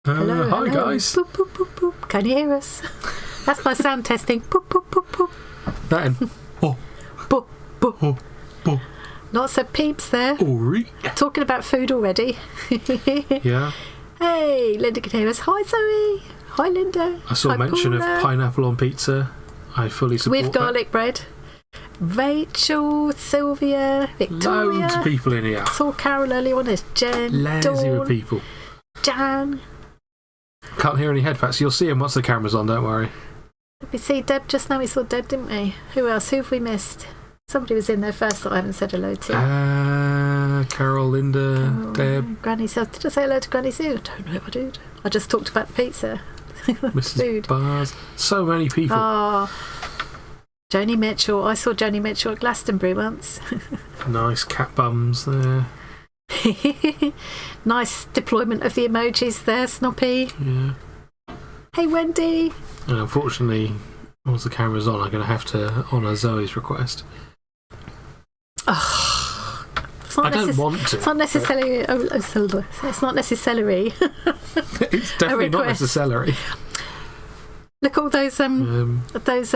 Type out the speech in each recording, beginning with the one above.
Hello, Hi hello. guys. Boop, boop, boop, boop. Can you hear us? That's my sound testing. Boop, boop, boop, boop. That and Boop, boop. oh, oh, Lots of peeps there. Ori. Talking about food already. Yeah. Hey, Linda can hear us. Hi, Zoe. Hi, Linda. I saw Hi, a mention Paula. of pineapple on pizza. I fully support With garlic bread. Rachel, Sylvia, Victoria. Loads of people in here. Saw Carol earlier on. There's Jen, Lazy of Dawn, people. Jan. Can't hear any headphones. You'll see them once the camera's on, don't worry. Did we see Deb just now? We saw Deb, didn't we? Who else? Who have we missed? Somebody was in there first that I haven't said hello to. Carol, Linda, Deb. Granny Sue. Did I say hello to Granny Sue? I don't know if I did. I just talked about the pizza. Mrs. Food. Bars. So many people. Oh, Joni Mitchell. I saw Joni Mitchell at Glastonbury once. Nice cat bums there. Nice deployment of the emojis there, Snoppy. Yeah. Hey, Wendy. And unfortunately, once the camera's on, I'm going to have to honour Zoe's request. Oh, I don't want to. It's not necessarily. It's not necessary. It's definitely not necessary. Look, all those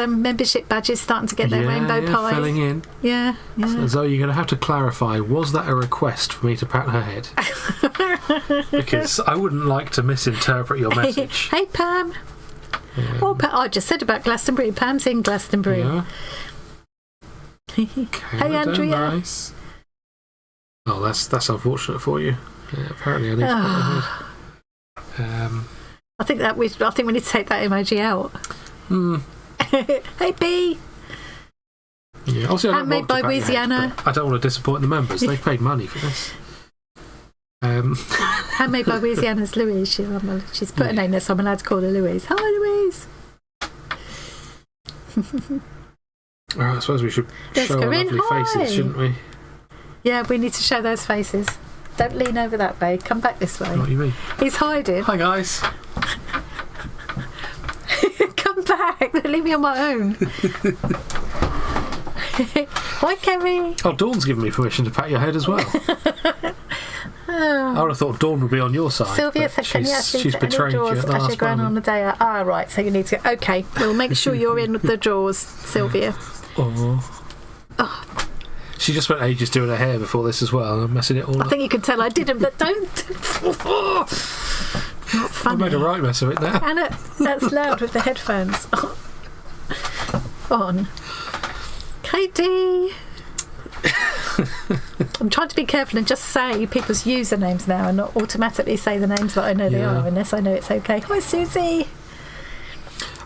membership badges starting to get their rainbow pies. Filling in. Yeah. So, Zoe, you're going to have to clarify, was that a request for me to pat her head? Because I wouldn't like to misinterpret your message. Hey, Pam. Oh, I just said about Glastonbury. Pam's in Glastonbury. Yeah. Hey, Andrea. Nice. Oh, that's unfortunate for you. Yeah, apparently I need to pat her head. I think we need to take that emoji out. Hey, B. Yeah. Also, I don't Handmade want to by pat your head, Louisiana. but I don't want to disappoint the members. They've paid money for this. Handmade by Louisiana's Louise. She's put a name there, so I'm allowed to call her Louise. Hi, Louise. All right, I suppose we should Let's show go our in. lovely Hi. faces, shouldn't we? Yeah, we need to show those faces. Don't lean over that way. Come back this way. What do you mean? He's hiding. Hi, guys. Come back. Don't leave me on my own. Hi, Kerry. Oh, Dawn's given me permission to pat your head as well. I would have thought Dawn would be on your side. Sylvia said, can you actually she's betrayed you at the last going on moment. the day? Ah, right, so you need to go. Okay, we'll make sure you're in with the drawers, Sylvia. Oh. She just spent ages doing her hair before this as well. I'm messing it all up. I think you can tell I didn't, but don't. Not funny. I made a right mess of it now. Anna, that's loud with the headphones on. Katie. I'm trying to be careful and just say people's usernames now and not automatically say the names that I know they are, unless I know it's okay. Hi, Susie.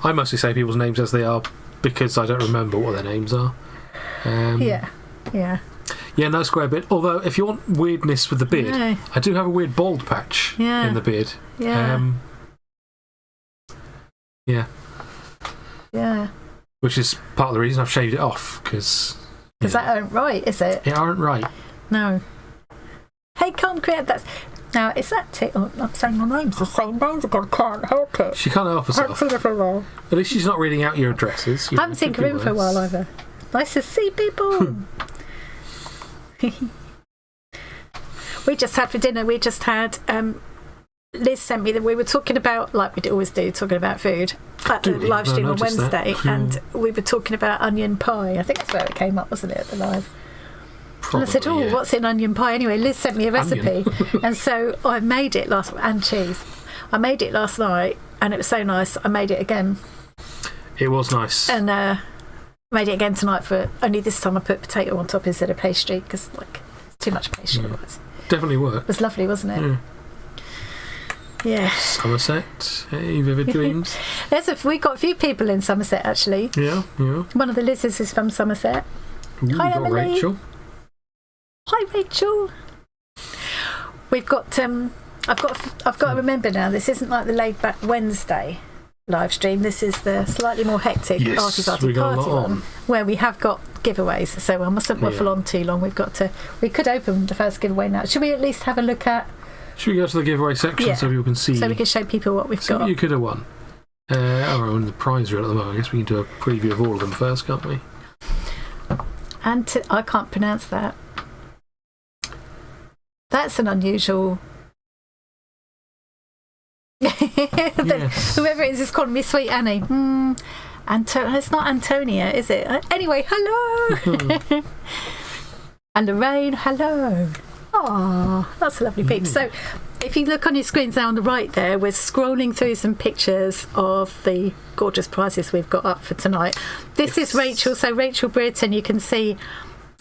I mostly say people's names as they are because I don't remember what their names are. Yeah, no square beard. Although, if you want weirdness with the beard, No. I do have a weird bald patch in the beard. Yeah. Which is part of the reason I've shaved it off, because that ain't right, is it? it aren't right. No. Hey, can't create that. Now, is that it? Oh, I'm saying my names. The same names again. Can't help it. She can't help I haven't herself. seen her for a while. At least she's not reading out your addresses. I haven't seen Corinne for a while either. Nice to see people. We just had for dinner, Liz sent me that we were talking about, like we always do, talking about food at the live stream on Wednesday, and we were talking about onion pie. I think that's where it came up, wasn't it, at the live? Probably, and I said, what's in onion pie? Anyway, Liz sent me a recipe, and so I made it and cheese. I made it last night, and it was so nice. I made it again. It was nice. And made it again tonight, for only this time I put potato on top instead of pastry, because it's too much pastry otherwise. Definitely worked. It was lovely, wasn't it? Yeah. Somerset. Hey, vivid dreams. We got a few people in Somerset, actually. Yeah. One of the Liz's is from Somerset. Ooh, Hi, got Emily. Rachel. Hi, Rachel. We've got I've got to remember now, this isn't like the laid back Wednesday live stream. This is the slightly more hectic Arty Farty party one, where we have got giveaways, so I mustn't waffle on too long. We could open the first giveaway now. Should we at least have a look at? Should we go to the giveaway section so people can see? So we can show people what we've got. What you could have won. We're in the prize reel at the moment. I guess we can do a preview of all of them first, can't we? And I can't pronounce that. That's an unusual Whoever it is calling me Sweet Annie. It's not Antonia, is it? Anyway, hello. And Lorraine, hello. Oh, that's a lovely peep. So if you look on your screens now on the right there, we're scrolling through some pictures of the gorgeous prizes we've got up for tonight. This is Rachel. So Rachel Brereton, you can see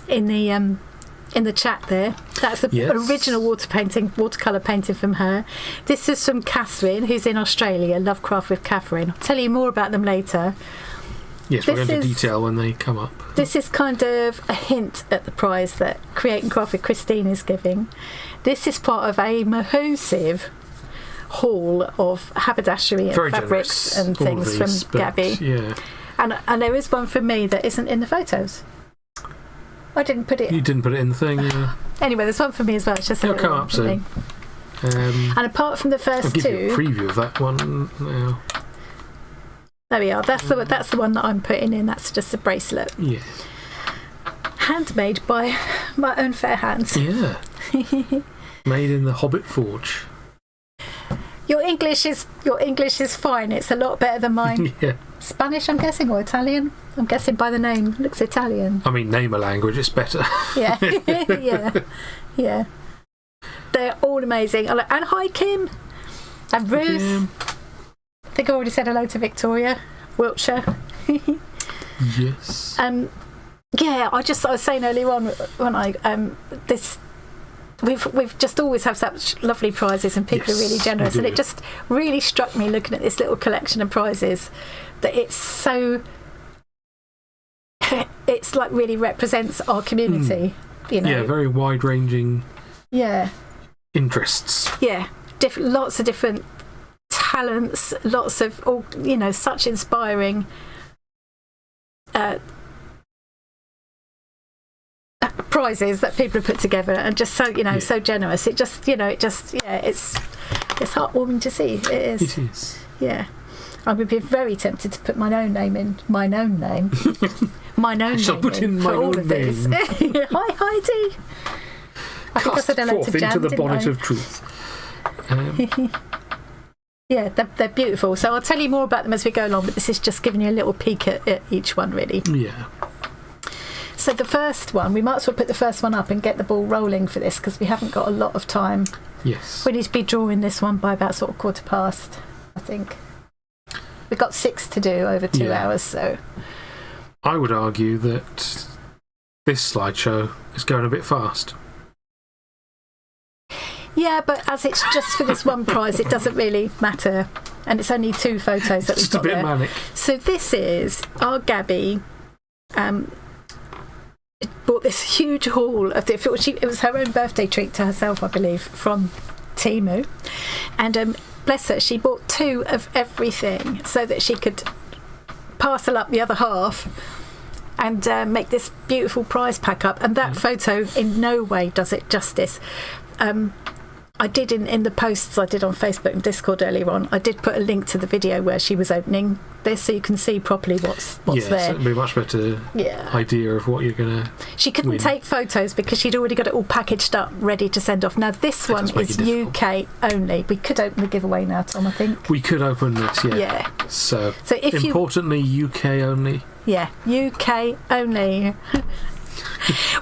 in the chat there. That's the original watercolour painting from her. This is from Catherine, who's in Australia, Lovecraft with Catherine. I'll tell you more about them later. Yes, we're going to detail when they come up. This is kind of a hint at the prize that Create and Craft with Christine is giving. This is part of a massive haul of haberdashery and fabrics and things from Gabby. Yeah. And there is one from me that isn't in the photos. I didn't put it. You didn't put it in the thing, yeah. Anyway, there's one for me as well. It's just it'll come up soon. And apart from the first I'll give you a preview of that one now. There we are. That's the one that I'm putting in. That's just a bracelet. Yeah. Handmade by my own fair hands. Yeah. Made in the Hobbit Forge. Your English is fine. It's a lot better than mine. Yeah. Spanish, I'm guessing, or Italian. I'm guessing by the name. It looks Italian. I mean, name a language, it's better. Yeah. Yeah. They're all amazing. And hi, Kim. And Ruth. Kim. I think I already said hello to Victoria, Wiltshire. Yes. Yeah, I was saying earlier on when we've just always have such lovely prizes and people are really generous, and it just really struck me looking at this little collection of prizes that it's like really represents our community. You know, very wide ranging. Yeah. Interests. Yeah, lots of different talents, lots of such inspiring prizes that people have put together, and just so generous. It's heartwarming to see. It is. It is. Yeah, I would be very tempted to put my own name in. My own name. My own name. Shall put in my own name. Hi, Heidi. I think I said hello to Jan, into the bonnet of truth. Yeah, they're beautiful. So I'll tell you more about them as we go along, but this is just giving you a little peek at each one, really. Yeah. So the first one, we might as well put the first one up and get the ball rolling for this, because we haven't got a lot of time. Yes. We need to be drawing this one by about sort of past, I think. We've got 6 to do over 2 hours, so... I would argue that this slideshow is going a bit fast. Yeah, but as it's just for this one prize, it doesn't really matter. And it's only 2 photos that we've got there. Just a bit manic. So this is our Gabby... bought this huge haul of it was her own birthday treat to herself, I believe, from Temu, and bless her, she bought 2 of everything so that she could parcel up the other half and make this beautiful prize pack up. And that photo in no way does it justice. I did in the posts I did on Facebook and Discord earlier on, I did put a link to the video where she was opening this, so you can see properly what's there. So it'll be a much better idea of what you're going to She couldn't take photos because she'd already got it all packaged up, ready to send off. Now, this one is UK only. We could open the giveaway now, Tom, I think. We could open this, yeah. So if importantly, UK only. Yeah, UK only.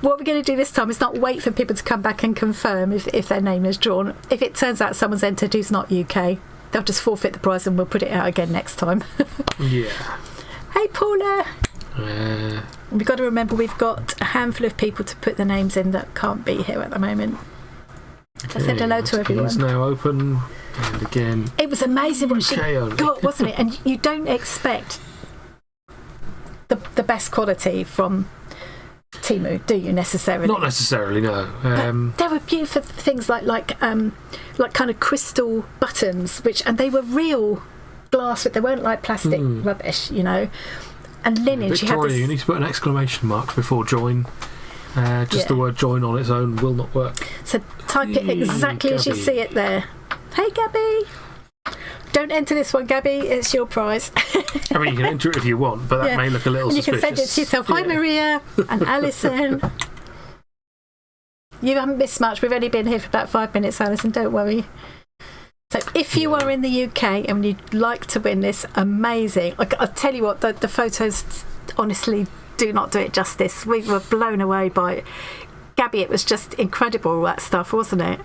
What we're going to do this time is not wait for people to come back and confirm if their name is drawn. If it turns out someone's entered who's not UK, they'll just forfeit the prize and we'll put it out again next time. Yeah. Hey, Paula. We've got to remember we've got a handful of people to put their names in that can't be here at the moment. I said hello to everyone. It's now open, and again. It was amazing what she got, wasn't it? And you don't expect the best quality from Temu, do you, necessarily? Not necessarily, no. There were beautiful things like kind of crystal buttons, and they were real glass, but they weren't like plastic rubbish, And linen. Victoria, you need to put an exclamation mark before join. The word join on its own will not work. So type it exactly as you see it there. Hey, Gabby. Don't enter this one, Gabby. It's your prize. I mean, you can enter it if you want, but that may look a little suspicious. You can send it to yourself. Hi, Maria and Alison. You haven't missed much. We've only been here for about 5 minutes, Alison. Don't worry. So If you are in the UK and you'd like to win this, amazing. I'll tell you what, the photos honestly do not do it justice. We were blown away by it. Gabby, it was just incredible, all that stuff, wasn't it?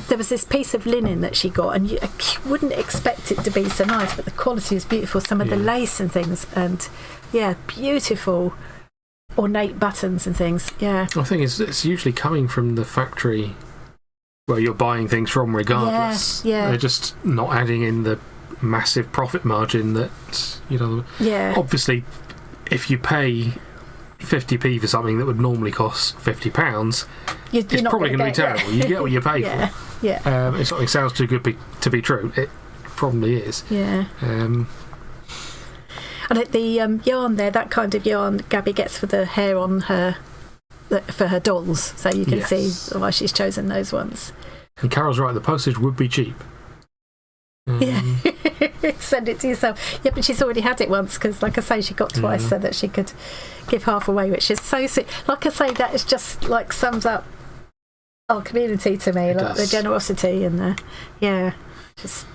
There was this piece of linen that she got, and you wouldn't expect it to be so nice, but the quality is beautiful. Some of the lace and things, and beautiful ornate buttons and things. Yeah, I think it's usually coming from the factory where you're buying things from, regardless. Yeah. They're just not adding in the massive profit margin that, Yeah. Obviously, if you pay 50p for something that would normally cost £50, it's probably going to be terrible. You get what you pay for. Yeah. If something sounds too good to be true, it probably is. Yeah. And the yarn there, that kind of yarn Gabby gets for the hair on her, for her dolls, so you can see why she's chosen those ones. And Carol's right, the postage would be cheap. Yeah. Send it to yourself. Yeah, but she's already had it once, because like I say, she got twice so that she could give half away, which is so sweet. Like I say, that is just like sums up our community to me, like the generosity and the just.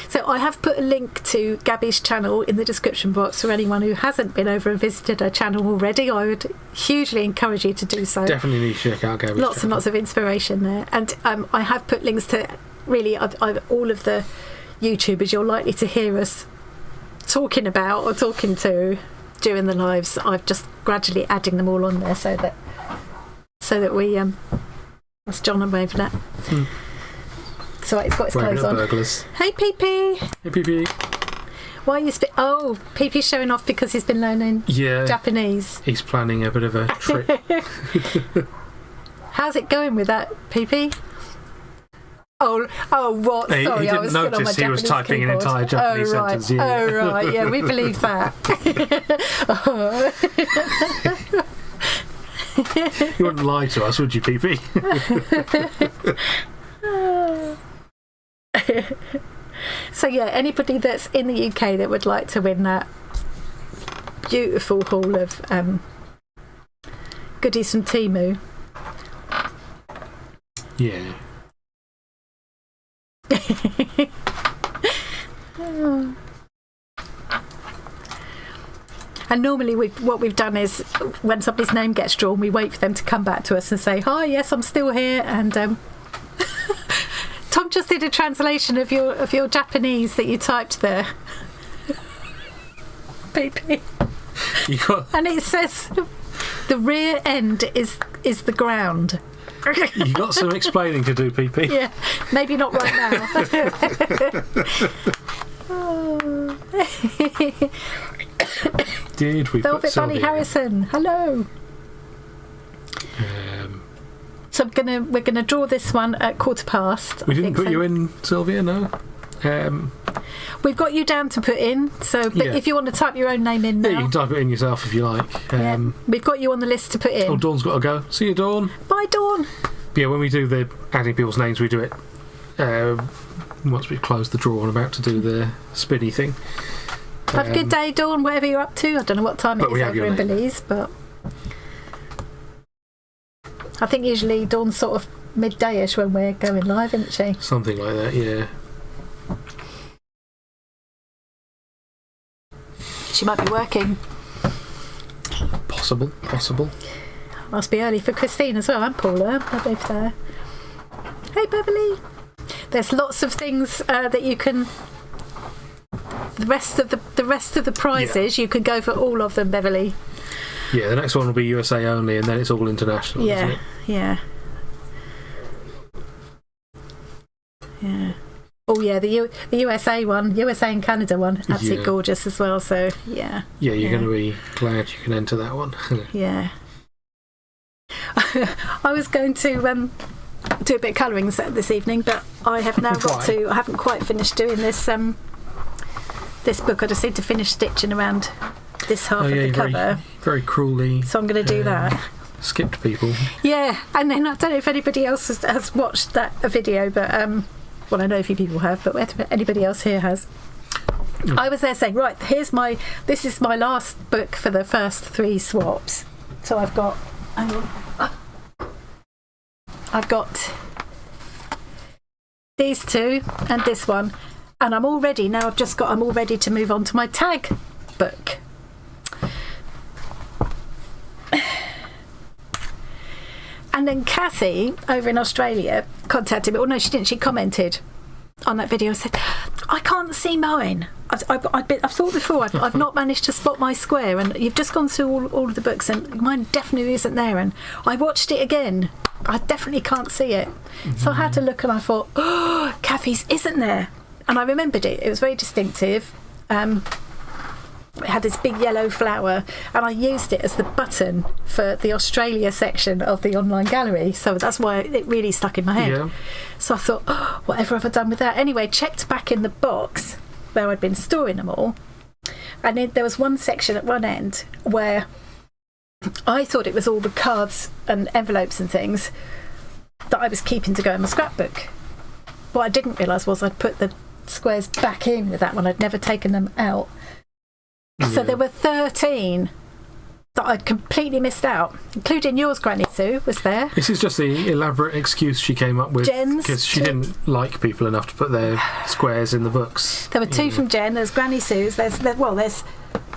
So I have put a link to Gabby's channel in the description box for anyone who hasn't been over and visited her channel already. I would hugely encourage you to do so. Definitely need to check out Gabby's channel. And lots of inspiration there. And I have put links to really all of the YouTubers you're likely to hear us talking about or talking to during the lives. I'm just gradually adding them all on there so that we that's John and waving at. So it's got its clothes on. Burglars. Hey PP. Hey PP. Why are you PP's showing off because he's been learning Japanese. He's planning a bit of a trip. How's it going with that, PP? Oh, what? He Sorry, didn't notice he was typing an entire Japanese sentence. Oh, right. Yeah, we believe that. You wouldn't lie to us, would you, PP? So, anybody that's in the UK that would like to win that beautiful haul of goodies from Temu. Yeah. And normally what we've done is when somebody's name gets drawn, we wait for them to come back to us and say, hi, yes, I'm still here. And Tom just did a translation of your Japanese that you typed there. PP. And it says the rear end is the ground. You got some explaining to do, PP. Yeah, maybe not right now. Did we Velvet Bunny Harrison, hello. So we're gonna draw this one at past. We didn't put you in, Sylvia, no? We've got you down to put in, so if you want to type your own name in now. Yeah, you can type it in yourself if you like. We've got you on the list to put in. Oh, Dawn's got to go. See you, Dawn. Bye, Dawn. Yeah, when we do the adding people's names, we do it once we've closed the drawer and about to do the spinny thing. Have a good day, Dawn, whatever you're up to. I don't know what time it is over in Belize, but I think usually Dawn's sort of midday-ish when we're going live, isn't she? Something like that, yeah. She might be working. Possible. Must be early for Christine as well, and Paula. They're both there. Hey, Beverly. There's lots of things that you can. The rest of the prizes, you can go for all of them, Beverly. Yeah, the next one will be USA only, and then it's all international. Yeah, isn't it? yeah. Oh yeah, the USA one, USA and Canada one, absolutely gorgeous as well. So yeah. Yeah, you're going to be glad you can enter that one. Yeah. I was going to do a bit of colouring this evening, but I have now got to. I haven't quite finished doing this this book. I just need to finish stitching around this half of the cover. Very cruelly. So I'm going to do that. Skipped people. Yeah, and then I don't know if anybody else has watched that video, but well, I know a few people have, but whether anybody else here has. I was there saying, right, this is my last book for the first 3 swaps. So I've got, hang on, I've got these 2 and this one, And I'm all ready now. I'm all ready to move on to my tag book. And then Kathy over in Australia contacted me. Oh no, she didn't. She commented on that video and said, I can't see mine. I've thought before, I've not managed to spot my square, and you've just gone through all of the books and mine definitely isn't there. And I watched it again. I definitely can't see it. So I had to look and I thought, oh, Kathy's isn't there. And I remembered it. It was very distinctive. It had this big yellow flower, and I used it as the button for the Australia section of the online gallery, so that's why it really stuck in my head. Yeah. So I thought, oh, whatever have I done with that? Anyway, checked back in the box where I'd been storing them all, and there was one section at one end where I thought it was all the cards and envelopes and things that I was keeping to go in my scrapbook. What I didn't realise was I'd put the squares back in with that one. I'd never taken them out. So there were 13 that I'd completely missed out, including yours, Granny Sue, was there. This is just the elaborate excuse she came up with because she didn't like people enough to put their squares in the books. There were 2 from Jen, there's Granny Sue's, there's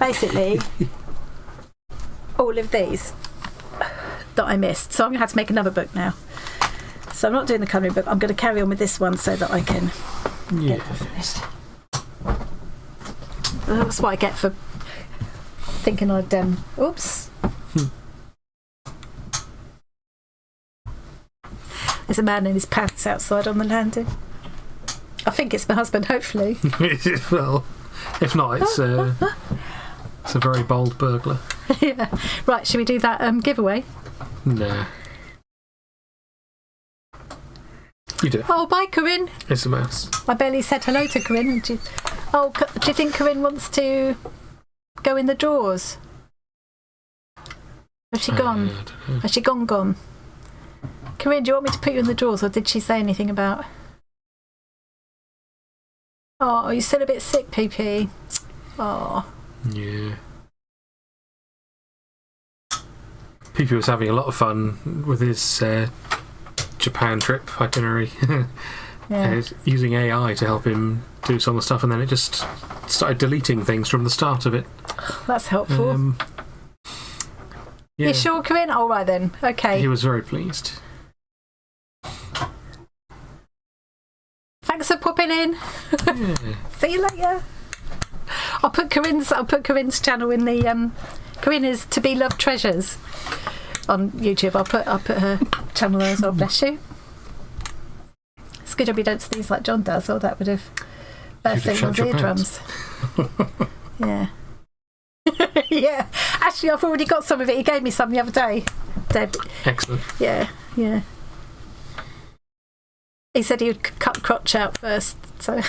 basically all of these that I missed. So I'm going to have to make another book now. So I'm not doing the colouring book, I'm going to carry on with this one so that I can get it finished. That's what I get for thinking I'd oops. There's a man in his pants outside on the landing. I think it's my husband, hopefully. Well, if not, it's a very bold burglar. Yeah. Right, should we do that giveaway? Nah. You do. Oh, bye, Corinne. It's a mouse. I barely said hello to Corinne. Do you think Corinne wants to go in the drawers? Has she gone? Has she gone? Corinne, do you want me to put you in the drawers, or did she say anything about... Oh, are you still a bit sick, PP? Oh. Yeah. PP was having a lot of fun with his Japan trip itinerary. Yeah. Using AI to help him do some of the stuff, and then it just started deleting things from the start of it. That's helpful. Yeah. You sure, Corinne? All right then. Okay. He was very pleased. Thanks for popping in. Yeah. See you later. I'll put Corinne's channel in the Corinne is To Be Loved Treasures on YouTube. I'll put her channel there as well. Bless you. It's good job you don't sneeze like John does, or that would have burst everyone's eardrums. Yeah. Yeah. Actually, I've already got some of it. He gave me some the other day. Excellent. Yeah. He said he would cut the crotch out first, so...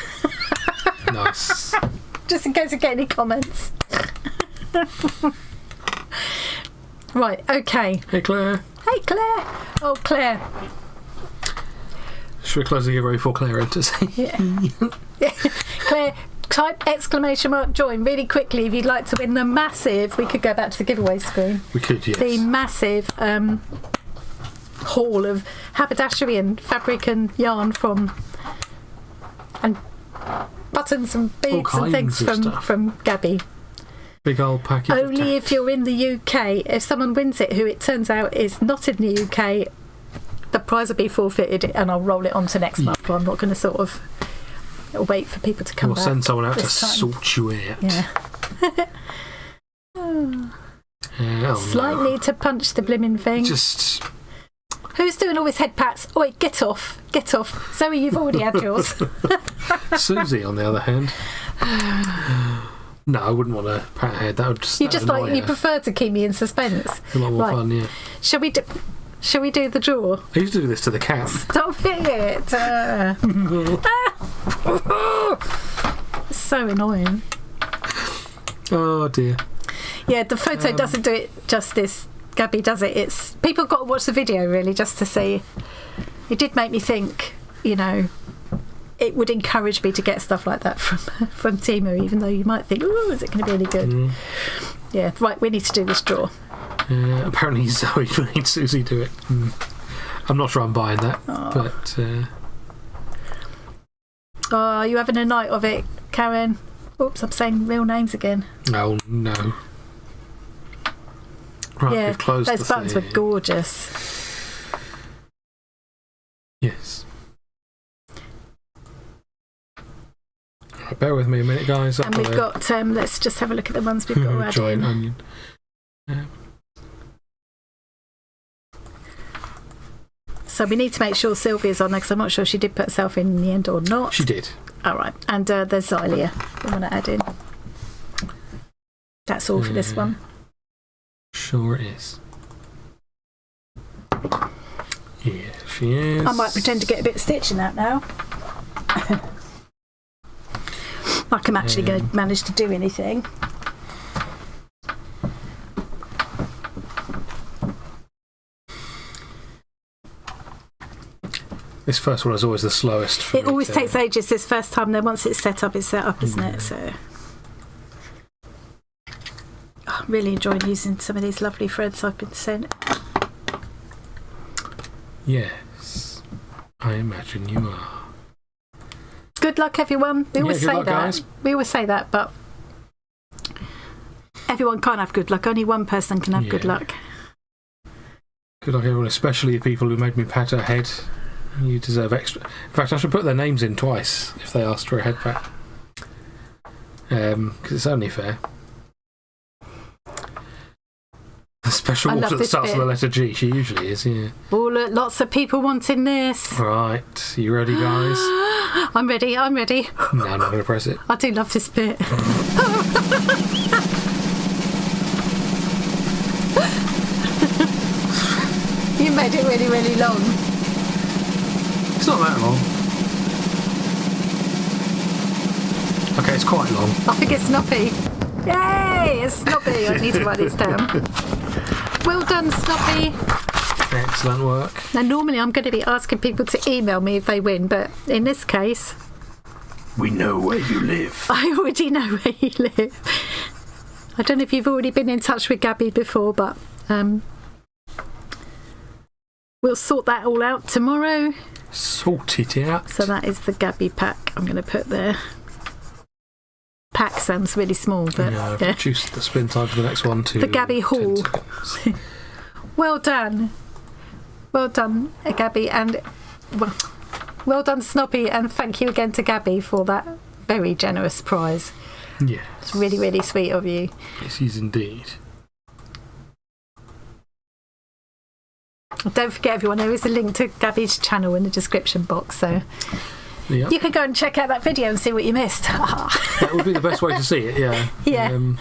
Nice. Just in case I get any comments. Right, okay. Hey, Claire. Hey, Claire. Oh, Claire. Should we close the giveaway before Claire enters? Yeah. Claire, type !join really quickly if you'd like to win the massive... We could go back to the giveaway screen. We could, yes. The massive haul of haberdashery and fabric and yarn and buttons and beads and things from Gabby. Big old package. Only if you're in the UK. If someone wins it who it turns out is not in the UK, the prize will be forfeited, and I'll roll it on to next month. I'm not going to sort of wait for people to come back. We'll send someone out to sort you out. Yeah. Slightly to punch the blimmin' thing. Just... Who's doing all this head pats? Oh, wait, get off. Zoe, you've already had yours. Susie, on the other hand. No, I wouldn't want to pat her head. That would just... You prefer to keep me in suspense. A lot more fun, yeah. Shall we do the draw? I used to do this to the cat. Stop it! So annoying. Oh dear. Yeah, the photo doesn't do it justice. Gabby does it. It's people got to watch the video really just to see. It did make me think, it would encourage me to get stuff like that from Temu, even though you might think, oh, is it going to be any good? Yeah, right, we need to do this draw. Apparently Zoe made Susie do it. I'm not sure I'm buying that, but... Oh, are you having a night of it, Karen? Oops, I'm saying real names again. Oh no. Right, Yeah, we've closed those the buttons were thing. gorgeous. Yes. Right, bear with me a minute, guys. And we've got, let's just have a look at the ones we've got to add giant in. onion. So we need to make sure Sylvia's on there because I'm not sure she did put herself in the end or not. She did. All right. And there's Xylia we want to add in. That's all for this one. Sure it is. Yeah, she is. I might pretend to get a bit of stitching out now. Like I'm actually going to manage to do anything. This first one is always the slowest. It always takes ages this first time, then once it's set up, isn't it? So I'm really enjoying using some of these lovely threads I've been sent. Yes, I imagine you are. Good luck, everyone. We always say that. Guys. We always say that, but everyone can't have good luck. Only one person can have good luck. Good luck, everyone, especially the people who made me pat her head. You deserve extra. In fact, I should put their names in twice if they asked for a head pat. Because it's only fair. A special water that starts with the letter G. She usually is, yeah. Oh, look, lots of people wanting this. Right, you ready, guys? I'm ready. No, I'm not going to press it. I do love this bit. You made it really, really long. It's not that long. Okay, it's quite long. I think it's Snoppy. Yay! It's Snoppy. I need to write this down. Well done, Snoppy. Excellent work. Now, normally I'm going to be asking people to email me if they win, but in this case... We know where you live. I already know where you live. I don't know if you've already been in touch with Gabby before, but we'll sort that all out tomorrow. Sort it out. So that is the Gabby pack I'm going to put there. Pack sounds really small, but I've reduced the spin time for the next one to the Gabby haul. Well done, Gabby, and well done, Snoppy, and thank you again to Gabby for that very generous prize. Yeah, it's really, really sweet of you. Yes, is indeed. Don't forget, everyone, there is a link to Gabby's channel in the description box, so you can go and check out that video and see what you missed. That would be the best way to see it, yeah. Yeah.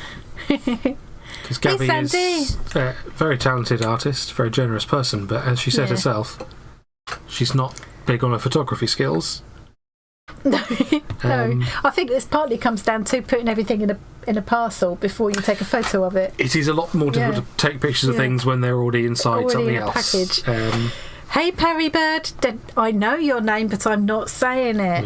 Because Gabby is a very talented artist, very generous person, but as she said herself, she's not big on her photography skills. No, I think this partly comes down to putting everything in a parcel before you take a photo of it. It is a lot more difficult to take pictures of things when they're already inside something in a else. Package. Hey, Perry Bird, I know your name, but I'm not saying it.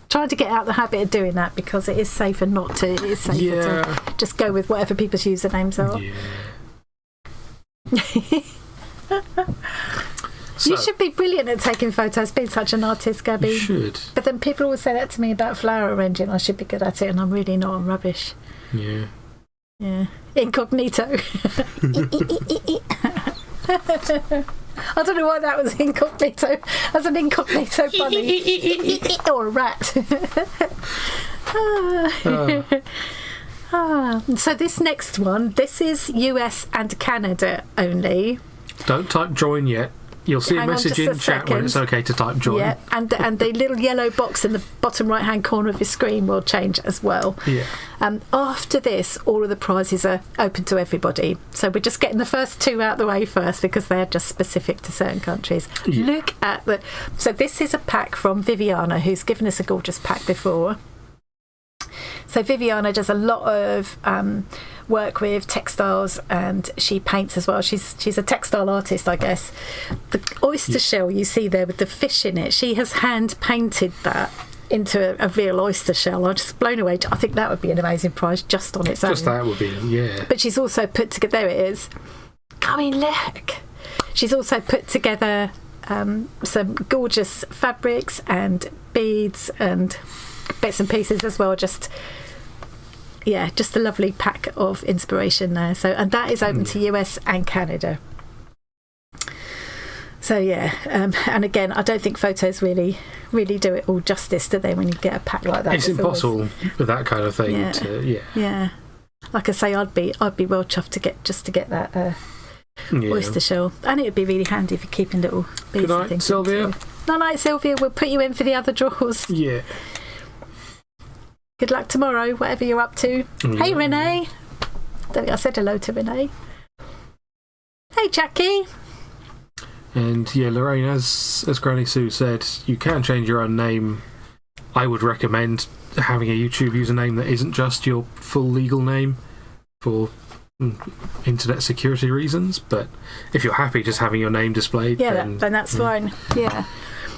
Trying to get out the habit of doing that because it is safer not to. It is safer to just go with whatever people's usernames are. Yeah. You should be brilliant at taking photos, being such an artist, Gabby. You should. But then people always say that to me about flower arranging. I should be good at it, and I'm really not. I'm rubbish. Yeah. Yeah. Incognito. I don't know why that was incognito. As an incognito bunny. Or a rat. So this next one, this is US and Canada only. Don't type join yet. You'll see a message in chat when it's okay to type join. Yeah, and the little yellow box in the bottom right hand corner of your screen will change as well. Yeah. After this, all of the prizes are open to everybody. So we're just getting the first two out the way first because they're just specific to certain countries. Yeah. Look at the... So this is a pack from Viviana, who's given us a gorgeous pack before. So Viviana does a lot of work with textiles, and she paints as well. She's a textile artist, I guess. The oyster shell you see there with the fish in it, she has hand painted that into a real oyster shell. I'm just blown away. I think that would be an amazing prize just on its own. Just that would be, yeah. But she's also put together, there it is. I mean, look. She's also put together some gorgeous fabrics and beads and bits and pieces as well. Just a lovely pack of inspiration there. So, and that is open to US and Canada. So and again, I don't think photos really do it all justice, do they? When you get a pack like that, it's impossible with that kind of thing. Like I say, I'd be well chuffed to get that oyster shell, and it would be really handy for keeping little beads. Good night, and things. Sylvia. Night, Sylvia. We'll put you in for the other drawers. Yeah. Good luck tomorrow, whatever you're up to. Hey, Renee. Don't think I said hello to Renee. Hey, Jackie. And Lorraine, as Granny Sue said, you can change your own name. I would recommend having a YouTube username that isn't just your full legal name for internet security reasons. But if you're happy just having your name displayed, then that's fine. Yeah.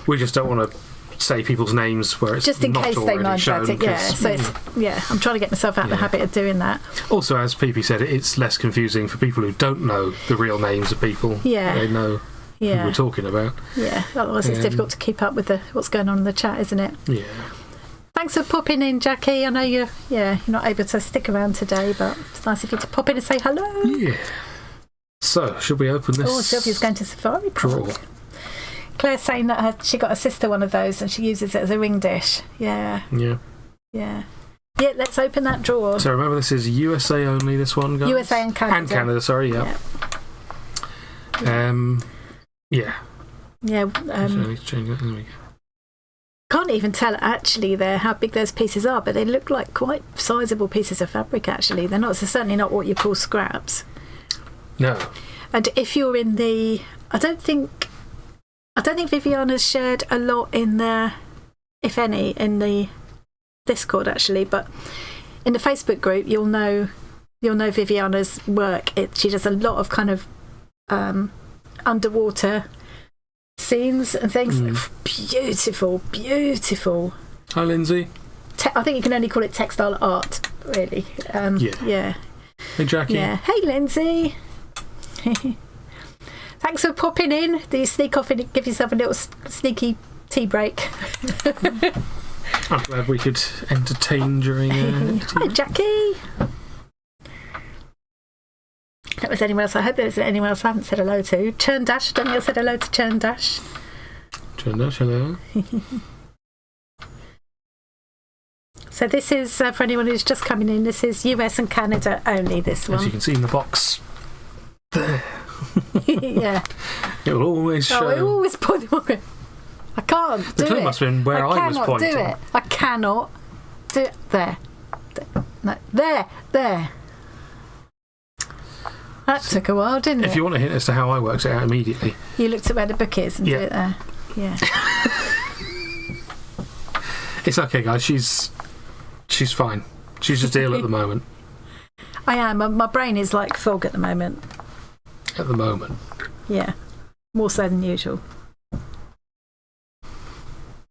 We just don't want to say people's names where it's just in not case they know about it. Yeah. So I'm trying to get myself out of the habit of doing that. Also, as PP said, it's less confusing for people who don't know the real names of people. Yeah. They know who we're talking about. Yeah, otherwise it's difficult to keep up with what's going on in the chat, isn't it? Yeah. Thanks for popping in, Jackie. I know you're not able to stick around today, but it's nice of you to pop in and say hello. Yeah. So, should we open this? Oh, Sylvia's going to Safari drawer. Park. Claire's saying that she got her sister one of those and she uses it as a ring dish. Yeah. Yeah. Yeah. Yeah, let's open that drawer. So remember, this is USA only, this one, guys? USA and Canada. And Canada, sorry, yeah. Yeah. Change that. There we go. Can't even tell actually there how big those pieces are, but they look like quite sizable pieces of fabric. Actually, they're not. Certainly not what you call scraps. No. And if you're in the, I don't think Viviana's shared a lot in the, if any, in the Discord actually, but in the Facebook group you'll know Viviana's work. She does a lot of kind of underwater scenes and things. Beautiful. Hi, Lindsay. I think you can only call it textile art, really. Yeah. Hey, Jackie. Yeah. Hey, Lindsay. Thanks for popping in. Do you sneak off and give yourself a little sneaky tea break? I'm glad we could entertain during Hi, Jackie. That was anyone else. I hope there isn't anyone else I haven't said hello to. Churn Dash. I don't think I said hello to Churn Dash. Churn Dash, hello. So this is, for anyone who's just coming in, this is US and Canada only, this one. As you can see in the box there. Yeah. It will always show. Oh, it always point them on. I can't do it. The clue must have been where I was pointing. I cannot do it. I cannot do it. There. No, there. That took a while, didn't it? If you want a hint as to how I worked it out immediately. You looked at where the book is and did it there. Yeah. It's okay, guys. She's fine. She's just ill at the moment. I am. My brain is like fog at the moment. At the moment. Yeah. More so than usual.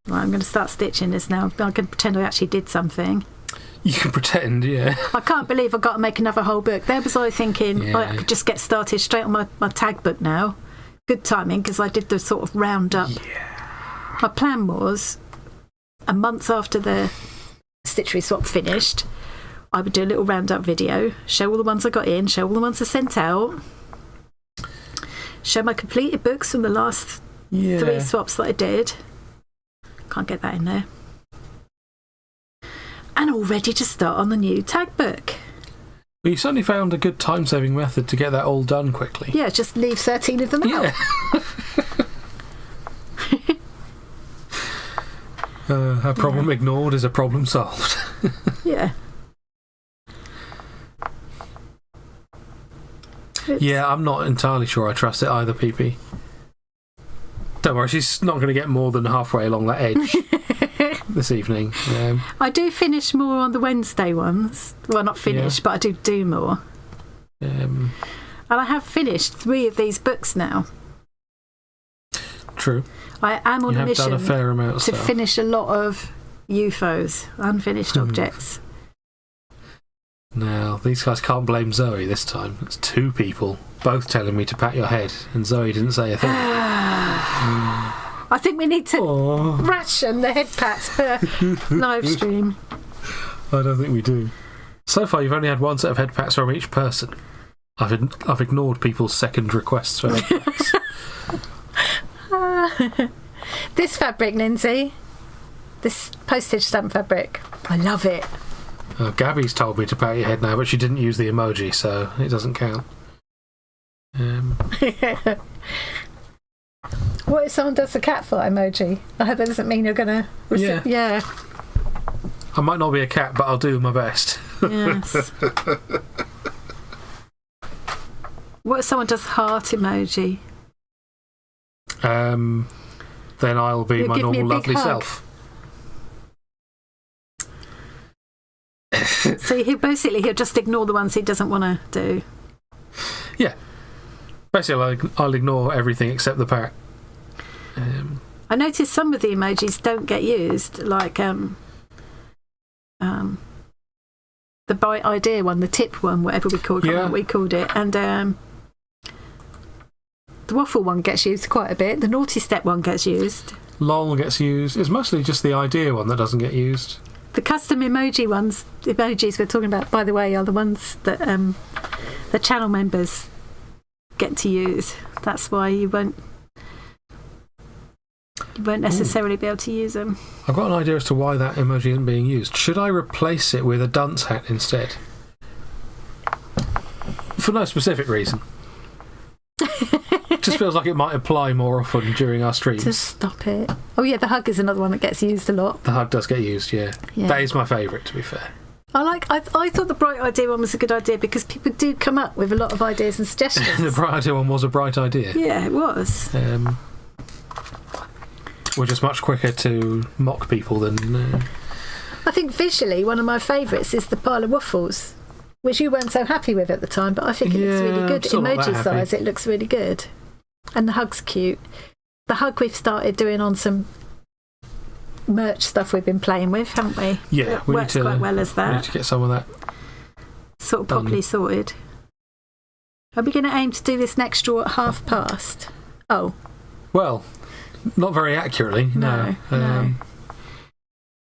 Right, I'm going to start stitching this now. I can pretend I actually did something. You can pretend, yeah. I can't believe I've got to make another whole book. There was I thinking, I could just get started straight on my tag book now. Good timing, because I did the sort of roundup. Yeah. My plan was, a month after the stitchery swap finished, I would do a little roundup video, show all the ones I got in, show all the ones I sent out, show my completed books from the last 3 swaps that I did. Can't get that in there. And all ready to start on the new tag book. Well, you certainly found a good time-saving method to get that all done quickly. Yeah, just leave 13 of them out. A problem ignored is a problem solved. Yeah. Yeah, I'm not entirely sure I trust it either, PP. Don't worry, she's not going to get more than halfway along that edge this evening. I do finish more on the Wednesday ones. Well, not finish, but I do more. And I have finished 3 of these books now. True. I am on a mission done a fair amount of to stuff. finish a lot of UFOs, unfinished objects. Now, these guys can't blame Zoe this time. It's two people, both telling me to pat your head, and Zoe didn't say a thing. I think we need to ration the head pats per live stream. I don't think we do. So far, you've only had one set of head pats from each person. I've ignored people's second requests for head pats. This fabric, Lindsay, this postage stamp fabric, I love it. Gabby's told me to pat your head now, but she didn't use the emoji, so it doesn't count. What if someone does the cat foot emoji? I hope that doesn't mean you're going to... Yeah. I might not be a cat, but I'll do my best. Yes. What if someone does heart emoji? Then I'll be my normal lovely self. So he'll just ignore the ones he doesn't want to do. Yeah. Basically, I'll ignore everything except the pat. I noticed some of the emojis don't get used, like the bright idea one, the tip one, whatever we called it, and the waffle one gets used quite a bit. The naughty step one gets used. LOL gets used. It's mostly just the idea one that doesn't get used. The custom emojis we're talking about, by the way, are the ones that the channel members get to use. That's why you won't necessarily be able to use them. I've got an idea as to why that emoji isn't being used. Should I replace it with a dunce hat instead? For no specific reason. It just feels like it might apply more often during our streams. Just stop it. Oh yeah, the hug is another one that gets used a lot. The hug does get used, yeah. That is my favourite, to be fair. I thought the bright idea one was a good idea because people do come up with a lot of ideas and suggestions. The bright idea one was a bright idea. Yeah, it was. We're just much quicker to mock people than... I think visually one of my favourites is the pile of waffles, which you weren't so happy with at the time, but I think it looks really good. Emoji size, it looks really good. And the hug's cute. The hug we've started doing on some merch stuff we've been playing with, haven't we? Yeah, it works quite well as that. We need to get some of that sort of properly sorted. Are we going to aim to do this next draw at past? Oh. Well, not very accurately, no.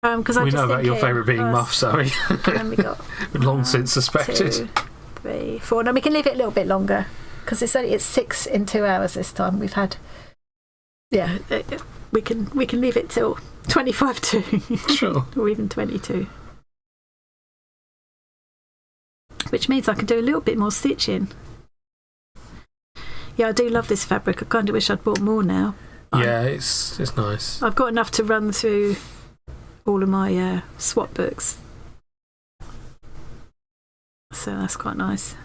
Because we know about your favourite being muff, Zoe. And we got long since suspected. 2, 3, 4. No, we can leave it a little bit longer because it's 6 in 2 hours this time. We've had, we can leave it till 25 to sure, or even 22, which means I can do a little bit more stitching. Yeah, I do love this fabric. I kind of wish I'd bought more now. Yeah, it's nice. I've got enough to run through all of my swap books, so that's quite nice.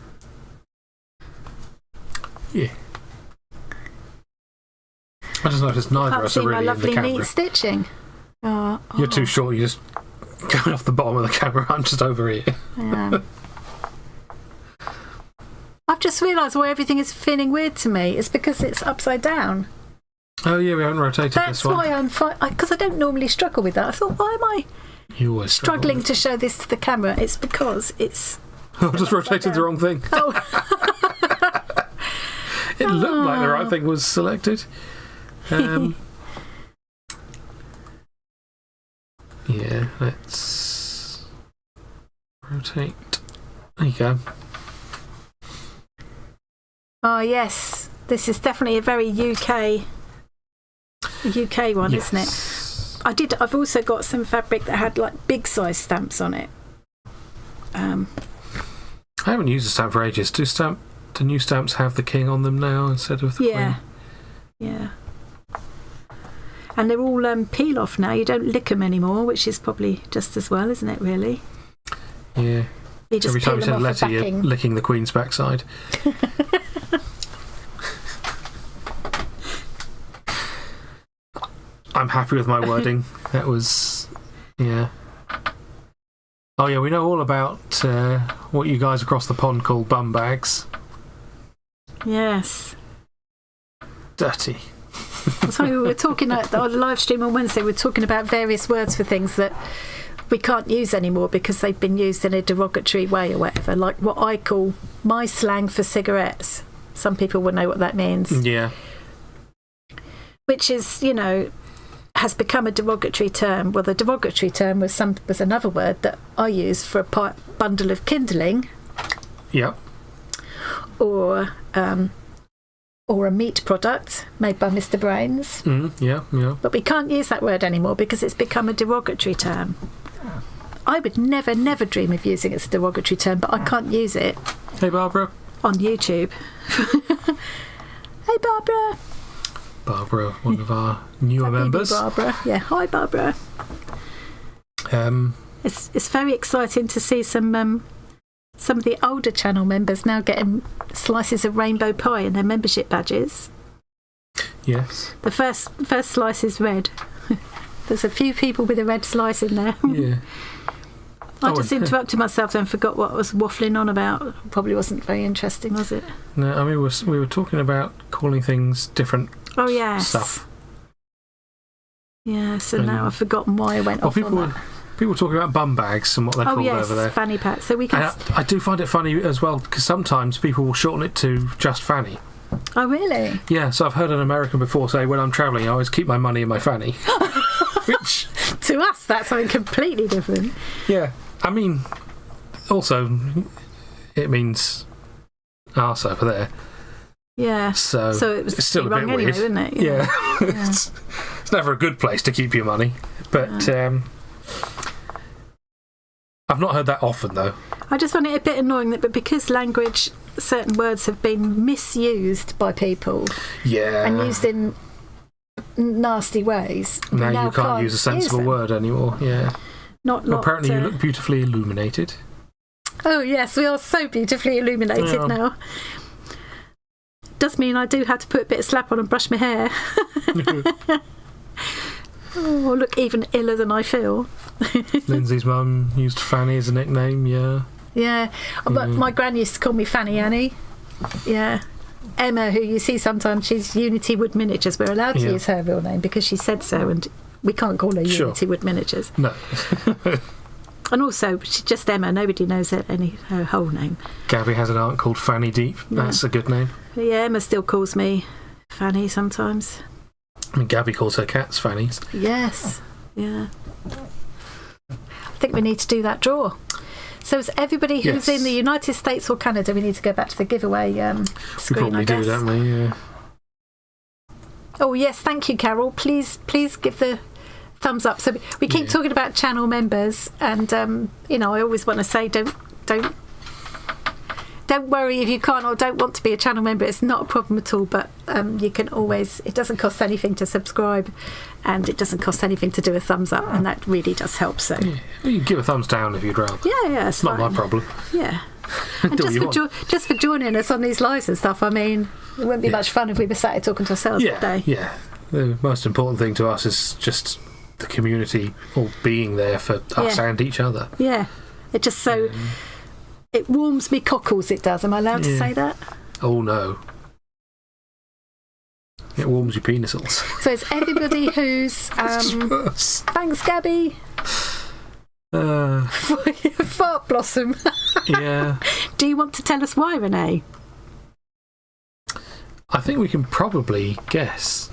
Yeah. I just noticed neither of us are really in the camera. Neat stitching. You're too short. You're just going off the bottom of the camera. I'm just over here. I've just realised why everything is feeling weird to me. It's because it's upside down. Oh yeah, we haven't rotated this one. That's why because I don't normally struggle with that. I thought, why am I struggling to show this to the camera? It's because it's... I just rotated the wrong thing. Oh. It looked like the right thing was selected. Yeah, let's rotate. There you go. Oh yes, this is definitely a very UK one, yes. Isn't it? I've also got some fabric that had like big size stamps on it. I haven't used a stamp for ages. Do new stamps have the king on them now instead of the queen? Yeah. And they're all peel off now. You don't lick them anymore, which is probably just as well, isn't it? Really? Yeah. You just every time you send a letter, you're licking the queen's backside. I'm happy with my wording. That was, yeah. Oh yeah, we know all about what you guys across the pond call bum bags. Yes. Dirty. So we were talking at the live stream on Wednesday. We were talking about various words for things that we can't use anymore because they've been used in a derogatory way or whatever, like what I call my slang for cigarettes. Some people will know what that means. Yeah. Which is, you know, has become a derogatory term. Well, the derogatory term was another word that I used for a bundle of kindling. Yeah. Or a meat product made by Mr. Brains. Yeah. But we can't use that word anymore because it's become a derogatory term. I would never dream of using it as a derogatory term, but I can't use it. Hey, Barbara. On YouTube. Hey, Barbara. Barbara, one of our newer members. Barbara. Yeah, hi, Barbara. It's very exciting to see some of the older channel members now getting slices of rainbow pie in their membership badges. Yes. The first slice is red. There's a few people with a red slice in there. Yeah. I just interrupted myself and forgot what I was waffling on about. Probably wasn't very interesting, was it? No, I mean, we were talking about calling things different stuff. Yeah, so now I've forgotten why I went off on that. People talking about bum bags and what they're called over there. Fanny pack. So we can. I do find it funny as well because sometimes people will shorten it to just fanny. Oh, really? Yeah, so I've heard an American before say, when I'm travelling, I always keep my money in my fanny. Which... to us, that's something completely different. Yeah. I mean, also, it means arse over there. Yeah. So it's still a bit anyway, weird. Isn't it? Yeah. It's never a good place to keep your money. But I've not heard that often, though. I just find it a bit annoying but because certain words have been misused by people. Yeah. And used in nasty ways. Now you can't use a sensible word anymore. Yeah. Apparently you look beautifully illuminated. Oh yes, we are so beautifully illuminated now. Does mean I do have to put a bit of slap on and brush my hair. Oh, look even iller than I feel. Lindsay's mum used Fanny as a nickname. Yeah, but my gran used to call me Fanny Annie. Yeah. Emma, who you see sometimes, she's Unity Wood Miniatures. We're allowed to use her real name because she said so, and we can't call her Unity Wood Miniatures. No. And also, she's just Emma. Nobody knows her whole name. Gabby has an aunt called Fanny Deep. That's a good name. Yeah, Emma still calls me Fanny sometimes. I mean, Gabby calls her cats Fannies. Yes. Yeah. I think we need to do that draw. So as everybody who's in the United States or Canada, we need to go back to the giveaway screen, we probably do, don't we? Yeah. Oh, yes. Thank you, Carol. Please give the thumbs up. So we keep talking about channel members and, I always want to say don't worry if you can't or don't want to be a channel member. It's not a problem at all, but you can always... It doesn't cost anything to subscribe and it doesn't cost anything to do a thumbs up, and that really does help. So you can give a thumbs down if you'd rather. Yeah, it's not my problem. Yeah. And just for joining us on these lives and stuff, I mean, it wouldn't be much fun if we were sat here talking to ourselves all day. Yeah. The most important thing to us is just the community all being there for us and each other. Yeah. It just it warms me cockles, it does. Am I allowed to say that? Oh, no. It warms your penisals. So it's everybody who's... thanks, Gabby. Fart blossom. Yeah. Do you want to tell us why, Renee? I think we can probably guess.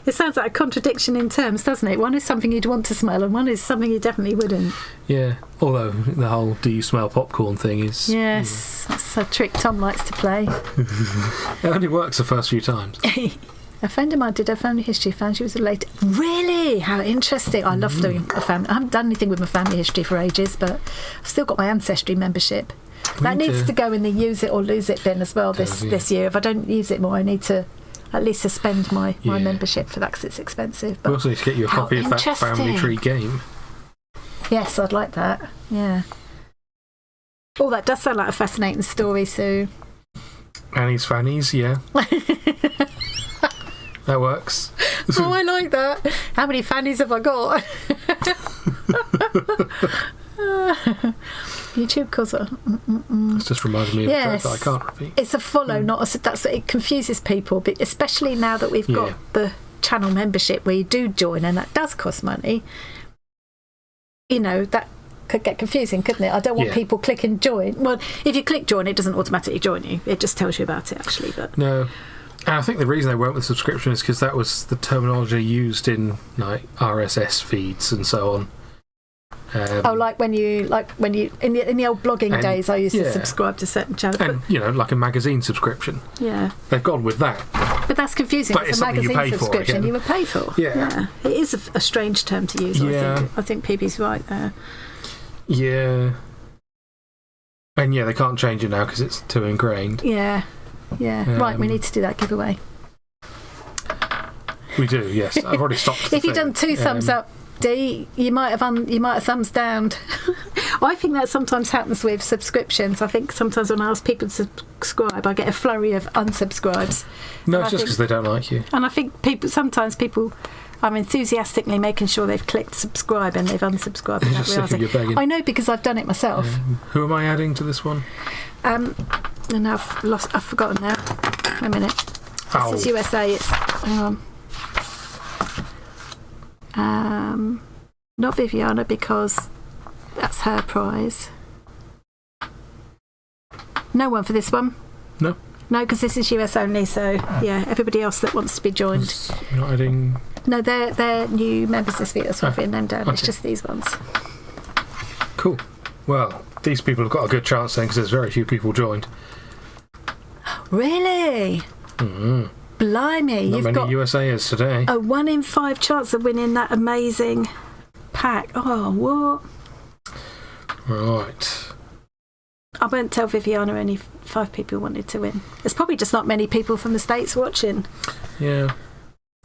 It sounds like a contradiction in terms, doesn't it? One is something you'd want to smell and one is something you definitely wouldn't. Yeah, although the whole do you smell popcorn thing is... Yes, that's a trick Tom likes to play. It only works the first few times. A friend of mine did a family history, found she was related. Really? How interesting. I love doing a family... I haven't done anything with my family history for ages, but I've still got my Ancestry membership. That needs to go in the use it or lose it bin as well this year. If I don't use it more, I need to at least suspend my membership for that because it's expensive. But we also need to get you a copy of that family tree game. Yes, I'd like that. Yeah. Oh, that does sound like a fascinating story, Sue. Annie's Fannies, yeah. That works. Oh, I like that. How many fannies have I got? YouTube calls it. It's just reminded me of a joke that I can't repeat. It's a follow, not a... It confuses people, but especially now that we've got the channel membership where you do join, and that does cost money, you know, that could get confusing, couldn't it? I don't want people clicking join. Well, if you click join, it doesn't automatically join you. It just tells you about it, actually. But no. And I think the reason they went with subscription is because that was the terminology used in like RSS feeds and so on. like when you in the old blogging days, I used to subscribe to certain channels, and you know, like a magazine subscription. Yeah, they've gone with that. But that's confusing. But it's a magazine subscription. You would pay for. Yeah, it is a strange term to use. Yeah. I think PB's right there. Yeah, and they can't change it now because it's too ingrained. Yeah. Right, we need to do that giveaway. We do, yes. I've already stopped. If you've done 2 thumbs up, D, you might have thumbs downed. I think that sometimes happens with subscriptions. I think sometimes when I ask people to subscribe, I get a flurry of unsubscribes. No, it's just because they don't like you. And I think sometimes people are enthusiastically making sure they've clicked subscribe and they've unsubscribed without realising. I know, because I've done it myself. Who am I adding to this one? And I've forgotten now. A minute. This is USA. It's hang on. Not Viviana, because that's her prize. No one for this one. No, because this is US only. So everybody else that wants to be joined. You're not adding. No, they're new members this week. That's why I've written them down. Okay. It's just these ones. Cool. Well, these people have got a good chance then, because there's very few people joined. Really? Mm-hmm. Blimey. Not you've many got USAers today. a 1 in 5 chance of winning that amazing pack. Oh, what? Right. I won't tell Viviana only 5 people wanted to win. There's probably just not many people from the States watching. Yeah.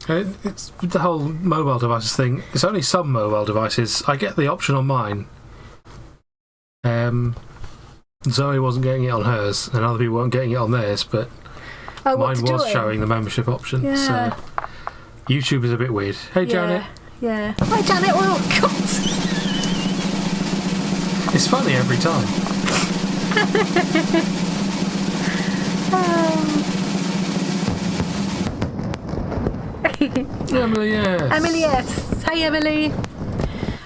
It's the whole mobile devices thing. It's only some mobile devices. I get the option on mine. Zoe wasn't getting it on hers, and other people weren't getting it on theirs, but mine was showing the membership option. Yeah. So YouTube is a bit weird. Hey, Janet. Yeah. Hi, Janet. Oh, God. It's funny every time. Emily, yes. Emily, yes. Hey, Emily.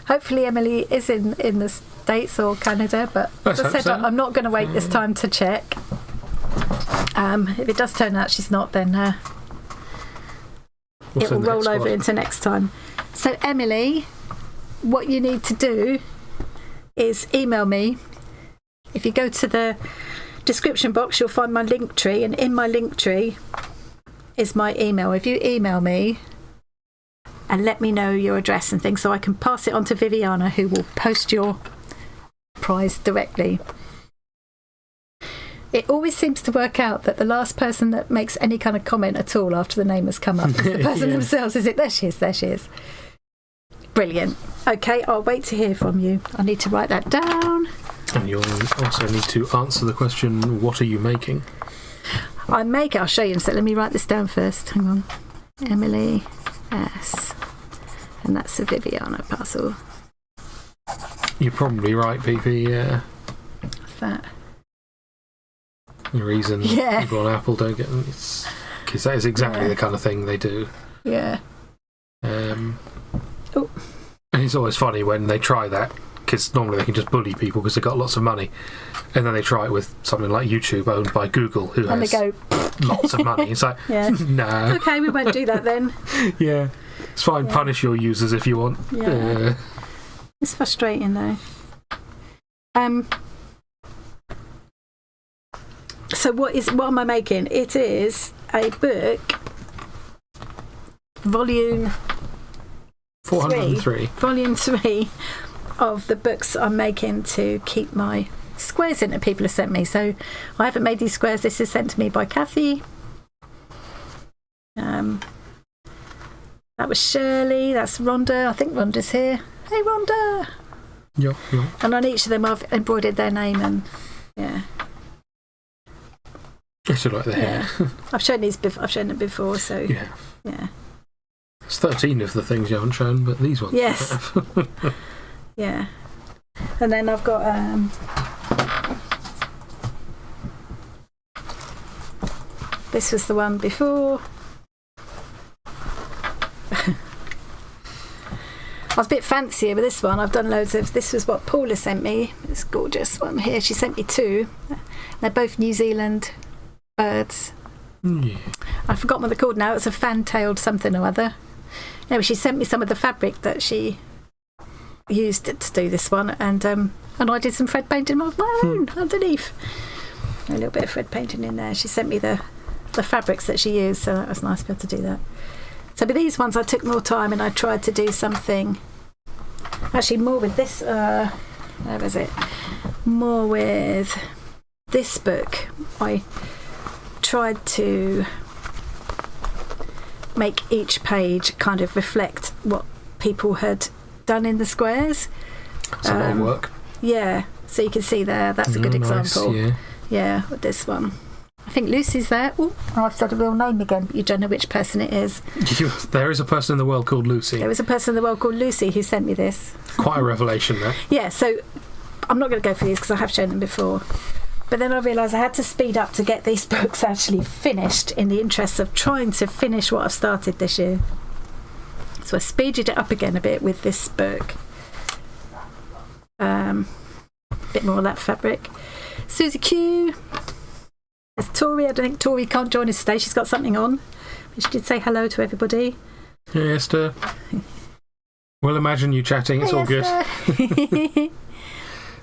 Hopefully Emily is in the States or Canada, but as I said, I'm not going to wait this time to check. If it does turn out she's not, then it will roll over into next time. So Emily, what you need to do is email me. If you go to the description box, you'll find my link tree, and in my link tree is my email. If you email me and let me know your address and things, so I can pass it on to Viviana, who will post your prize directly. It always seems to work out that the last person that makes any kind of comment at all after the name has come up is the person themselves. Is it? There she is. Brilliant. Okay, I'll wait to hear from you. I need to write that down. And you'll also need to answer the question, what are you making? I'll show you in a sec. Let me write this down first. Hang on. Emily S. And that's a Viviana parcel. You're probably right, PP, yeah. What's that? The reason people on Apple don't get them is because that is exactly the kind of thing they do. Yeah. And it's always funny when they try that, because normally they can just bully people because they've got lots of money, and then they try it with something like YouTube owned by Google, who has lots of money. It's like, no. Okay, we won't do that then. Yeah. It's fine, punish your users if you want. Yeah. It's frustrating though. So what am I making? It is a book, volume 403. Volume 3 of the books I'm making to keep my squares in that people have sent me. So I haven't made these squares. This is sent to me by Kathy. That was Shirley. That's Rhonda. I think Rhonda's here. Hey, Rhonda. Yeah. And on each of them I've embroidered their name and I should like the hair. I've shown them before, so yeah. It's 13 of the things you haven't shown, but these ones. Yes. Yeah. And then I've got this was the one before. I was a bit fancier with this one. I've done loads of... This was what Paula sent me. This gorgeous one here. She sent me 2. They're both New Zealand birds. Yeah. I've forgotten what they're called now. It's a fan-tailed something or other. Anyway, she sent me some of the fabric that she used to do this one, and I did some thread painting of my own underneath. A little bit of thread painting in there. She sent me the fabrics that she used, so that was nice to be able to do that. So with these ones I took more time, and I tried to do something actually more with this where was it? More with this book. I tried to make each page kind of reflect what people had done in the squares. That's a lot of work. Yeah, so you can see there, that's a good example. Yeah, with this one. I think Lucy's there. Oh, I've said a real name again, but you don't know which person it is. There is a person in the world called Lucy. There is a person in the world called Lucy who sent me this. Quite a revelation there. Yeah, so I'm not going to go for these because I have shown them before. But then I realised I had to speed up to get these books actually finished in the interest of trying to finish what I've started this year. So I speeded it up again a bit with this book. A bit more of that fabric. Susie Q. There's Tori. I don't think Tori can't join us today. She's got something on. But she did say hello to everybody. Hey, Esther. We'll imagine you chatting. It's all good.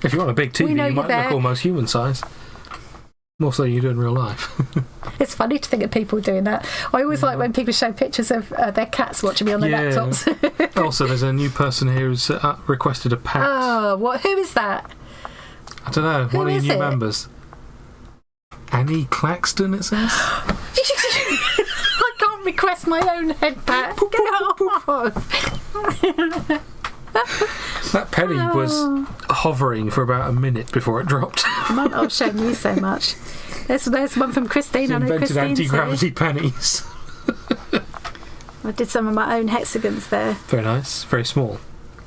If you want a big TV, you might look almost human size. More so than you do in real life. It's funny to think of people doing that. I always like when people show pictures of their cats watching me on their laptops. Also, there's a new person here who's requested a pet. Oh, what? Who is that? I don't know. One of your new members. Annie Claxton, it says. I can't request my own head pat. Get off. That penny was hovering for about a minute before it dropped. I've shown you so much. There's one from Christine. She invented anti-gravity pennies. I did some of my own hexagons there. Very nice. Very small.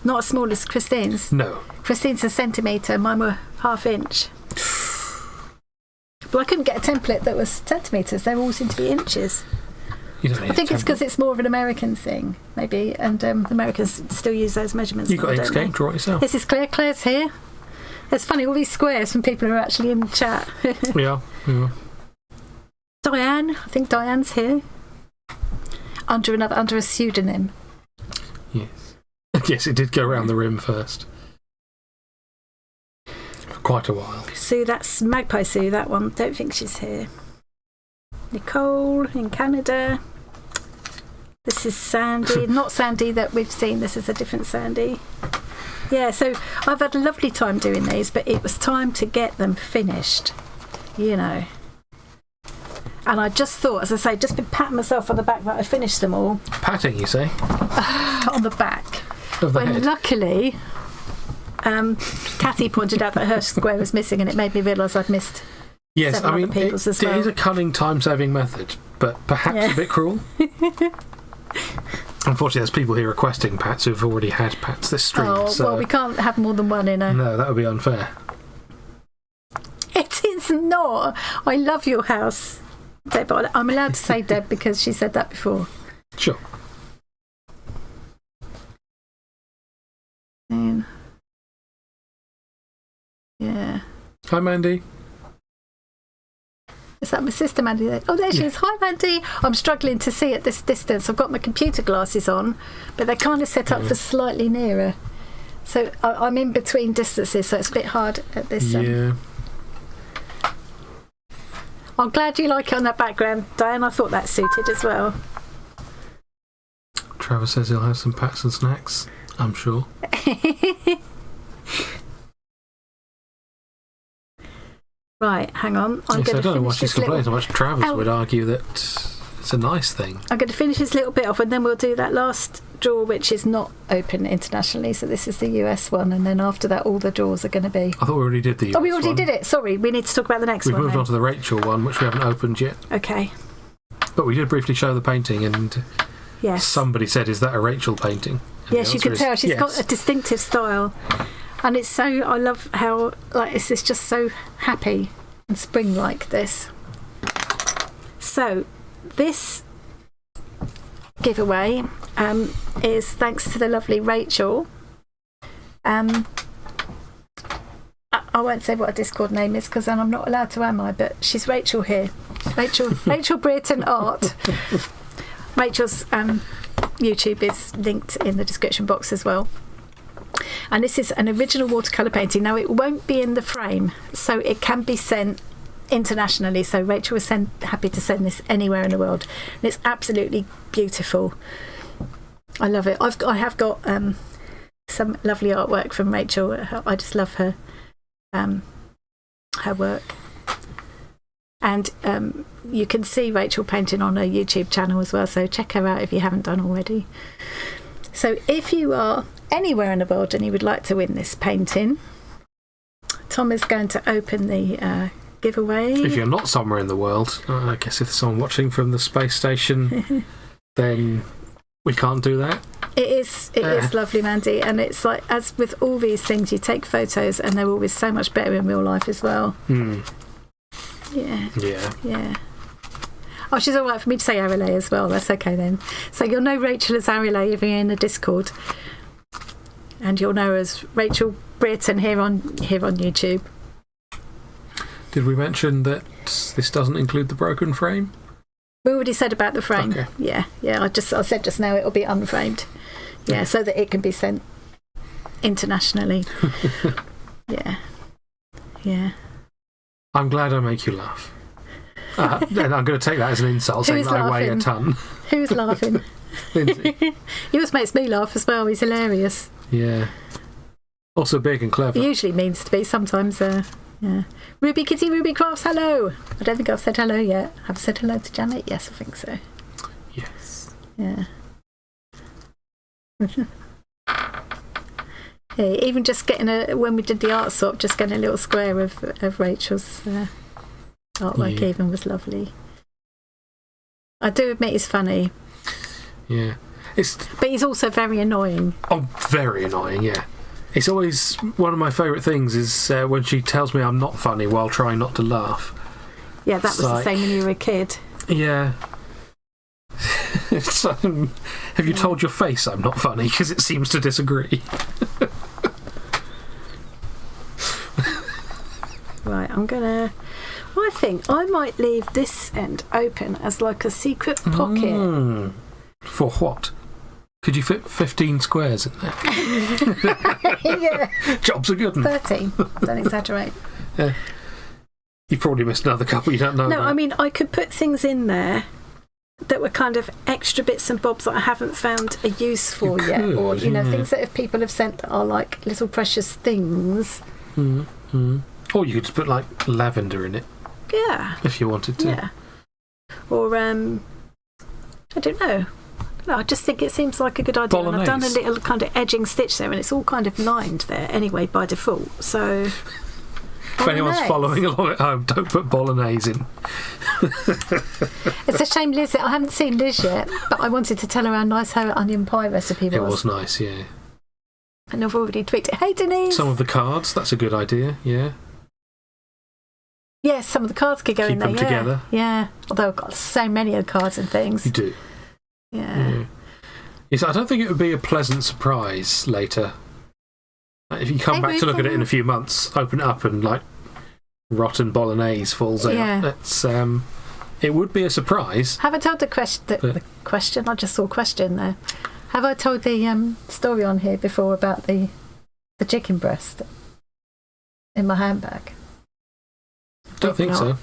Not as small as Christine's. No. Christine's a centimetre. Mine were 1/2 inch. Well, I couldn't get a template that was centimetres. They all seem to be inches. I think it's because it's more of an American thing, maybe, and Americans still use those measurements. You've got Inkscape, draw it yourself. This is Claire. Claire's here. It's funny, all these squares from people who are actually in the chat. Yeah. Diane, I think Diane's here. Under a pseudonym. Yes. Yes, it did go around the rim first. For quite a while. Sue, that's Magpie Sue, that one. Don't think she's here. Nicole in Canada. This is Sandy. Not Sandy that we've seen. This is a different Sandy. Yeah, so I've had a lovely time doing these, but it was time to get them finished, you know. And I just thought, as I say, just been patting myself on the back that I finished them all. Patting, you say? On the back. Of the head. Luckily, Kathy pointed out that her square was missing, and it made me realise I'd missed. Yes, I mean, it is a cunning, time-saving method, but perhaps a bit cruel. Unfortunately, there's people here requesting pats who've already had pats this stream. Oh, so well, we can't have more than one in a... No, that would be unfair. It is not. I love your house, Deb. I'm allowed to say Deb because she said that before. Sure. Yeah. Hi, Mandy. Is that my sister Mandy there? Oh, there she is. Hi, Mandy. I'm struggling to see at this distance. I've got my computer glasses on, but they're kind of set up for slightly nearer. So I'm in between distances, so it's a bit hard at this. Yeah. I'm glad you like it on that background, Diane. I thought that suited as well. Trevor says he'll have some pats and snacks, I'm sure. Right, hang on. I don't know why she's complaining so much. Travis would argue that it's a nice thing. I'm going to finish this little bit off, and then we'll do that last drawer, which is not open internationally. So this is the US one, and then after that, all the drawers are going to be. I thought we already did the US one. Oh, we already did it. Sorry, we need to talk about the next one. We've moved on to the Rachel one, which we haven't opened yet. Okay. But we did briefly show the painting, and somebody said, "Is that a Rachel painting?" And yes, you can tell she's got a distinctive style. And it's so, I love how, like, it's just so happy and spring-like, this. So, this giveaway, is thanks to the lovely Rachel. I won't say what her Discord name is because then I'm not allowed to, am I? But she's Rachel here. Rachel Brereton Art. Rachel's YouTube is linked in the description box as well. And this is an original watercolour painting. Now, it won't be in the frame, so it can be sent internationally. So Rachel was happy to send this anywhere in the world. And it's absolutely beautiful. I love it. I have got some lovely artwork from Rachel. I just love her work. And you can see Rachel painting on her YouTube channel as well, so check her out if you haven't done already. So if you are anywhere in the world and you would like to win this painting, Tom is going to open the giveaway. If you're not somewhere in the world, I guess if there's someone watching from the space station, then we can't do that. It is lovely, Mandy, and it's like, as with all these things, you take photos and they're always so much better in real life as well. Yeah. Oh, she's all right for me to say Arile as well. That's okay then. So you'll know Rachel as Arile if you're in the Discord, and you'll know her as Rachel Brereton here on YouTube. Did we mention that this doesn't include the broken frame? We already said about the frame. Okay. Yeah. I said just now it'll be unframed. Yeah, so that it can be sent internationally. Yeah. I'm glad I make you laugh. And I'm going to take that as an insult, saying that I weigh a ton. Who's laughing? Lindsay. He always makes me laugh as well. He's hilarious. Yeah. Also big and clever. He usually means to be. Sometimes, yeah. Ruby Kitty Ruby Crafts, hello. I don't think I've said hello yet. Have I said hello to Janet? Yes, I think so. Yes. Yeah. Yeah, even just getting when we did the art swap, just getting a little square of Rachel's artwork even was lovely. I do admit he's funny. Yeah. But he's also very annoying. Oh, very annoying, yeah. It's always one of my favourite things is when she tells me I'm not funny while trying not to laugh. Yeah, that was the same when you were a kid. Yeah. Have you told your face I'm not funny? Because it seems to disagree. Right, I think I might leave this end open as like a secret pocket. For what? Could you fit 15 squares in there? Yeah. Job's a good one. 13. Don't exaggerate. Yeah. You've probably missed another couple you don't know No, about. I mean, I could put things in there that were kind of extra bits and bobs that I haven't found a use for yet. Or, things that if people have sent that are like little precious things. Or you could just put like lavender in it. Yeah. If you wanted to. Yeah. Or, I don't know. No, I just think it seems like a good idea. Bolognese. And I've done a little kind of edging stitch there, and it's all kind of lined there anyway by default. So, if anyone's following along at home, don't put bolognese in. It's a shame Liz. I haven't seen Liz yet, but I wanted to tell her how nice her onion pie recipe was. It was nice, yeah. And I've already tweaked it. Hey, Denise. Some of the cards. That's a good idea. Yeah. Yes, some of the cards could go in there. Keep them together. Yeah. Although I've got so many of the cards and things. You do. Yeah. Yes, I don't think it would be a pleasant surprise later. If you come back to look at it in a few months, open it up and like rotten bolognese falls out. Yeah. That's it would be a surprise. Have I told the question? I just saw question there. Have I told the story on here before about the chicken breast in my handbag? Don't think so.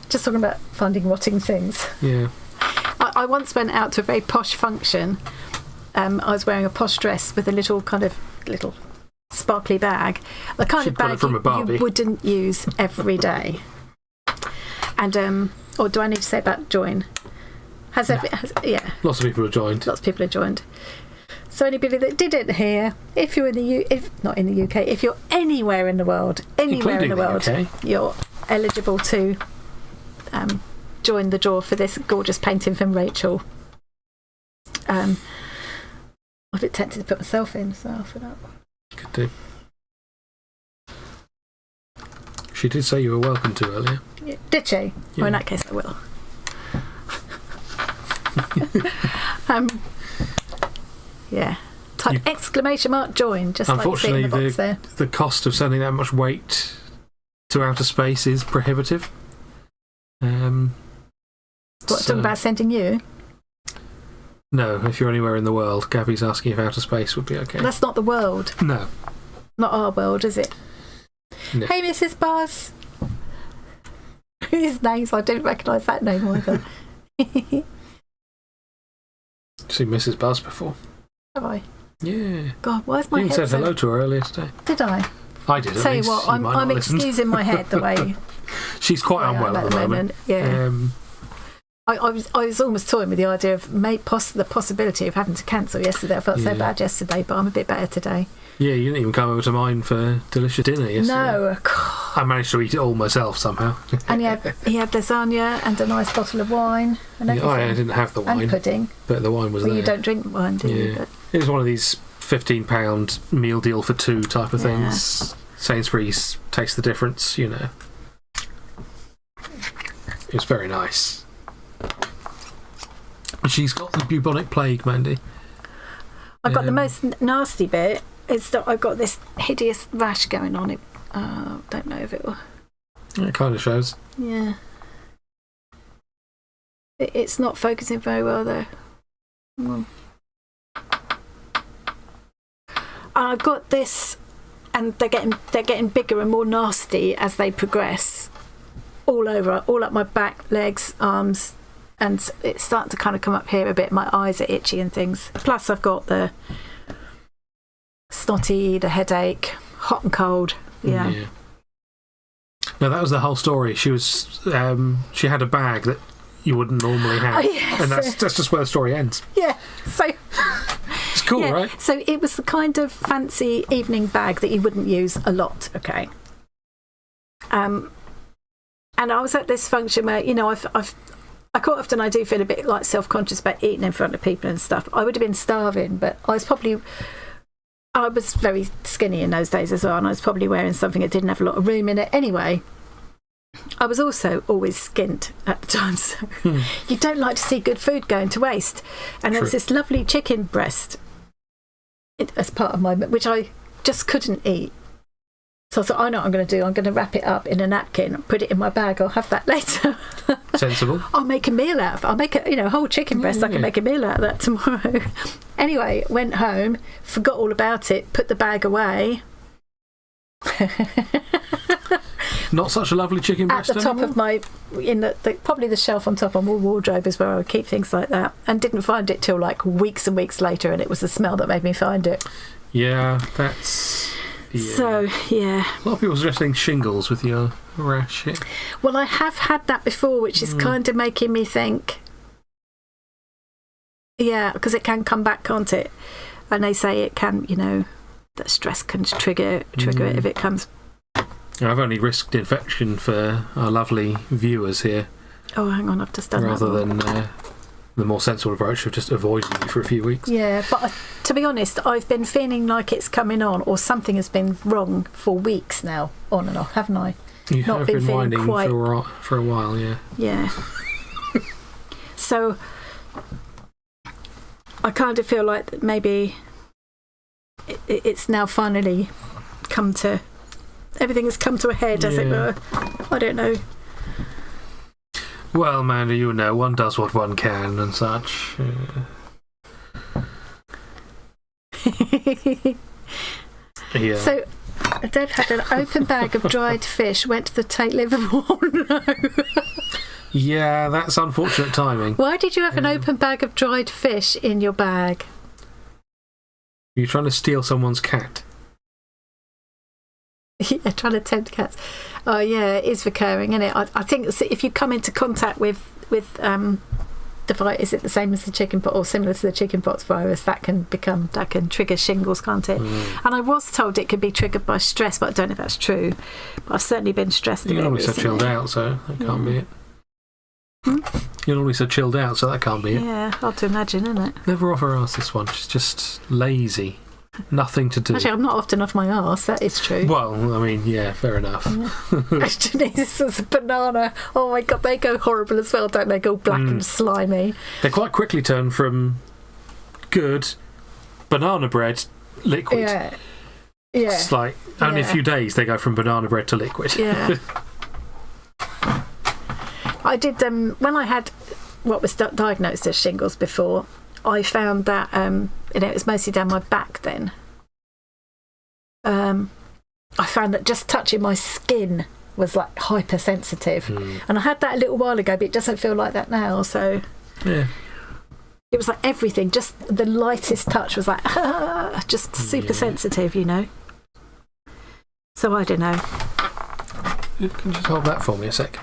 Just talking about finding rotting things. Yeah. I once went out to a very posh function. I was wearing a posh dress with a little sparkly bag. The kind of bag you wouldn't use every day. And, or do I need to say about join? Yeah. Lots of people are joined. Lots of people are joined. So anybody that didn't hear, if you're not in the UK, if you're anywhere in the world, UK. You're eligible to join the draw for this gorgeous painting from Rachel. I'm a bit tempted to put myself in as well for that. Could do. She did say you were welcome to earlier. Yeah. Did she? Yeah. Well, in that case, I will. Yeah. Type exclamation mark join, just unfortunately, like you see in the box there. The cost of sending that much weight to outer space is prohibitive. Talking about sending you? No, if you're anywhere in the world, Gabby's asking if outer space would be okay. That's not the world. No. Not our world, is it? No. Hey, Mrs. Buzz. His names, I don't recognise that name either. Seen Mrs. Buzz before? Have I? Yeah. God, why is my you head said so... hello to her earlier today. Did I? I did, at Tell you least. what, You I'm excusing my head the way... She's quite unwell at the moment. Yeah. I was almost toying with the idea of the possibility of having to cancel yesterday. I felt so bad yesterday, but I'm a bit better today. Yeah, you didn't even come over to mine for delicious dinner yesterday. No. I managed to eat it all myself somehow. And he had lasagna and a nice bottle of wine and everything. I didn't have the wine. And pudding. But the wine was there. You don't drink wine, do you? But... It was one of these £15 meal deal for two type of things. Sainsbury's, taste the difference, you know. It was very nice. She's got the bubonic plague, Mandy. I've got the most nasty bit is that I've got this hideous rash going on. Don't know if it will... It kind of shows. Yeah. It's not focusing very well, though. I've got this, and they're getting bigger and more nasty as they progress. All up my back, legs, arms, and it's starting to kind of come up here a bit. My eyes are itchy and things. Plus, I've got the snotty, the headache, hot and cold. Yeah. No, that was the whole story. She was, she had a bag that you wouldn't normally have, and that's just where the story ends. Yeah. So it's cool, right? So it was the kind of fancy evening bag that you wouldn't use a lot. Okay. And I was at this function where, you know, I quite often I do feel a bit like self-conscious about eating in front of people and stuff. I would have been starving, but I was very skinny in those days as well, and I was probably wearing something that didn't have a lot of room in it. Anyway, I was also always skint at the time, so you don't like to see good food going to waste. And there was this lovely chicken breast as part of my, which I just couldn't eat. So I thought, I know what I'm going to do. I'm going to wrap it up in a napkin, put it in my bag. I'll have that later. Sensible. I'll make a meal out of it. I'll make a whole chicken breast. I can make a meal out of that tomorrow. Anyway, went home, forgot all about it, put the bag away. Not such a lovely chicken breast at the top of my, in the probably the shelf on top of my wardrobe is where I would keep things like that, and didn't find it till like weeks and weeks later, and it was the smell that made me find it. Yeah, that's... Yeah. So, yeah. A lot of people suggesting shingles with your rash here. Well, I have had that before, which is kind of making me think, yeah, because it can come back, can't it? And they say it can, you know, that stress can trigger it if it comes. I've only risked infection for our lovely viewers here. Oh, hang on, I've just done rather that. Rather than the more sensible approach of just avoiding you for a few weeks. Yeah, but to be honest, I've been feeling like it's coming on, or something has been wrong for weeks now, on and off, haven't I? You have been whining for a while, yeah. Yeah. So I kind of feel like maybe it's now finally come to... Everything has come to a head, as it were. I don't know. Well, Amanda, you know, one does what one can and such. Yeah. So, Deb had an open bag of dried fish, went to the Tate Liverpool. No. Yeah, that's unfortunate timing. Why did you have an open bag of dried fish in your bag? You're trying to steal someone's cat. Yeah, trying to tempt cats. Oh, yeah, it is recurring, isn't it? I think if you come into contact with the virus, is it the same as the chickenpox or similar to the chickenpox virus? That can trigger shingles, can't it? And I was told it could be triggered by stress, but I don't know if that's true. But I've certainly been stressed. You're normally so chilled out, so that can't be it. You're normally so chilled out, so that can't be it. Yeah, hard to imagine, isn't it? Never offer ask this one. She's just lazy. Nothing to do. Actually, I'm not often off my arse, that is true. Well, I mean, yeah, fair enough. Actually, this was a banana. Oh my god, they go horrible as well, don't they? Go black and slimy. They quite quickly turn from good banana bread liquid. Yeah. Yeah. It's like only a few days they go from banana bread to liquid. Yeah. I did, when I had what was diagnosed as shingles before, I found that, it was mostly down my back then. I found that just touching my skin was like hypersensitive. And I had that a little while ago, but it doesn't feel like that now. So yeah, it was like everything, just the lightest touch was like, just super sensitive, you know. So I don't know. You can just hold that for me a sec.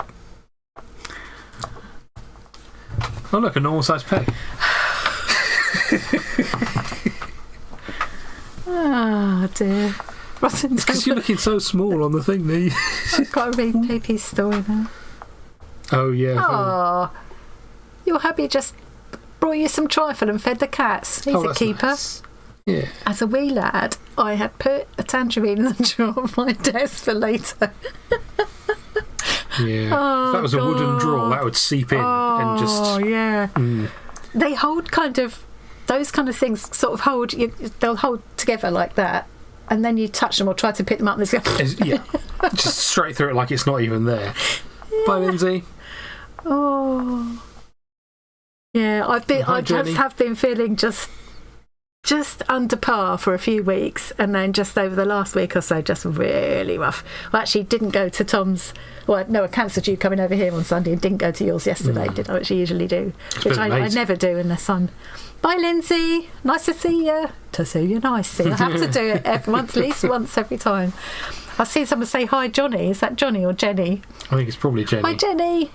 Oh look, a normal sized peg. Oh dear. Because you're looking so small on the thing, there. I've got to read Pepe's story now. Oh yeah. Oh, your hubby just brought you some trifle and fed the cats. He's a keeper. Nice. Yeah. As a wee lad, I had put a tangerine in the drawer of my desk for later. Yeah. Oh, if that was a wooden drawer, that would seep in and just. Oh yeah. They hold kind of those kind of things. Sort of hold. They'll hold together like that. And then you touch them or try to pick them up and they go... Yeah, just straight through it like it's not even there. Yeah. Bye, Lindsay. Oh. Yeah, I just have been feeling just under par for a few weeks, and then just over the last week or so, just really rough. I actually didn't go to Tom's... Well, no, I cancelled you coming over here on Sunday and didn't go to yours yesterday, did I? Which I usually do. Which I never do unless I'm... Bye, Lindsay. Nice to see you. To see you nicely. I have to do it at least once every time. I've seen someone say, hi, Johnny. Is that Johnny or Jenny? I think it's probably Jenny. Hi, Jenny.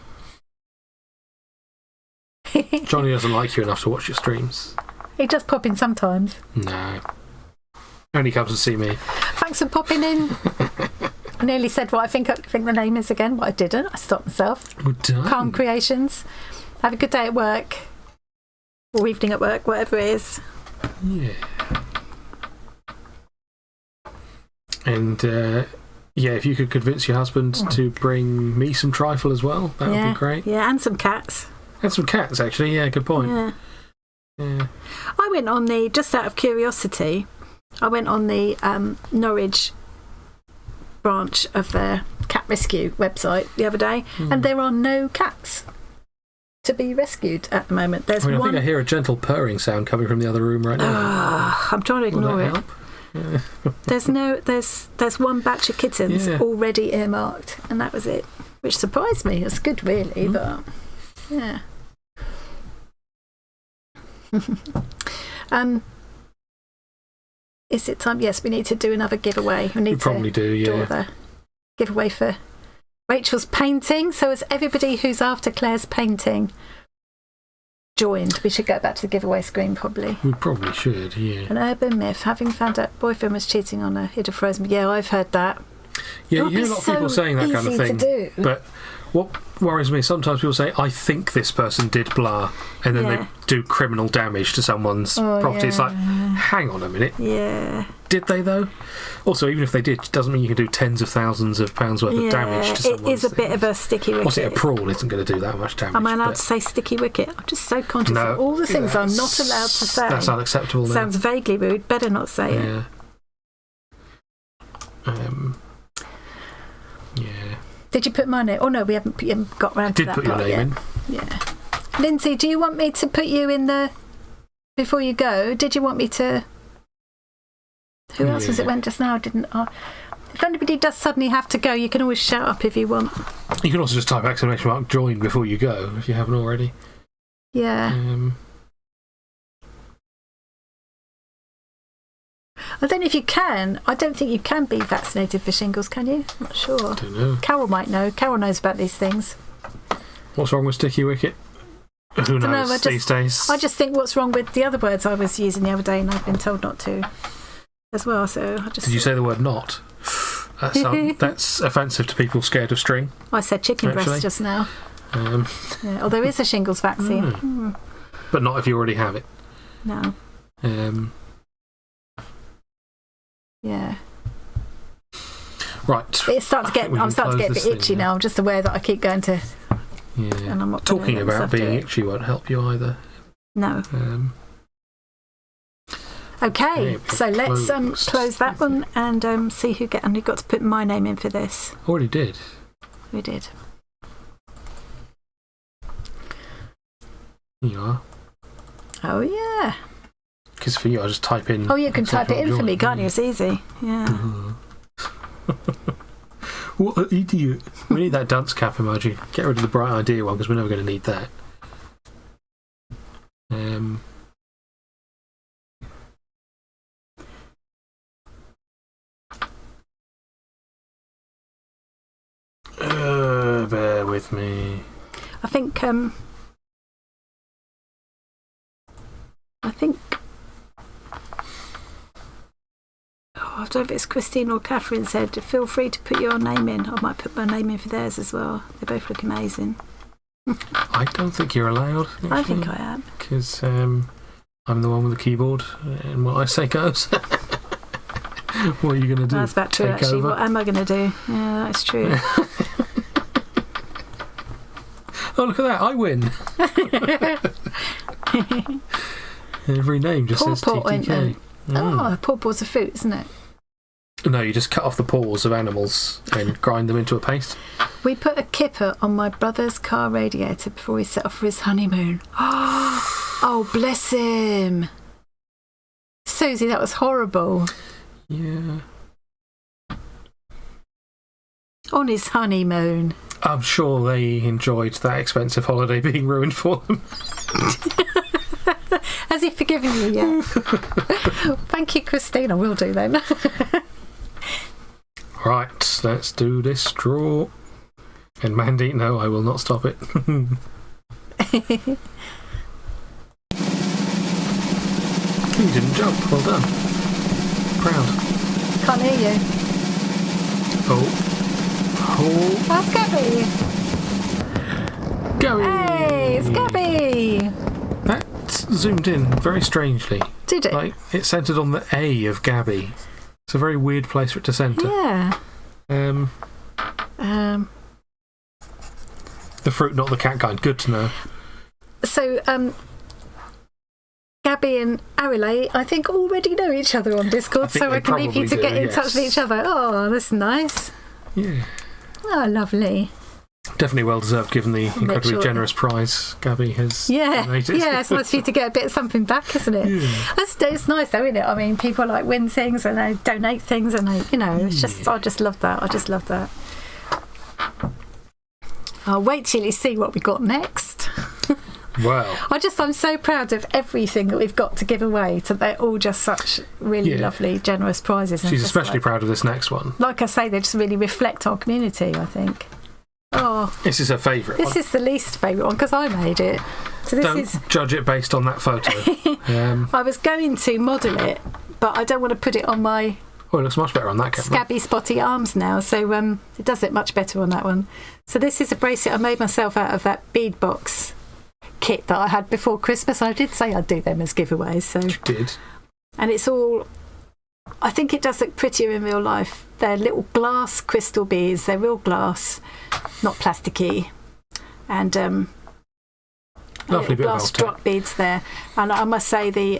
Johnny doesn't like you enough to watch your streams. He does pop in sometimes. No. Only comes to see me. Thanks for popping in. I nearly said what I think the name is again, but I didn't. I stopped myself. Well done. Calm Creations. Have a good day at work. Or evening at work, whatever it is. Yeah. And, yeah, if you could convince your husband to bring me some trifle as well, that would be great. Yeah, and some cats. And some cats, actually. Yeah, good point. Yeah. I went on the, just out of curiosity, I went on the Norwich branch of their cat rescue website the other day, and there are no cats to be rescued at the moment. There's I think I hear a gentle purring sound coming from the other room right now. I'm trying to ignore it. Help? Yeah. There's one batch of kittens already earmarked, and that was it, which surprised me. It's good, really, but yeah. Is it time? Yes, we need to do another giveaway. We probably do the giveaway for Rachel's painting. So as everybody who's after Claire's painting joined, we should go back to the giveaway screen probably. We probably should, yeah. An urban myth, having found out boyfriend was cheating on her, he'd have frozen. Yeah, I've heard that. Yeah, you hear a lot of people saying that kind of thing. To do. But what worries me, sometimes people say, I think this person did blah, and then they do criminal damage to someone's property. It's like, hang on a minute. Yeah. Did they, though? Also, even if they did, doesn't mean you can do tens of thousands of pounds worth of damage to someone. It is a bit of a sticky wicket. What's it, a prawl isn't going to do that much damage. Am I allowed to say sticky wicket? I'm just so conscious of all the things I'm not allowed to say. That's unacceptable. Sounds vaguely rude. Better not say it. Yeah. Did you put mine in? Oh no, we haven't got round to that. I did put your name in. Yeah. Lindsay, do you want me to put you in the... Before you go, did you want me to... Who else was it went just now? Didn't I? If anybody does suddenly have to go, you can always shout up if you want. You can also just type !join before you go, if you haven't already. Yeah. I don't know if you can. I don't think you can be vaccinated for shingles, can you? I'm not sure. I don't know. Carol might know. Carol knows about these things. What's wrong with sticky wicket? Who knows these days? I just think what's wrong with the other words I was using the other day and I've been told not to as well. So I just... Did you say the word not? That's offensive to people scared of string. I said chicken breast just now. Or there is a shingles vaccine. But not if you already have it. No. Yeah. Right. I'm starting to get a bit itchy now. I'm just aware that I keep going to. Yeah. And I'm not talking about being itchy won't help you either. No. Okay, so let's close that one and see who get. And you've got to put my name in for this. Already did. We did. You are. Oh yeah. Because for you, I just type in. Oh, you can type it in for me, can't you? It's easy. Yeah. What an idiot! We need that dunce cap emoji. Get rid of the bright idea one because we're never going to need that. Bear with me. I think. Oh, I don't know if it's Christine or Catherine said, feel free to put your name in. I might put my name in for theirs as well. They both look amazing. I don't think you're allowed. Actually, I think I am. Because I'm the one with the keyboard and what I say goes. What are you going to do? That's about true, actually. Over? What am I going to do? Yeah, that's true. Oh, look at that. I win. Every name just says TTK. Oh, pawpaws of fruit, isn't it? No, you just cut off the paws of animals and grind them into a paste. We put a kipper on my brother's car radiator before he set off for his honeymoon. Oh, bless him. Susie, that was horrible. Yeah. On his honeymoon. I'm sure they enjoyed that expensive holiday being ruined for them. Has he forgiven you yet? Thank you, Christine. I will do then. Right, let's do this draw. And Mandy, no, I will not stop it. You didn't jump. Well done. Proud. Can't hear you. Oh. That's Gabby. Gabby. Hey, it's Gabby. That zoomed in very strangely. Did it? Like, it centred on the A of Gabby. It's a very weird place for it to centre. Yeah. The fruit, not the cat kind. Good to know. So, Gabby and Arile, I think, already know each other on Discord, so I can leave you to get in touch with each other. Oh, that's nice. Yeah. Oh, lovely. Definitely well deserved, given the incredibly generous prize Gabby has donated. Yeah, it's nice for you to get a bit of something back, isn't it? Yeah. It's nice though, isn't it? I mean, people like win things and they donate things, and it's just, I just love that. I just love that. I'll wait till you see what we got next. Well, I'm so proud of everything that we've got to give away. They're all just such really lovely, generous prizes. She's especially proud of this next one. Like I say, they just really reflect our community, I think. Oh, this is her favourite one. This is the least favourite one because I made it. So Don't judge it based on that photo. I was going to model it, but I don't want to put it on my... Oh, it looks much better on that camera. Scabby, spotty arms now, so it does it much better on that one. So this is a bracelet I made myself out of that bead box kit that I had before Christmas. I did say I'd do them as giveaways. So you did. And it's all... I think it does look prettier in real life. They're little glass crystal beads. They're real glass, not plasticky. And lovely bit glass drop beads there. And I must say the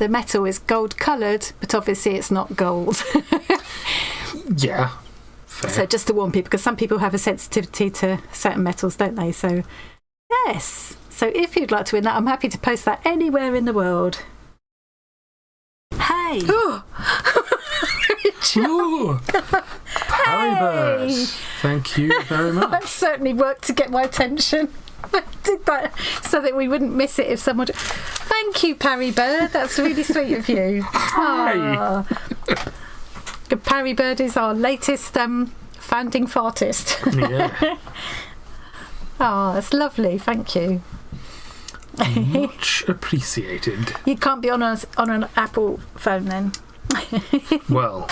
metal is gold coloured, but obviously it's not gold. Yeah. Fair. So just to warn people, because some people have a sensitivity to certain metals, don't they? So yes. So if you'd like to win that, I'm happy to post that anywhere in the world. Hey. Ooh, Paribus. Thank you very much. That certainly worked to get my attention. I did that so that we wouldn't miss it if someone... Thank you, Paribird. That's really sweet of you. Hi. Paribird is our latest founding fartist. Yeah. Oh, that's lovely. Thank you. Much appreciated. You can't be on an Apple phone then. Well,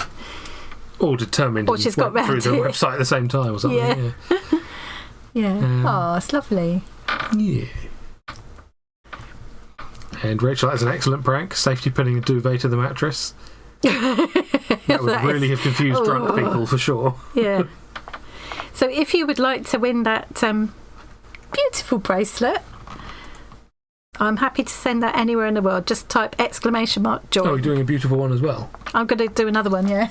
all determined. Or she's got through the website at the same time or something. Yeah. Oh, it's lovely. Yeah. And Rachel, that's an excellent prank. Safety pinning a duvet to the mattress. That would really have confused drunk people for sure. Yeah. So if you would like to win that beautiful bracelet, I'm happy to send that anywhere in the world. Just type ! Join. Oh, you're doing a beautiful one as well? I'm going to do another one, yeah.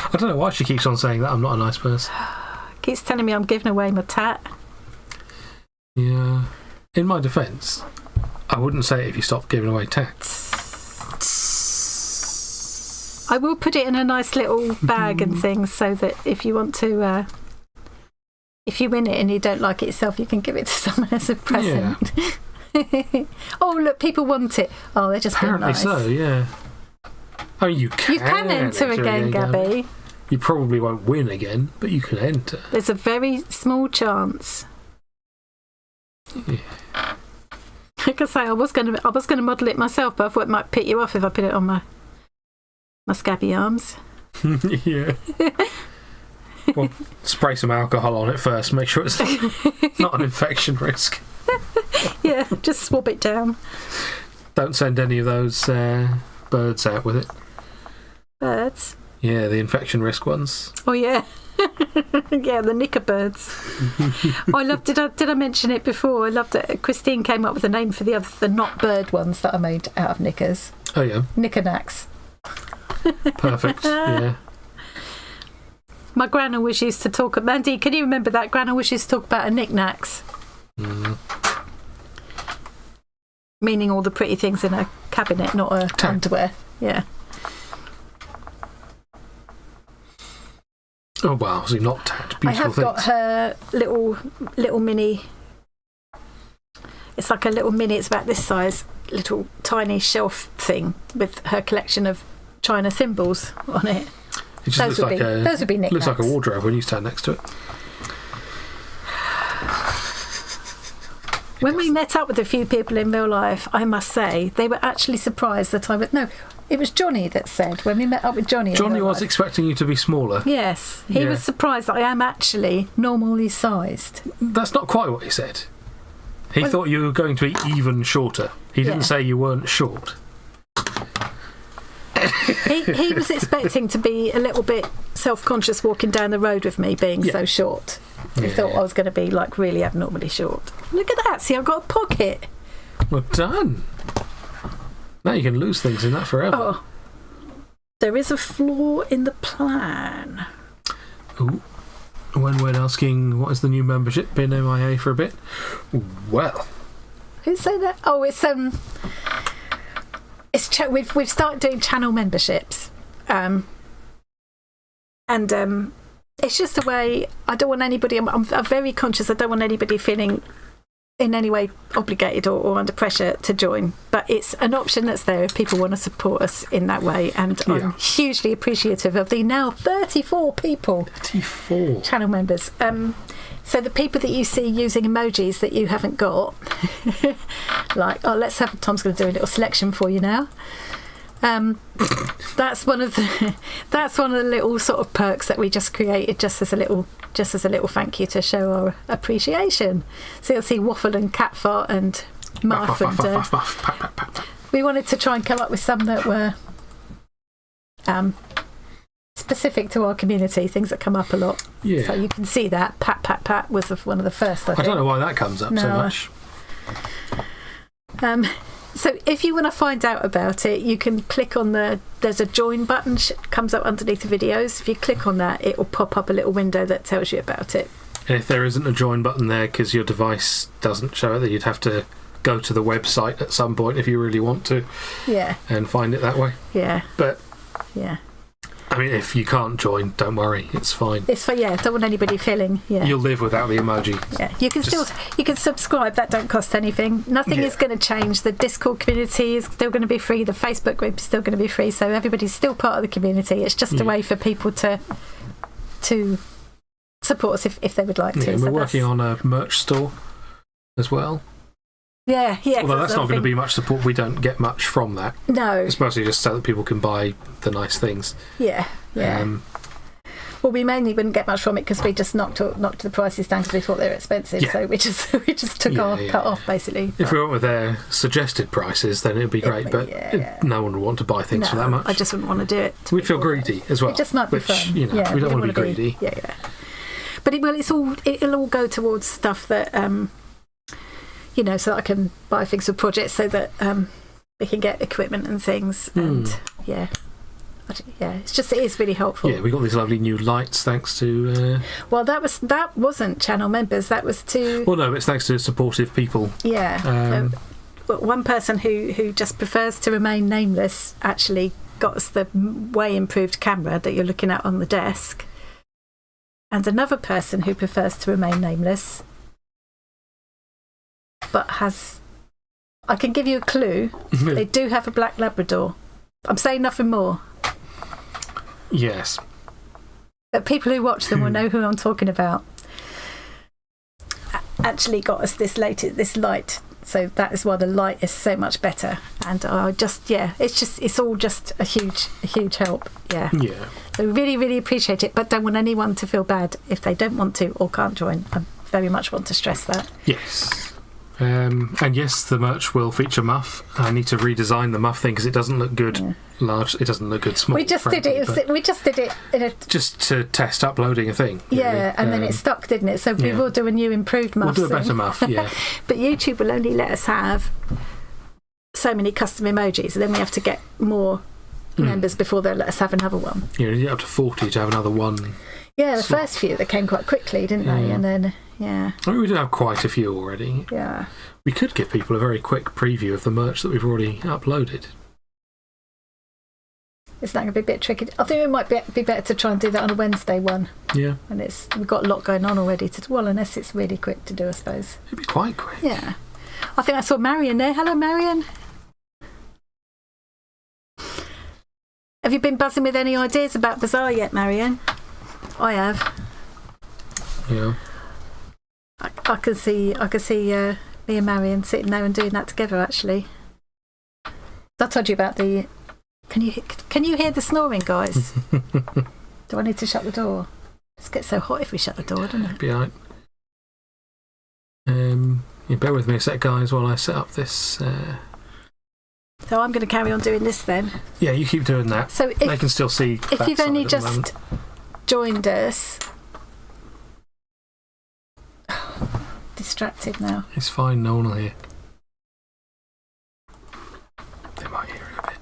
I don't know why she keeps on saying that I'm not a nice person. Keeps telling me I'm giving away my tat. Yeah. In my defence, I wouldn't say it if you stopped giving away tats. I will put it in a nice little bag and things so that if you want to, if you win it and you don't like it yourself, you can give it to someone as a present. Yeah. Oh, look, people want it. Oh, they're just apparently nice. So, yeah. Oh, you can enter again, Gabby. You probably won't win again, but you can enter. There's a very small chance. Yeah. Like I say, I was going to model it myself, but I thought it might pit you off if I put it on my scabby arms. Yeah. Well, spray some alcohol on it first. Make sure it's not an infection risk. Yeah, just swab it down. Don't send any of those birds out with it. Birds? Yeah, the infection risk ones. Oh yeah. Yeah, the knicker birds. I love. Did I mention it before? I loved it. Christine came up with a name for the not bird ones that I made out of knickers. Oh yeah. Knickernacks. Perfect. Yeah. My gran always used to talk. Mandy, can you remember that? Gran always used to talk about her knickknacks. Meaning all the pretty things in her cabinet, not her underwear. Yeah. Oh wow, so not tagged. Beautiful I have things. got her little mini. It's like a little mini. It's about this size, little tiny shelf thing with her collection of china thimbles on it. It just those would be knickknacks. Looks like a wardrobe when you stand next to it. When we met up with a few people in real life, I must say, they were actually surprised that I would... No, it was Johnny that said, when we met up with Johnny was expecting you to be smaller. Yes, he was surprised that I am actually normally sized. That's not quite what he said. He thought you were going to be even shorter. He didn't say you weren't short. He was expecting to be a little bit self-conscious walking down the road with me being so short. He thought I was going to be like really abnormally short. Look at that, see, I've got a pocket. Well done. Now you can lose things in that forever. Oh, there is a flaw in the plan. Ooh. When we're asking what is the new membership, been MIA for a bit? Well, who's saying that? Oh, we've started doing channel memberships, and it's just a way. I don't want anybody. I'm very conscious. I don't want anybody feeling in any way obligated or under pressure to join, but it's an option that's there if people want to support us in that way, and I'm hugely appreciative of the now 34 people 34 channel members. So the people that you see using emojis that you haven't got, like, Tom's going to do a little selection for you now. That's one of the little sort of perks that we just created just as a little thank you to show our appreciation. So you'll see Waffle and Catfart and Muff and we wanted to try and come up with some that were specific to our community, things that come up a lot. So you can see that Pat was one of the first. I don't know why that comes up so much. So if you want to find out about it, you can click on there's a join button comes up underneath the videos. If you click on that, it will pop up a little window that tells you about it. And if there isn't a join button there because your device doesn't show it, then you'd have to go to the website at some point if you really want to. Yeah. And find it that way. Yeah. But yeah. I mean, if you can't join, don't worry, it's fine. It's fine, don't want anybody feeling, You'll live without the emoji. Yeah, you can you can subscribe, that don't cost anything. Nothing is going to change. The Discord community is still going to be free, the Facebook group is still going to be free, so everybody's still part of the community. It's just a way for people to support us if they would like to. And we're working on a merch store as well. Yeah. Although that's not going to be much support, we don't get much from that. No. It's mostly just so that people can buy the nice things. Yeah. Well, Well, we mainly wouldn't get much from it because we just knocked the prices down because we thought they were expensive. Yeah. So we just took our cut off basically. If we went with their suggested prices, then it'd be great. But no one would want to buy things for that much. I just wouldn't want to do it. We'd feel greedy as well. It just might be fun. We don't want to be greedy. Yeah. But it'll all go towards stuff that so that I can buy things for projects, so that we can get equipment and things. And it is really helpful. Yeah, we got these lovely new lights thanks to. Well, that wasn't channel members. That was to. Well, no, it's thanks to supportive people. Yeah. One person who just prefers to remain nameless actually got us the way improved camera that you're looking at on the desk. And another person who prefers to remain nameless, but has... I can give you a clue. They do have a black Labrador. I'm saying nothing more. Yes. But people who watch them will know who I'm talking about. Actually got us this light. So that is why the light is so much better. And it's all just a huge help. Yeah. Yeah. So really, really appreciate it, but don't want anyone to feel bad if they don't want to or can't join. I very much want to stress that. Yes. And yes, the merch will feature muff. I need to redesign the muff thing because it doesn't look good large. It doesn't look good small. We just did it in a... Just to test uploading a thing. Yeah, really. and then it stuck, didn't it? So we will do a new improved muff. We'll do a better muff, yeah. But YouTube will only let us have so many custom emojis, and then we have to get more members before they'll let us have another one. Yeah, you get up to 40 to have another one. Yeah, the first few that came quite quickly, didn't they? And then, I mean, we did have quite a few already. Yeah. We could give people a very quick preview of the merch that we've already uploaded. It's not going to be a bit tricky. I think it might be better to try and do that on a Wednesday one. Yeah. And we've got a lot going on already unless it's really quick to do, I suppose. It'd be quite quick. Yeah. I think I saw Marion there. Hello, Marion. Have you been buzzing with any ideas about Bazaaar yet, Marion? I have. Yeah. I can see me and Marion sitting there and doing that together. Actually, I told you about the. Can you hear the snoring, guys? Do I need to shut the door? It gets so hot if we shut the door, doesn't it? It'd be alright. You bear with me a sec, guys, while I set up this. So I'm going to carry on doing this then. Yeah, you keep doing that. So they can still see. If you've only just joined us. Distracted now. It's fine, no one will hear. They might hear it a bit.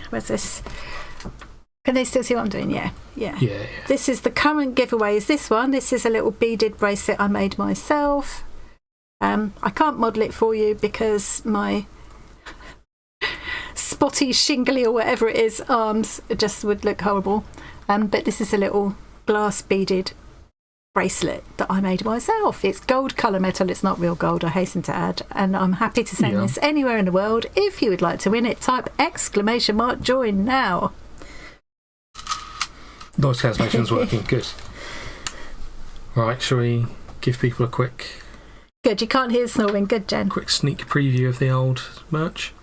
Where's this? Can they still see what I'm doing? Yeah. This is the current giveaway. Is this one? This is a little beaded bracelet I made myself. I can't model it for you because my spotty, shingly, or whatever it is, arms just would look horrible. But this is a little glass beaded bracelet that I made myself. It's gold colour metal. It's not real gold, I hasten to add. And I'm happy to send this anywhere in the world. If you would like to win it, type !join now. Voice cancellation's working. Good. Right, shall we give people a quick... Good, you can't hear snoring. Good, Jen. Quick sneak preview of the old merch?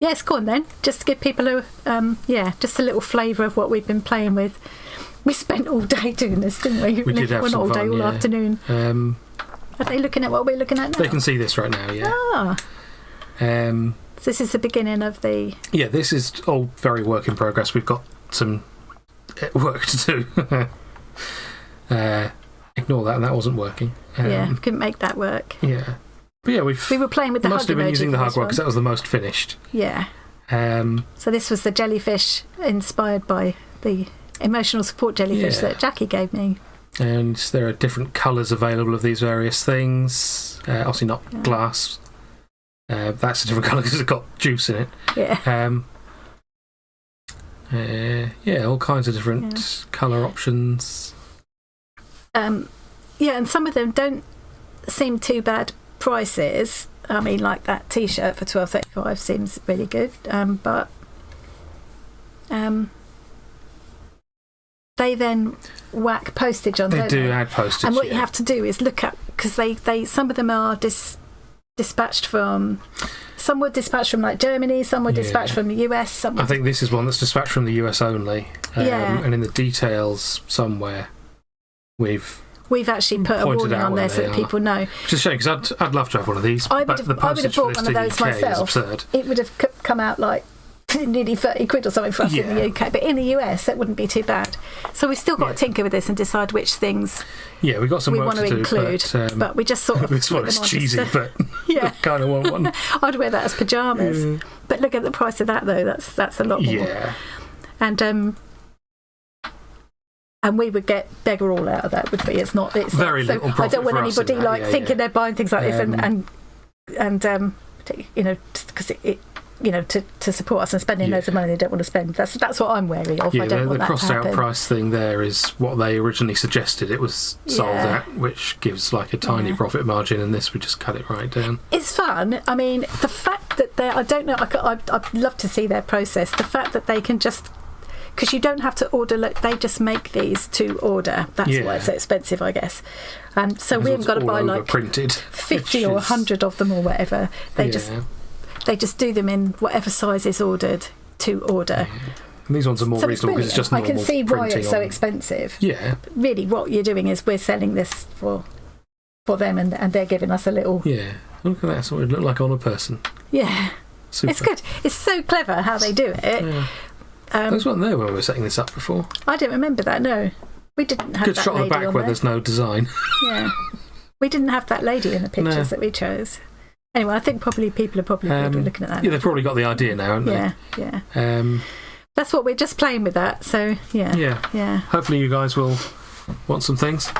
Yes, go on then. Just to give people just a little flavour of what we've been playing with. We spent all day doing this, didn't we? We did have some all fun, day, all afternoon. Are they looking at what we're looking at now? They can see this right now, yeah. Ah. So this is the beginning of the... Yeah, this is all very work in progress. We've got some work to do. Ignore that, that wasn't working. Couldn't make that work. Yeah. But yeah, we were playing with the hug emoji. Mostly been using the hug one because that was the most finished. Yeah. So this was the jellyfish inspired by the emotional support jellyfish that Jackie gave me. And there are different colours available of these various things. Obviously not glass. That's a different colour because it's got juice in it. Yeah. All kinds of different colour options. And some of them don't seem too bad prices. I mean, like that T-shirt for $12.35 seems really good, but they then whack postage on. They do add postage, and what you have to do is look at, because they some of them are dispatched from some were dispatched from like Germany, some were dispatched from the US. Some I think this is one that's dispatched from the US only. And in the details somewhere, we've actually put a warning on there so that people know. Which is a shame, because I'd love to have one of these. I would have bought one of those myself. It would have come out like nearly 30 quid or something for us in the UK, but in the US that wouldn't be too bad. So we've still got to tinker with this and decide which things we've got some we work want to do, include, but we just sort of this one is cheesy, but I kind of want one. I'd wear that as pyjamas, but look at the price of that though. That's a lot more. And we would get beggar all out of that, would we? It's very little profit. I don't want anybody thinking they're buying things like this and you know, because it you know, to support us and spending loads of money they don't want to spend. That's what I'm wary of. Yeah, I don't want the that crossed to out happen. price thing there is what they originally suggested it was sold at, which gives like a tiny profit margin, and this would just cut it right down. It's fun. I mean, the fact that I don't know, I'd love to see their process. The fact that they can just, because you don't have to order, they just make these to order. That's why it's so expensive, I guess. So we haven't got to buy like printed 50 or 100 of them or whatever. They just do them in whatever size is ordered to order. Yeah. And these ones are more reasonable because it's just normal. I can see why it's so expensive. Yeah. But really, what you're doing is we're selling this for them, and they're giving us a little. Yeah. Look at that. That's what it would look like on a person. Yeah. Super. It's good. It's so clever how they do it. Yeah. Those weren't there when we were setting this up before. I don't remember that. No, we didn't have good that shot lady on the back on where there. there's no design. Yeah. We didn't have that lady in the pictures that we chose. Anyway, I think people are probably looking at that. Yeah, they've probably got the idea now, haven't they? Yeah. That's what we're just playing with that. So yeah. Hopefully, you guys will want some things.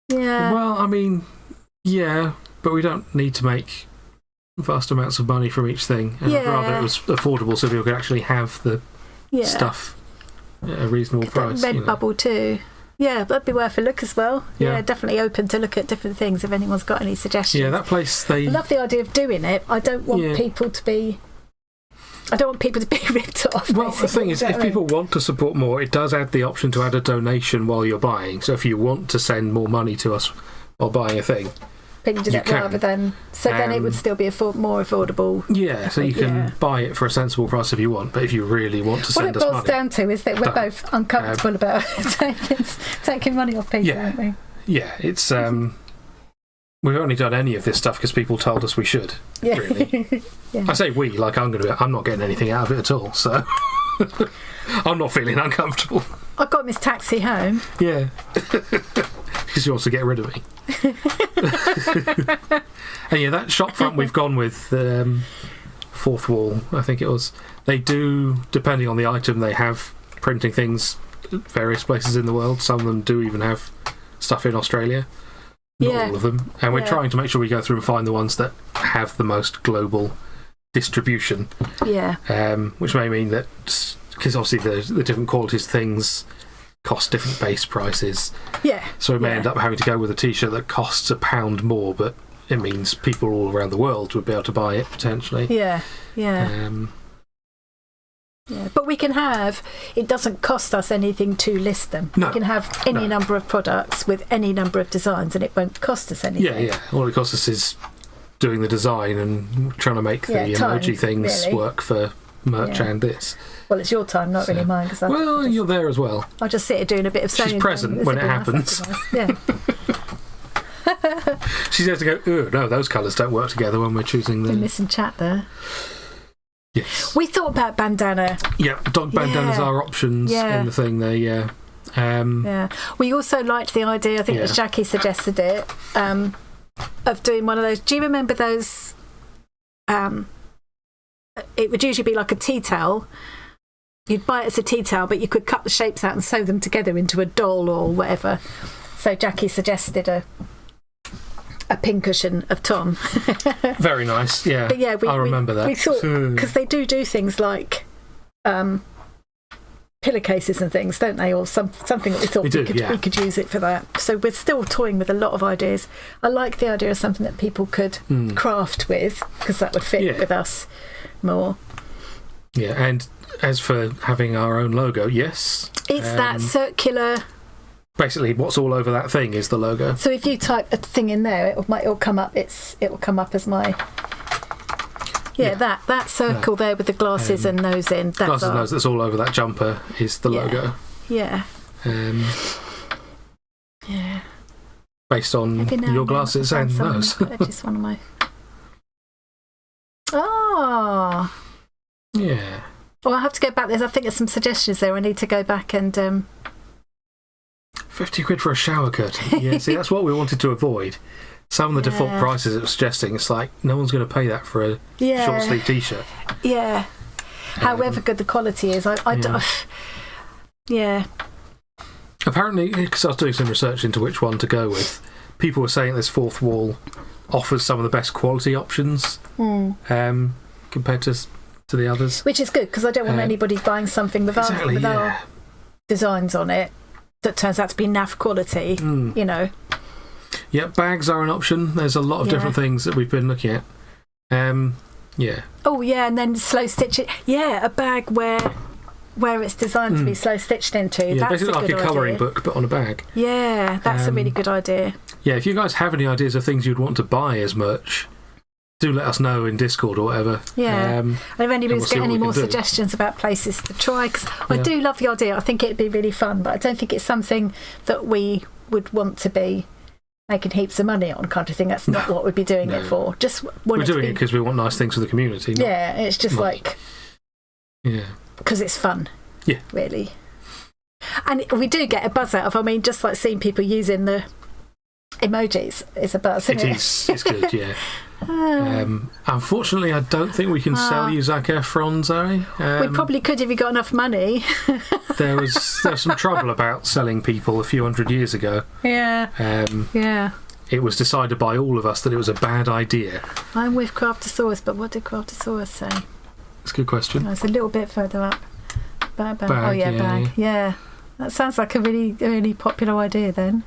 Yeah. Well, I mean, but we don't need to make vast amounts of money from each thing. And I'd rather it was affordable so people could actually have the stuff at a reasonable price. Redbubble too. Yeah, that'd be worth a look as well. Yeah, definitely open to look at different things if anyone's got any suggestions. Yeah, that place I love the idea of doing it. I don't want people to be ripped off. Well, the thing is, if people want to support more, it does add the option to add a donation while you're buying. So if you want to send more money to us while buying a thing, then you do that rather than then it would still be more affordable. Yeah, so you can buy it for a sensible price if you want, but if you really want to send us money, what it boils down to is that we're both uncomfortable about taking money off people, aren't we? Yeah, it's we've only done any of this stuff because people told us we should. Yeah. Really. I say we, like I'm not getting anything out of it at all, so I'm not feeling uncomfortable. I got Miss Taxi home. Yeah. Because she wants to get rid of me. And that shop front we've gone with fourth wall, I think it was. They do, depending on the item, they have printing things at various places in the world. Some of them do even have stuff in Australia. Not all of them. And we're trying to make sure we go through and find the ones that have the most global distribution. Yeah. Which may mean that, because obviously the different qualities things cost different base prices. Yeah. So we may end up having to go with a t-shirt that costs £1 more, but it means people all around the world would be able to buy it potentially. Yeah. Yeah. But we can have, it doesn't cost us anything to list them. No, we can have any number of products with any number of designs and it won't cost us anything. Yeah. All it costs us is doing the design and trying to make the emoji things work for merch and this. Well, it's your time, not really mine. Well, you're there as well. I'll just sit here doing a bit of sewing. She's present when it happens. Yeah. She's there to go, oh, no, those colours don't work together when we're choosing the... We're missing chat there. Yes. We thought about bandana. Yeah, dog bandanas are options in the thing there, We also liked the idea, I think it was Jackie suggested it, of doing one of those. Do you remember those? It would usually be like a tea towel. You'd buy it as a tea towel, but you could cut the shapes out and sew them together into a doll or whatever. So Jackie suggested a pincushion of Tom. Very nice, yeah. But yeah, I remember that. We thought, because they do things like pillowcases and things, don't they? Or something that we thought we could use it for that. So we're still toying with a lot of ideas. I like the idea of something that people could craft with, because that would fit with us more. Yeah, and as for having our own logo, yes. It's that circular basically what's all over that thing is the logo. So if you type a thing in there, it'll come up. It will come up as my. Yeah, that circle there with the glasses and nose in. Glasses and nose that's all over that jumper is the logo. Yeah. Yeah. Based on your glasses and nose. Just one of my. Oh. Yeah. Well, I have to go back. I think there's some suggestions there. I need to go back and. 50 quid for a shower curtain. Yeah, see, that's what we wanted to avoid. Some of the default prices it was suggesting, it's like, no one's going to pay that for a short sleeve t-shirt. Yeah. However good the quality is. Yeah. Apparently, because I was doing some research into which one to go with, people were saying this fourth wall offers some of the best quality options compared to the others. Which is good, because I don't want anybody buying something with our designs on it that turns out to be naff quality, you know. Yeah, bags are an option. There's a lot of different things that we've been looking at. Yeah. Oh, yeah, and then slow stitch it. Yeah, a bag where it's designed to be slow stitched into. Yeah, that's basically a like good a colouring idea. book, but on a bag. Yeah, that's a really good idea. Yeah, if you guys have any ideas of things you'd want to buy as merch, do let us know in Discord or whatever. Yeah. And if anybody's got any more suggestions about places to try, because I do love the idea. I think it'd be really fun, but I don't think it's something that we would want to be making heaps of money on, kind of thing. That's not what we'd be doing it for. We're doing it because we want nice things for the community. Yeah, it's just because it's fun. Yeah. Really. And we do get a buzz out of, just like seeing people using the emojis is a buzz, isn't it? It's good, yeah. Unfortunately, I don't think we can sell you Zac Efron, Zoe. We probably could if you got enough money. there was some trouble about selling people a few hundred years ago. Yeah. It was decided by all of us that it was a bad idea. I'm with Craftosaurus, but what did Craftosaurus say? That's a good question. It's a little bit further up. Bag. Bag. Yeah. That sounds like a really, really popular idea then.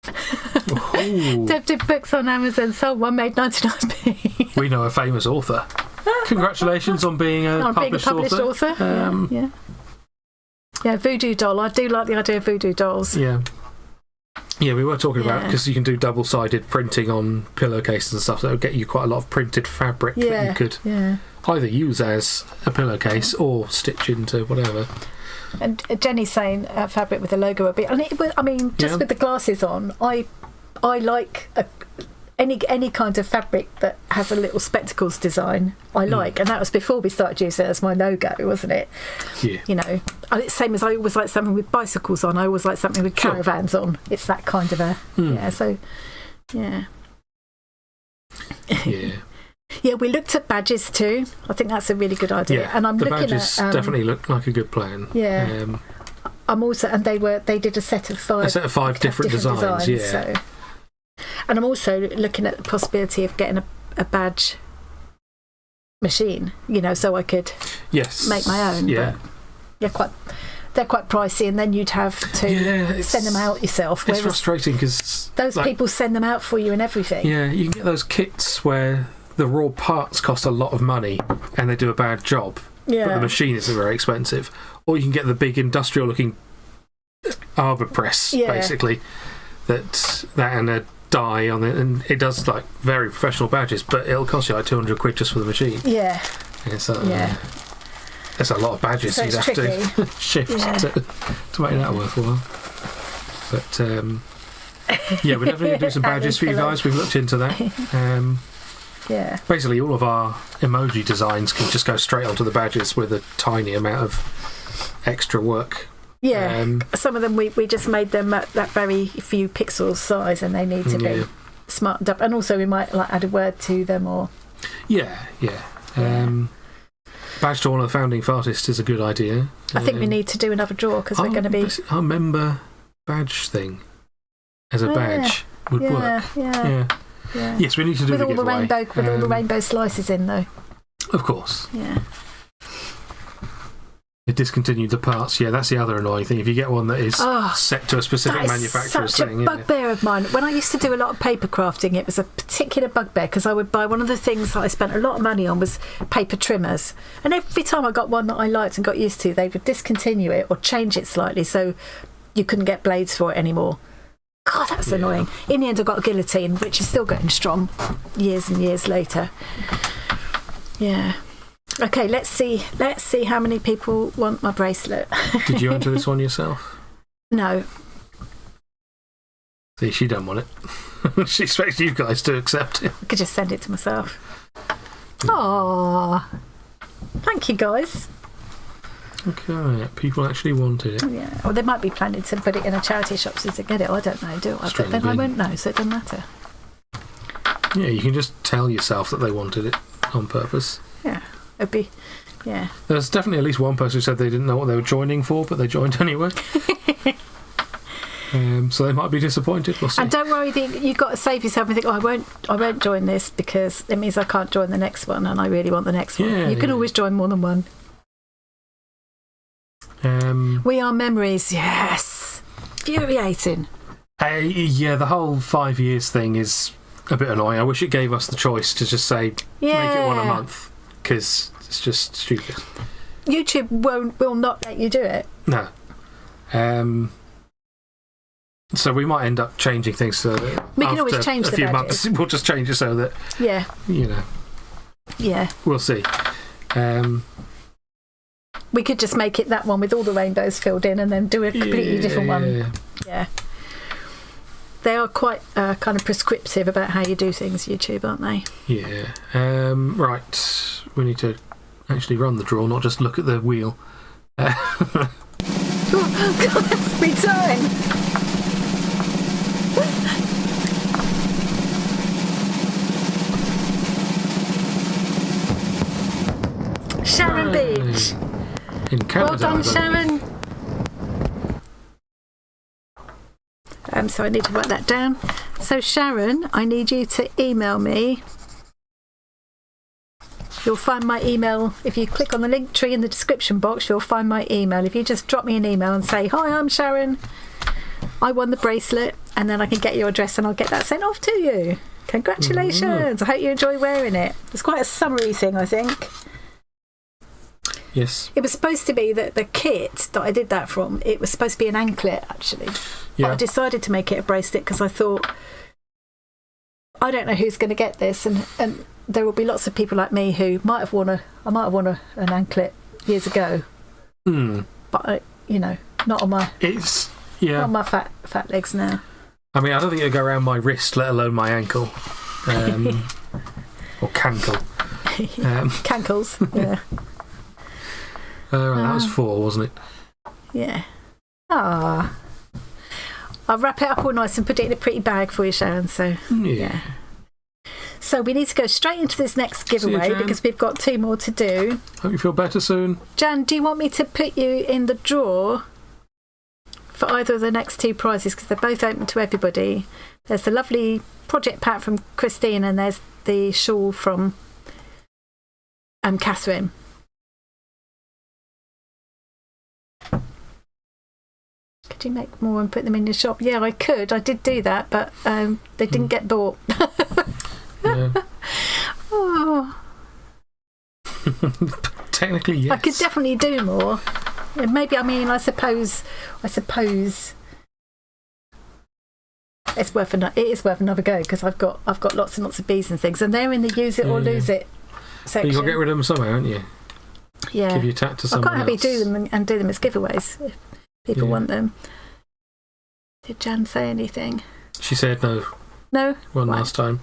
Deb did books on Amazon, sold one, made 99p. We know a famous author. Congratulations on being a published author. Yeah, voodoo doll. I do like the idea of voodoo dolls. Yeah, we were talking about, because you can do double-sided printing on pillowcases and stuff, that would get you quite a lot of printed fabric that you could either use as a pillowcase or stitch into whatever. And Jenny's saying fabric with a logo a bit. And with the glasses on, I like any kind of fabric that has a little spectacles design. I like, and that was before we started using it as my logo, wasn't it? Yeah. You know, and it's same as I always like something with bicycles on. I always like something with caravans on. It's that kind of a Yeah. Yeah, we looked at badges too. I think that's a really good idea. Yeah, and I'm looking badges at definitely look like a good plan. Yeah. I'm also, and they did a set of five different designs. Yeah. So. And I'm also looking at the possibility of getting a badge machine, so I could make my own. Yeah. But they're quite pricey, and then you'd have to send them out yourself. It's frustrating because those people send them out for you and everything. Yeah, you can get those kits where the raw parts cost a lot of money and they do a bad job, but the machine isn't very expensive. Or you can get the big industrial-looking arbor press, basically, that and a die on it, and it does like very professional badges, but it'll cost you like 200 quid just for the machine. Yeah. It's a lot of badges so you'd have to shift to make that worthwhile. But we're definitely going to do some badges for you guys. We've looked into that. Basically, all of our emoji designs can just go straight onto the badges with a tiny amount of extra work. Some of them we just made them at that very few pixels size, and they need to be smartened up. And also we might add a word to them or. Badge to one of the founding artists is a good idea. I think we need to do another draw because we're going to be. Our member badge thing as a badge would work. Yeah. Yes, we need to do with the all giveaway. With all the rainbow slices in, though. Of course. Yeah. They discontinued the parts. Yeah, that's the other annoying thing. If you get one that is set to a specific manufacturer's thing. Such a bugbear of mine. When I used to do a lot of paper crafting, it was a particular bugbear because I would buy one of the things that I spent a lot of money on was paper trimmers. And every time I got one that I liked and got used to, they would discontinue it or change it slightly. So you couldn't get blades for it anymore. God, that's annoying. In the end, I got a guillotine, which is still going strong years and years later. Yeah. Okay, let's see how many people want my bracelet. Did you enter this one yourself? No. See, she don't want it. She expects you guys to accept it. I could just send it to myself. Aww. Thank you, guys. Okay, people actually wanted it. Yeah. Or they might be planning to put it in a charity shop so to get it. I don't know, do I? But then I won't know, so it doesn't matter. Yeah, you can just tell yourself that they wanted it on purpose. Yeah. It'd be... Yeah. There's definitely at least one person who said they didn't know what they were joining for, but they joined anyway. So they might be disappointed. We'll see. And don't worry, you've got to save yourself and think, I won't join this because it means I can't join the next one, and I really want the next one. You can always join more than one. We are memories, yes. Infuriating. Yeah, the whole 5 years thing is a bit annoying. I wish it gave us the choice to just say, make it one a month, because it's just stupid. YouTube will not let you do it. No. So we might end up changing things so that we can always change a few months we'll just change it so that we'll see. We could just make it that one with all the rainbows filled in and then do a completely different one. Yeah. They are quite kind of prescriptive about how you do things, YouTube, aren't they? Yeah. Right. We need to actually run the draw, not just look at the wheel. God, every time. Sharon Beach. In Canada. Well done, Sharon. So I need to write that down. So Sharon, I need you to email me. You'll find my email. If you click on the link tree in the description box, you'll find my email. If you just drop me an email and say, hi, I'm Sharon. I won the bracelet, and then I can get your address and I'll get that sent off to you. Congratulations. I hope you enjoy wearing it. It's quite a summery thing, I think. Yes. It was supposed to be that the kit that I did that from, it was supposed to be an anklet, actually. Yeah. But I decided to make it a bracelet because I thought, I don't know who's going to get this, and there will be lots of people like me who might have worn an anklet years ago. But not on my not on my fat legs now. I mean, I don't think it'll go around my wrist, let alone my ankle. Or cankle. Cankles, yeah. That was 4, wasn't it? Yeah. Ah. I'll wrap it up all nice and put it in a pretty bag for you, Sharon. So yeah. So we need to go straight into this next giveaway because we've got 2 more to do. Hope you feel better soon. Jan, do you want me to put you in the draw for either of the next 2 prizes because they're both open to everybody? There's the lovely project pack from Christine and there's the shawl from Catherine. Could you make more and put them in your shop? Yeah, I could. I did do that, but they didn't get bought. Yeah. Oh. Technically, yes. I could definitely do more. Maybe, I suppose it is worth another go because I've got lots and lots of bees and things, and they're in the use it or lose it section. But you've got to get rid of them somehow, haven't you? Yeah. Give your tack to someone else. I can't else. Do them and do them as giveaways if people want them. Did Jan say anything? She said no. No? Last time.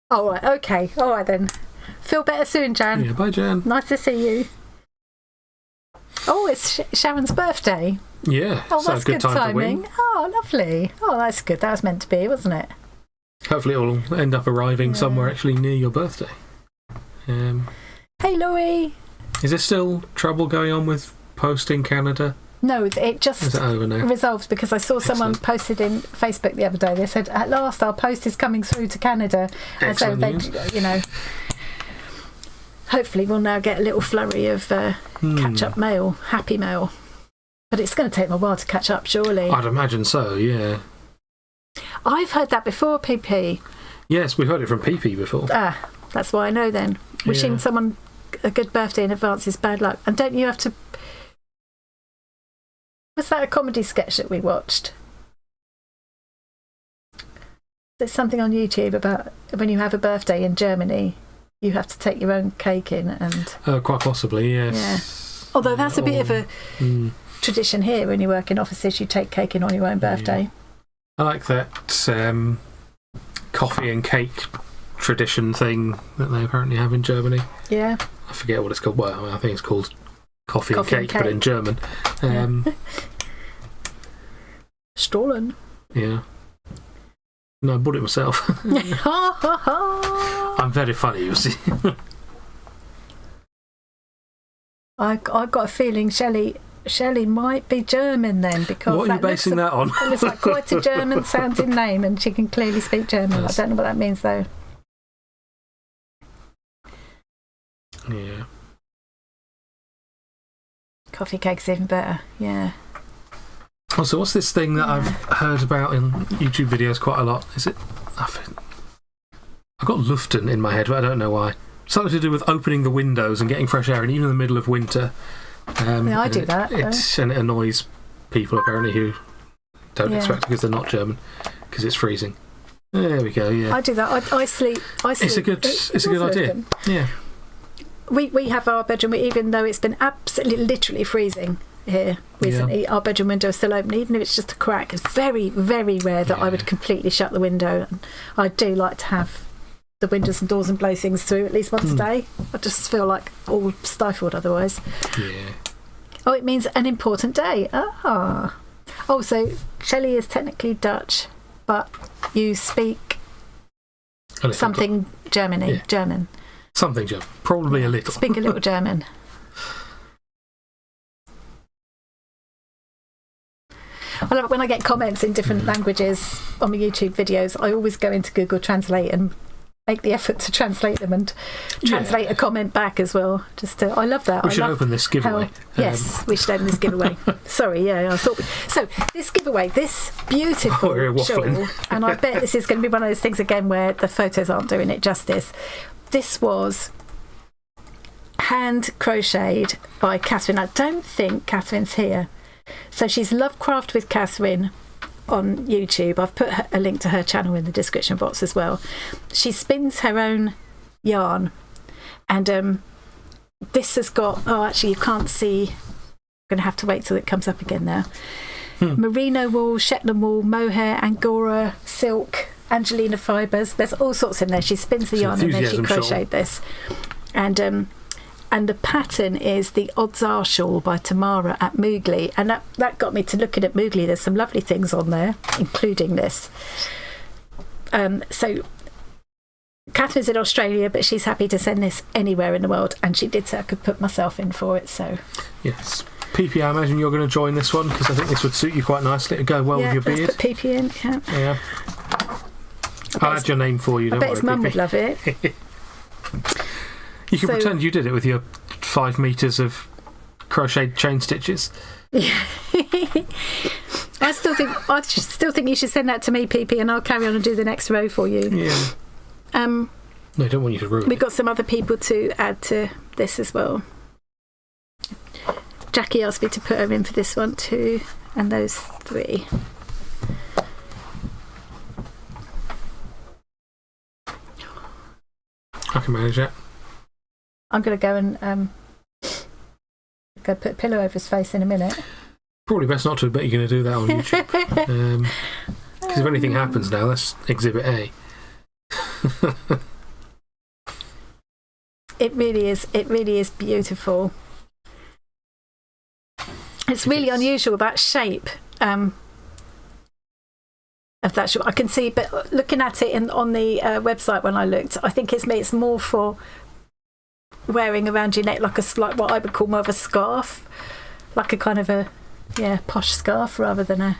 Oh, right, okay. All right then. Feel better soon, Jan. Yeah, bye, Jan. Nice to see you. Oh, it's Sharon's birthday. Yeah. Oh, that's good timing. To win. Oh, lovely. Oh, that's good. That was meant to be, wasn't it? Hopefully it will end up arriving somewhere actually near your birthday. Hey, Louie. Is there still trouble going on with Post in Canada? No, it just is it over now? Resolved because I saw someone posted in Facebook the other day. They said, at last our post is coming through to Canada. Excellent and so hopefully we'll now get a little flurry of catch-up mail, happy mail. But it's going to take me a while to catch up, surely. I'd imagine so, yeah. I've heard that before, PP. Yes, we've heard it from PP before. Ah, that's why I know then. Wishing someone a good birthday in advance is bad luck. And don't you have to... was that a comedy sketch that we watched? There's something on YouTube about when you have a birthday in Germany, you have to take your own cake in and... quite possibly, yes. Yeah. Although that's a bit of a tradition here. When you work in offices, you take cake in on your own birthday. Yeah. I like that coffee and cake tradition thing that they apparently have in Germany. Yeah. I forget what it's called. Well, I think it's called coffee and cake, but in German. Stollen. Yeah. No, I bought it myself. I'm very funny, you see. I got a feeling Shelley might be German then, because what are you basing that on? It looks like quite a German sounding name, and she can clearly speak German. Yes. I don't know what that means though. Yeah. Coffee cake's even better. Yeah. Also, what's this thing that I've heard about in YouTube videos quite a lot? Is it? I've got Luften in my head, but I don't know why. Something to do with opening the windows and getting fresh air, and even in the middle of winter. Yeah, I do that. And it annoys people apparently who don't expect it because they're not German, because it's freezing. There we go. Yeah, I do that. I sleep. It's a good idea. Yeah. We have our bedroom, even though it's been absolutely literally freezing here recently, our bedroom window is still open, even if it's just a crack. It's very, very rare that I would completely shut the window. And I do like to have the windows and doors and blow things through at least once a day. I just feel like all stifled otherwise. Yeah. Oh, it means an important day. Ah. Oh, so Shelley is technically Dutch, but you speak something German. Something German. Probably a little. Speak a little German. I love it when I get comments in different languages on my YouTube videos. I always go into Google Translate and make the effort to translate them and translate a comment back as well. I love that. We should open this giveaway. Yes, we should open this giveaway. Sorry, I thought. So this giveaway, this beautiful shawl, and I bet this is going to be one of those things again where the photos aren't doing it justice. This was hand crocheted by Catherine. I don't think Catherine's here. So she's Lovecraft with Catherine on YouTube. I've put a link to her channel in the description box as well. She spins her own yarn, and this has got, actually you can't see, I'm going to have to wait till it comes up again now. Merino wool, Shetland wool, mohair, Angora, silk, Angelina fibres. There's all sorts in there. She spins the yarn and then she crocheted this. And the pattern is the Bazaaar shawl by Tamara at Moogly. And that got me to looking at Moogly. There's some lovely things on there, including this. So Catherine's in Australia, but she's happy to send this anywhere in the world. And she did say I could put myself in for it. So yes. PP, I imagine you're going to join this one, because I think this would suit you quite nicely. It'd go well with your beard. Let's put PP in, yeah. I'll add your name for you, don't worry. I bet his mum would love it. You can pretend you did it with your 5 metres of crocheted chain stitches. Yeah. I still think you should send that to me, PP, and I'll carry on and do the next row for you. Yeah. No, I don't want you to ruin it. We've got some other people to add to this as well. Jackie asked me to put her in for this one too, and those 3. I can manage that. I'm going to go and go put a pillow over his face in a minute. Probably best not to, but you're going to do that on YouTube. Because if anything happens now, that's Exhibit A. It really is beautiful. It's really unusual, that shape of that shawl. I can see, but looking at it on the website when I looked, I think it's more for wearing around your neck, like what I would call more of a scarf, like a kind of a posh scarf rather than a.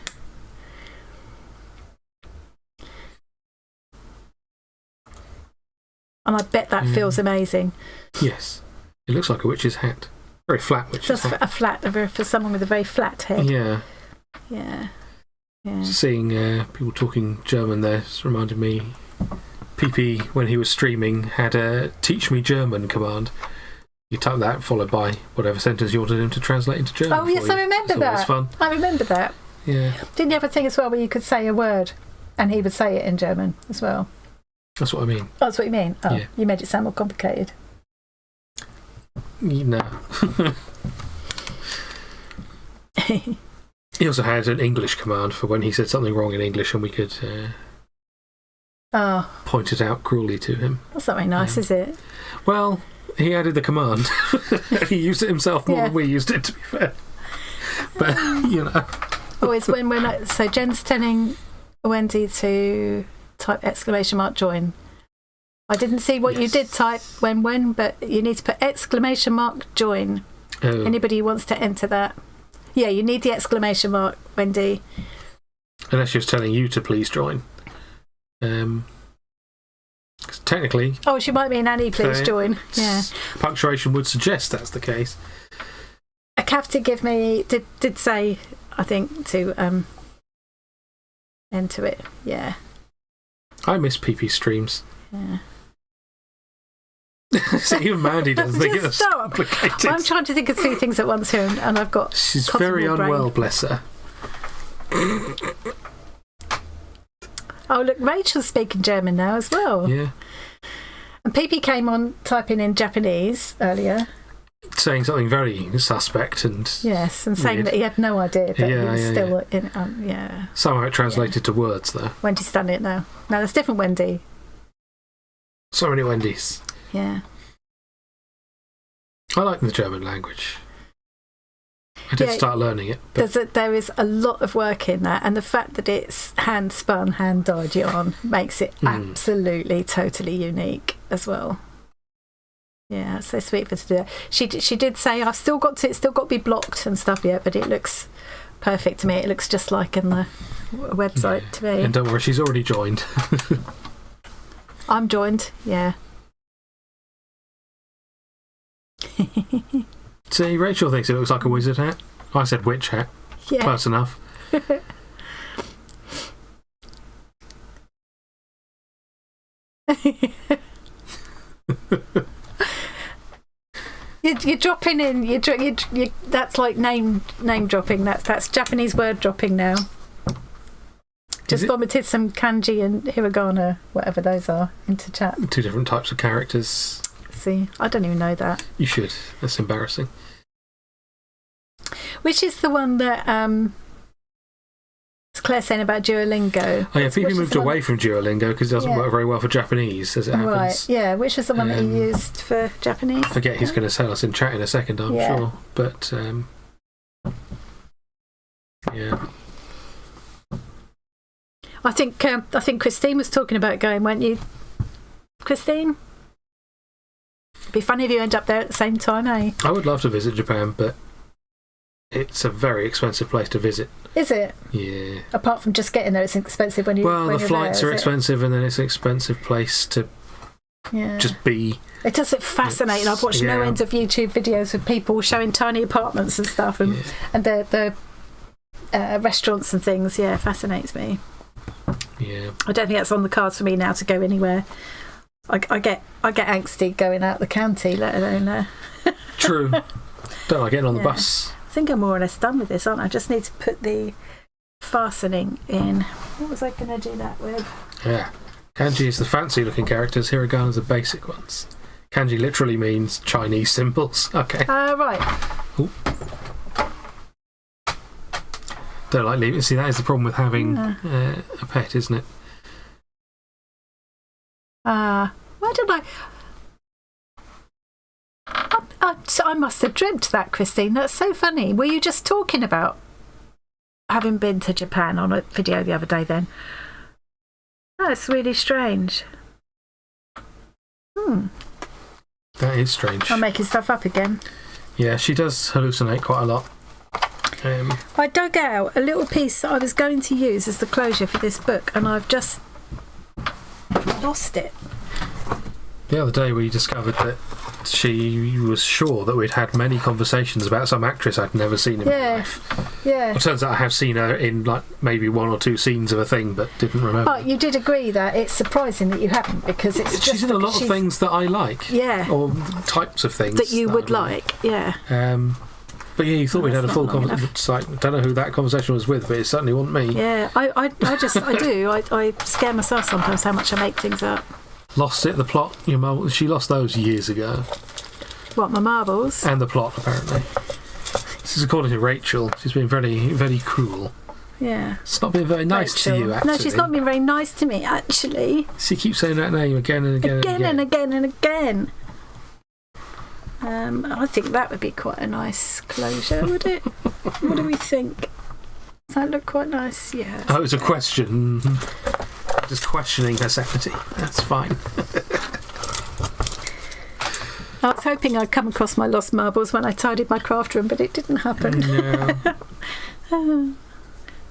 And I bet that feels amazing. Yes, it looks like a witch's hat. Very flat witch's hat. Just for someone with a very flat head. Yeah. Yeah. Seeing people talking German there reminded me. PP, when he was streaming, had a "Teach Me German" command, You type that followed by whatever sentence you wanted him to translate into German. Oh, yes, I remember that. It's fun. I remember that. Yeah. Didn't you have a thing as well where you could say a word and he would say it in German as well? That's what I mean. Oh, that's what you mean? Oh, yeah. You made it sound more complicated. No. He also had an English command for when he said something wrong in English and we could point it out cruelly to him. That's not very nice, is it? Well, he added the command. He used it himself more than we used it, to be fair. But, you know. Always so Jen's telling Wendy to type !join. I didn't see what you did type when, but you need to put !join. Oh. Anybody who wants to enter that. Yeah, you need the exclamation mark, Wendy. Unless she was telling you to please join. 'Cause technically... Oh, she might mean Annie, please join. Yeah. Punctuation would suggest that's the case. A Cav did say, I think, to enter it. Yeah. I miss PP streams. Yeah. See, even Mandy doesn't think it's complicated. I'm trying to think of 3 things at once here, and I've got. She's very unwell, bless her. Oh, look, Rachel's speaking German now as well. Yeah. And PP came on typing in Japanese earlier. Saying something very suspect and. Yes, and saying that he had no idea that he was still in. Yeah. Somehow it translated to words, though. Wendy's done it now. No, that's different Wendy. So many Wendy's. Yeah. I like the German language. I did start learning it. But there is a lot of work in that, and the fact that it's hand-spun, hand-dyed yarn makes it absolutely, totally unique as well. Yeah, it's so sweet of her to do that. She did say, it's still got to be blocked and stuff yet, but it looks perfect to me. It looks just like in the website to me. And don't worry, she's already joined. I'm joined, yeah. See, Rachel thinks it looks like a wizard hat. I said witch hat. Yeah. Close enough. You're dropping in. You that's like name dropping. That's Japanese word dropping now. Just vomited some kanji and hiragana, whatever those are, into chat. 2 different types of characters. See, I don't even know that. You should. That's embarrassing. Which is the one that Claire saying about Duolingo? Oh yeah, people moved away from Duolingo because it doesn't work very well for Japanese, as it happens. Right, yeah. Which was the one that you used for Japanese? I forget he's going to tell us in chat in a second, I'm sure. But, yeah. I think Christine was talking about going, weren't you, Christine? It'd be funny if you end up there at the same time, eh? I would love to visit Japan, but it's a very expensive place to visit. Is it? Yeah. Apart from just getting there, it's expensive when you. Well, the flights are expensive, and then it's an expensive place to just be. It does look fascinating. I've watched no end of YouTube videos of people showing tiny apartments and stuff, and the restaurants and things. Yeah, fascinates me. Yeah. I don't think that's on the cards for me now to go anywhere. I get angsty going out the county, let alone. True. Don't like getting on the bus. I think I'm more or less done with this, aren't I? I just need to put the fastening in. What was I going to do that with? Yeah. Kanji is the fancy looking characters, hiragana is the basic ones. Kanji literally means Chinese symbols. Okay. Right. Ooh. Don't like leaving. See, that is the problem with having a pet, isn't it? Where did I must have dreamt that, Christine. That's so funny. Were you just talking about having been to Japan on a video the other day then? That's really strange. That is strange. I'm making stuff up again. Yeah, she does hallucinate quite a lot. I dug out a little piece that I was going to use as the closure for this book, and I've just lost it. The other day we discovered that she was sure that we'd had many conversations about some actress I'd never seen in my life. Yeah. It turns out I have seen her in like maybe 1 or 2 scenes of a thing, but didn't remember. But you did agree that it's surprising that you haven't, because it's she's in a lot of things that I like. Yeah. Or types of things that you would like. Yeah. But yeah, you thought we'd had a full conversation. Like, I don't know who that conversation was with, but it certainly wasn't me. Yeah, I do. I scare myself sometimes how much I make things up. Lost it, the plot. Your mum, she lost those years ago. What, my marbles? And the plot, apparently. This is according to Rachel. She's been very, very cruel. Yeah. It's not been very nice to you, actually. No, she's not been very nice to me, actually. She keeps saying that name again and again. Again and again and again. I think that would be quite a nice closure, would it? What do we think? Does that look quite nice? Yeah. Oh, it's a question. Just questioning her sanity. That's fine. I was hoping I'd come across my lost marbles when I tidied my craft room, but it didn't happen. No. I'm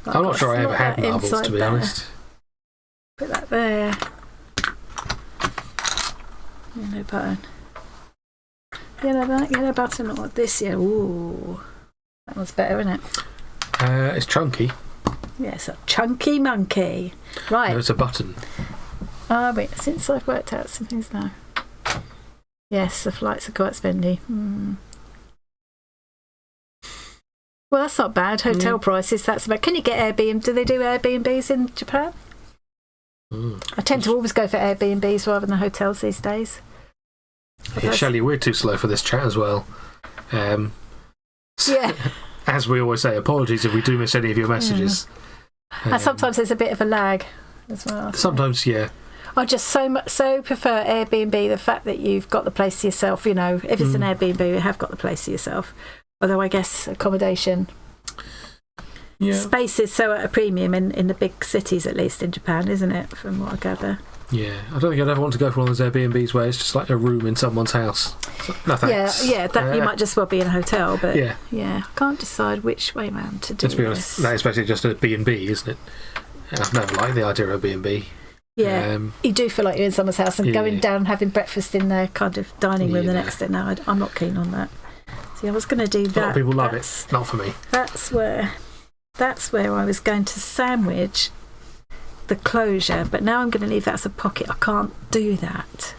not sure I ever had marbles, to be honest. Put that there. Yellow button. Yellow button or this here. Ooh. That one's better, isn't it? It's chunky. Yes, a chunky monkey. Right. No, it's a button. Wait, since I've worked out some things now. Yes, the flights are quite spendy. Well, that's not bad. Hotel prices, that's about... Can you get Airbnb? Do they do Airbnbs in Japan? I tend to always go for Airbnbs rather than hotels these days. Yeah, Shelley, we're too slow for this chat as well. Yeah. As we always say, apologies if we do miss any of your messages. And sometimes there's a bit of a lag as well. Sometimes, yeah. I just so prefer Airbnb, the fact that you've got the place to yourself. You know, if it's an Airbnb, you have got the place to yourself. Although I guess accommodation space is so at a premium in the big cities, at least in Japan, isn't it, from what I gather? Yeah, I don't think I'd ever want to go for one of those Airbnbs where it's just like a room in someone's house. So, no thanks. Yeah, that you might just well be in a hotel, but yeah, I can't decide which way round to do. To be honest, that is basically just a B&B, isn't it? I've never liked the idea of a B&B. Yeah, you do feel like you're in someone's house and going down and having breakfast in their kind of dining room the next day. No, I'm not keen on that. See, I was going to do that. A lot of people love it. Not for me. That's where I was going to sandwich the closure, but now I'm going to leave that as a pocket. I can't do that.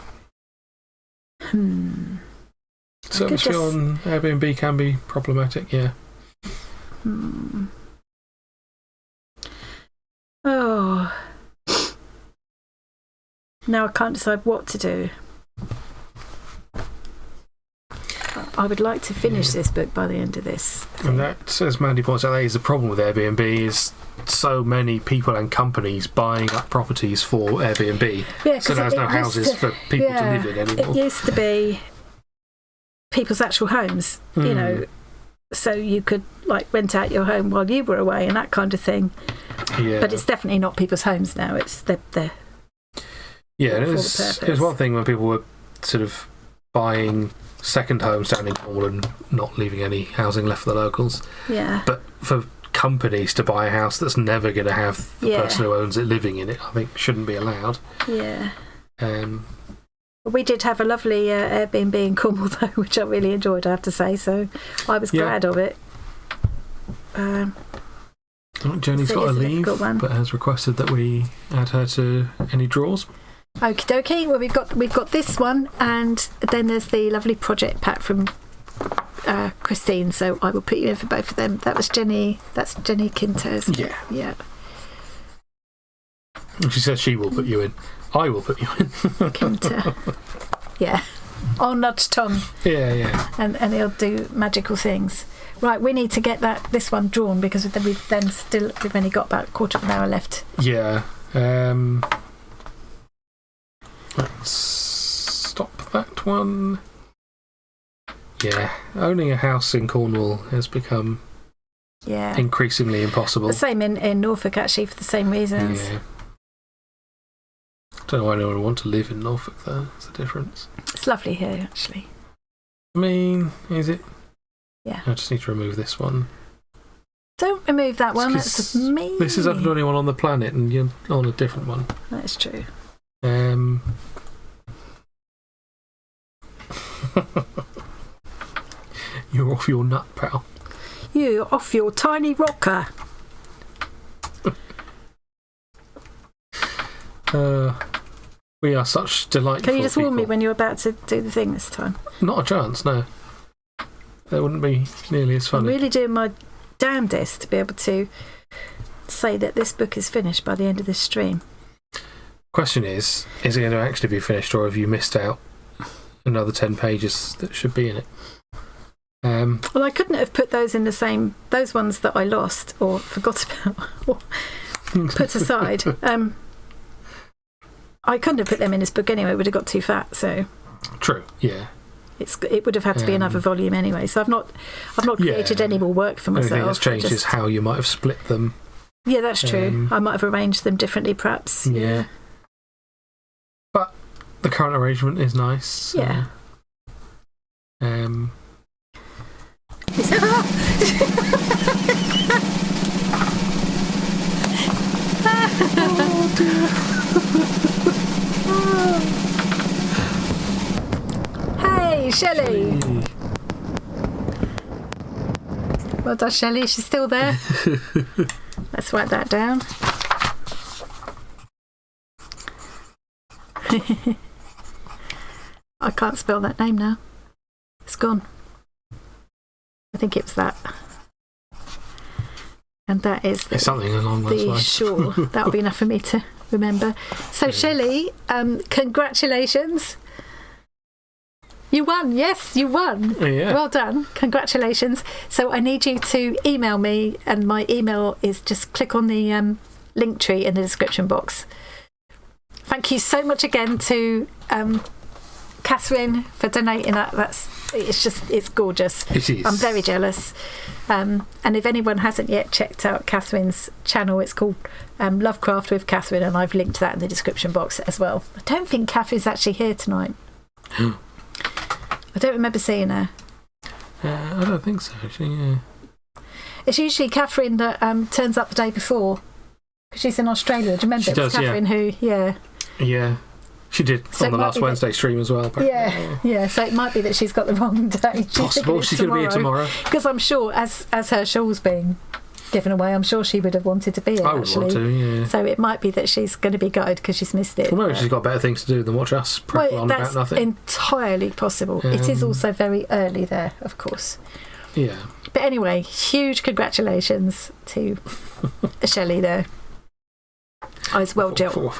Service fee on Airbnb can be problematic, yeah. Oh. Now I can't decide what to do. I would like to finish this book by the end of this thing. And that, as Mandy points out, that is the problem with Airbnb, is so many people and companies buying up properties for Airbnb. Yeah, so there's no houses for people to live in anymore. It used to be people's actual homes, you know, so you could like rent out your home while you were away and that kind of thing. Yeah. But it's definitely not people's homes now. It's they're yeah, it was one thing when people were sort of buying second homes down in Cornwall and not leaving any housing left for the locals. Yeah. But for companies to buy a house that's never going to have the person who owns it living in it, I think shouldn't be allowed. Yeah. We did have a lovely Airbnb in Cornwall though, which I really enjoyed, I have to say, so I was glad of it. I think Jenny's got to leave, but has requested that we add her to any drawers. Okie dokie. Well, we've got this one, and then there's the lovely project pack from Christine. So I will put you in for both of them. That was Jenny. That's Jenny Kinto's. Yeah. And she says she will put you in. I will put you in. Kinto. Yeah. I'll nudge Tom. Yeah. And he'll do magical things. Right, we need to get this one drawn because we've only got about a quarter of an hour left. Yeah. Let's stop that one. Yeah, owning a house in Cornwall has become increasingly impossible. The same in Norfolk, actually, for the same reasons. Yeah. I don't know why anyone would want to live in Norfolk, though. That's the difference. It's lovely here, actually. I mean, is it? Yeah. I just need to remove this one. Don't remove that one, that's me. This is the only one on the planet, and you're on a different one. That's true. You're off your nut, pal. You're off your tiny rocker. We are such delightful Can you just warn me people. when you're about to do the thing this time? Not a chance, no. That wouldn't be nearly as I'm funny. really doing my damnedest to be able to say that this book is finished by the end of this stream. Question is it going to actually be finished, or have you missed out another 10 pages that should be in it? Well, I couldn't have put those in the same... Those ones that I lost or forgot about or put aside. I couldn't have put them in this book anyway. It would have got too fat, so... True, yeah. It would have had to be another volume anyway, so I've not created any more work for myself. The only thing that's changed is how you might have split them. Yeah, that's true. I might have arranged them differently, perhaps. Yeah. But the current arrangement is nice. So, yeah. Oh dear. Hey, Shelley. Well done, Shelley. She's still there. Let's write that down. I can't spell that name now. It's gone. I think it was that. And that is It's something along those the lines. shawl. That'll be enough for me to remember. So, Shelley, congratulations. You won. Yes, you won. Yeah. Well done. Congratulations. So I need you to email me, and my email is just click on the link tree in the description box. Thank you so much again to Catherine for donating that. It's gorgeous. It is. I'm very jealous. And if anyone hasn't yet checked out Catherine's channel, it's called Lovecraft with Catherine, and I've linked that in the description box as well. I don't think Catherine's actually here tonight. I don't remember seeing her. I don't think so, actually, yeah. It's usually Catherine that turns up the day before, because she's in Australia. Do you remember? She does, Catherine who, yeah. Yeah. She did So on the it might last be that- Wednesday stream as well. Apparently. Yeah, so it might be that she's got the wrong day. Possible. She's going to be here tomorrow. Because I'm sure, as her shawl's being given away, I'm sure she would have wanted to be here, I would actually. want to, yeah. So it might be that she's going to be gutted because she's missed it. Well, maybe she's got better things to do than watch us prattle on that's about nothing. entirely possible. It is also very early there, of course. Yeah. But anyway, huge congratulations to Shelley there. I was well dealt.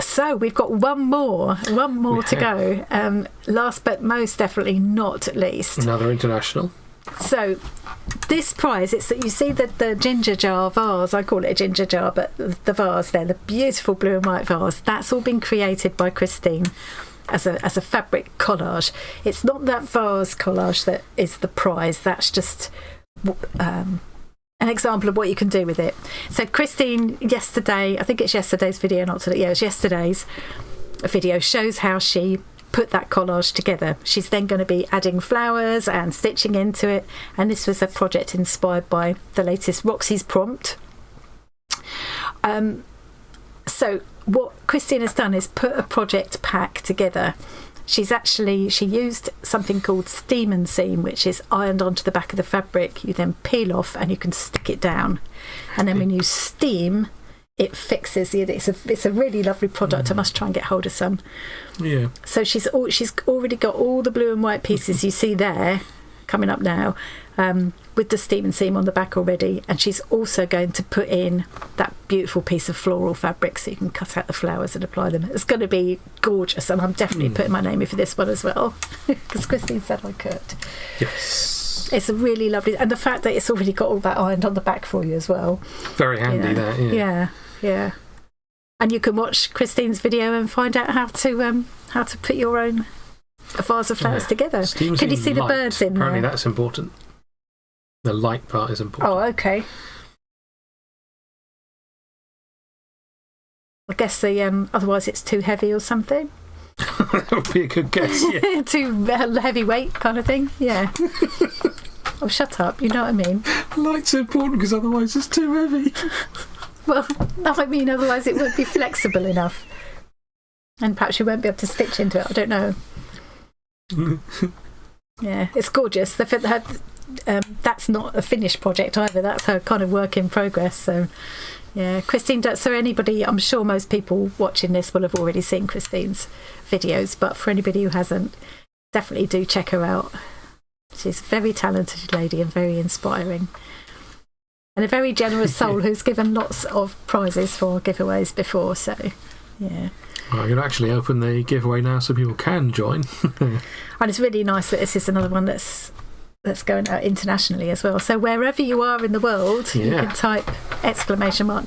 So we've got one more to go. Last but most definitely not least. Another international. So this prize, it's that you see the ginger jar vase. I call it a ginger jar, but the vase there, the beautiful blue and white vase, that's all been created by Christine as a fabric collage. It's not that vase collage that is the prize. That's just an example of what you can do with it. So Christine yesterday, I think it's yesterday's video, not today. Yeah, it was yesterday's video, shows how she put that collage together. She's then going to be adding flowers and stitching into it, and this was a project inspired by the latest Roxy's prompt. So what Christine has done is put a project pack together. She used something called steam and seam, which is ironed onto the back of the fabric. You then peel off and you can stick it down, and then when you steam, it fixes it. It's a really lovely product. I must try and get hold of some. Yeah. So she's already got all the blue and white pieces you see there coming up now, with the steam and seam on the back already, and she's also going to put in that beautiful piece of floral fabric so you can cut out the flowers and apply them. It's going to be gorgeous, and I'm definitely putting my name in for this one as well because Christine said I could. Yes. It's a really lovely, and the fact that it's already got all that ironed on the back for you as well. Very handy, that, yeah. Yeah. And you can watch Christine's video and find out how to put your own vase of flowers together. Can you see the birds in Apparently there? that's important. The light part is important. Oh, okay. I guess otherwise it's too heavy or something. That would be a good guess, yeah. Too heavyweight kind of thing, yeah. Oh, shut up, you know what I mean. Light's important because otherwise it's too heavy. Well, no, I mean otherwise it won't be flexible enough. And perhaps you won't be able to stitch into it. I don't know. Yeah, it's gorgeous. That's not a finished project either. That's her kind of work in progress. So, yeah, Christine does. So anybody, I'm sure most people watching this will have already seen Christine's videos, but for anybody who hasn't, definitely do check her out. She's a very talented lady and very inspiring. And a very generous soul who's given lots of prizes for giveaways before. So, yeah. Well, I'm going to actually open the giveaway now so people can join. And it's really nice that this is another one that's going out internationally as well. So wherever you are in the world, you can type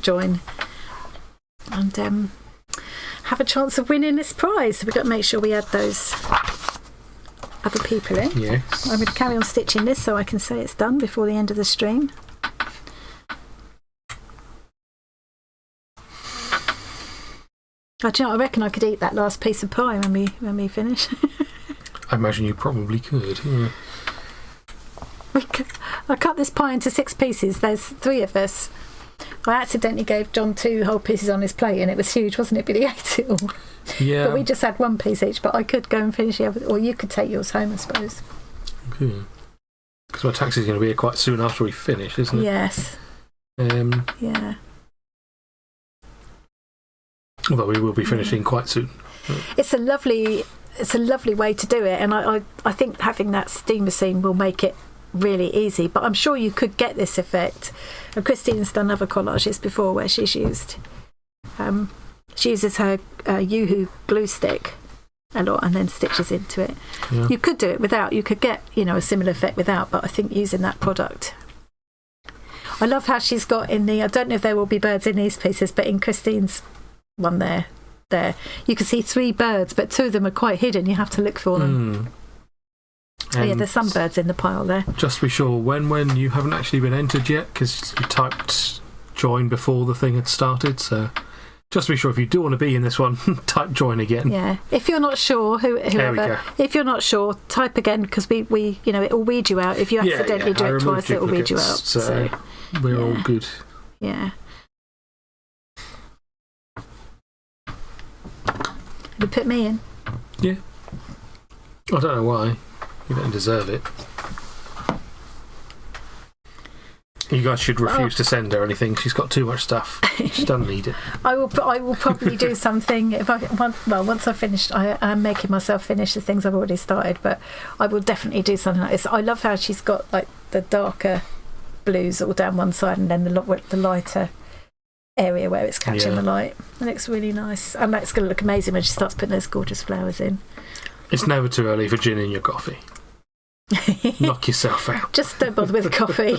!join and have a chance of winning this prize. So we've got to make sure we add those other people in. Yes. I'm going to carry on stitching this so I can say it's done before the end of the stream. I reckon I could eat that last piece of pie when we finish. I imagine you probably could. Yeah. I cut this pie into 6 pieces. There's 3 of us. I accidentally gave John 2 whole pieces on his plate, and it was huge, wasn't it? But he ate it all. Yeah. But we just had 1 piece each. But I could go and finish the other, or you could take yours home, I suppose. Okay. Because my taxi's going to be here quite soon after we finish, isn't it? Yes. Yeah. Although we will be finishing quite soon. It's a lovely way to do it, and I think having that steam machine will make it really easy. But I'm sure you could get this effect. And Christine's done other collages before where she's used she uses her Yoo-hoo glue stick a lot and then stitches into it. Yeah. You could do it without. You could get a similar effect without, but I think using that product. I love how she's got in the. I don't know if there will be birds in these pieces, but in Christine's one there you can see 3 birds, but 2 of them are quite hidden. You have to look for them. Yeah, there's some birds in the pile there. Just to be sure, when you haven't actually been entered yet, because you typed join before the thing had started, so just to be sure, if you do want to be in this one, type join again. Yeah, if you're not sure, whoever, if you're not sure, type again, because we it will weed you out. If you accidentally do it twice, it will weed you out. So we're all good. Yeah. You put me in. Yeah. I don't know why. You don't deserve it. You guys should refuse to send her anything. She's got too much stuff. She doesn't need it. I will probably do something once I've finished. I'm making myself finish the things I've already started, but I will definitely do something like this. I love how she's got like the darker blues all down one side and then the lighter area where it's catching the light. It looks really nice, and that's going to look amazing when she starts putting those gorgeous flowers in. It's never too early for gin in your coffee. Knock yourself out. Just don't bother with the coffee.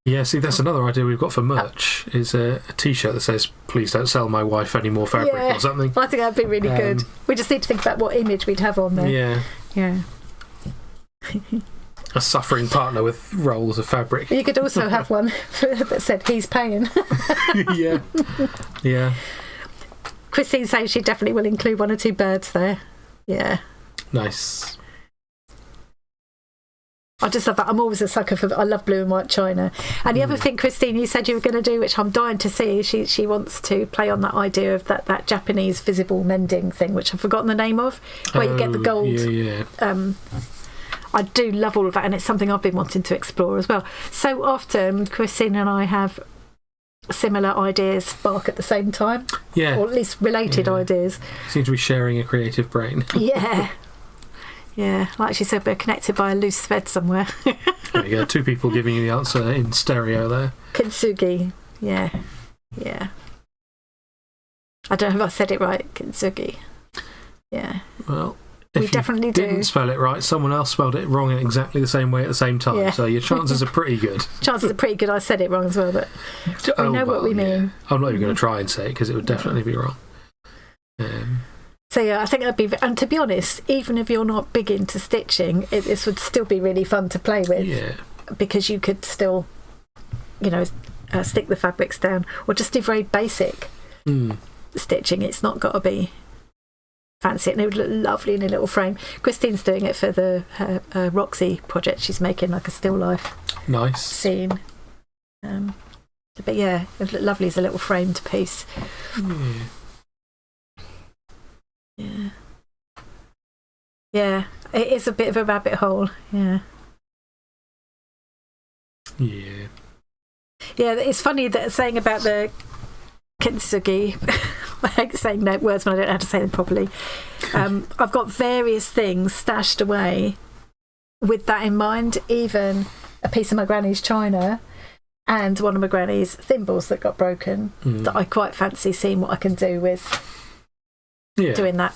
Yeah, see, that's another idea we've got for merch, is a t-shirt that says, please don't sell my wife any more fabric or something. I think that'd be really good. We just need to think about what image we'd have on there. Yeah. A suffering partner with rolls of fabric. You could also have one that said, he's paying. Yeah. Christine says she definitely will include 1 or 2 birds there. Yeah. Nice. I just love that. I'm always a sucker for. I love blue and white china. And the other thing, Christine, you said you were going to do, which I'm dying to see. She wants to play on that idea of that Japanese visible mending thing, which I've forgotten the name of, where you get the gold. Yeah. I do love all of that, and it's something I've been wanting to explore as well. So often, Christine and I have similar ideas spark at the same time. Yeah. Or at least related ideas. Seem to be sharing a creative brain. Yeah. Yeah, like she said, we're connected by a loose thread somewhere. There you go, 2 people giving you the answer in stereo there. Kintsugi, yeah. I don't know if I said it right, Kintsugi. Yeah. Well, we definitely didn't spell it right, someone else spelled it wrong in exactly the same way at the same time, so your chances are pretty good. Chances are pretty good. I said it wrong as well, but we know what we mean. I'm not even going to try and say it because it would definitely be wrong. So yeah, I think that'd be, and to be honest, even if you're not big into stitching, this would still be really fun to play with. Yeah. Because you could still, stick the fabrics down, or just do very basic stitching. It's not got to be fancy, and it would look lovely in a little frame. Christine's doing it for her Roxy project. She's making like a still life nice scene. But yeah, it looked lovely as a little framed piece. Yeah. Yeah, it is a bit of a rabbit hole. Yeah. Yeah. Yeah, it's funny that saying about the kintsugi. I hate saying words when I don't know how to say them properly. I've got various things stashed away with that in mind, even a piece of my granny's china and one of my granny's thimbles that got broken that I quite fancy seeing what I can do with doing that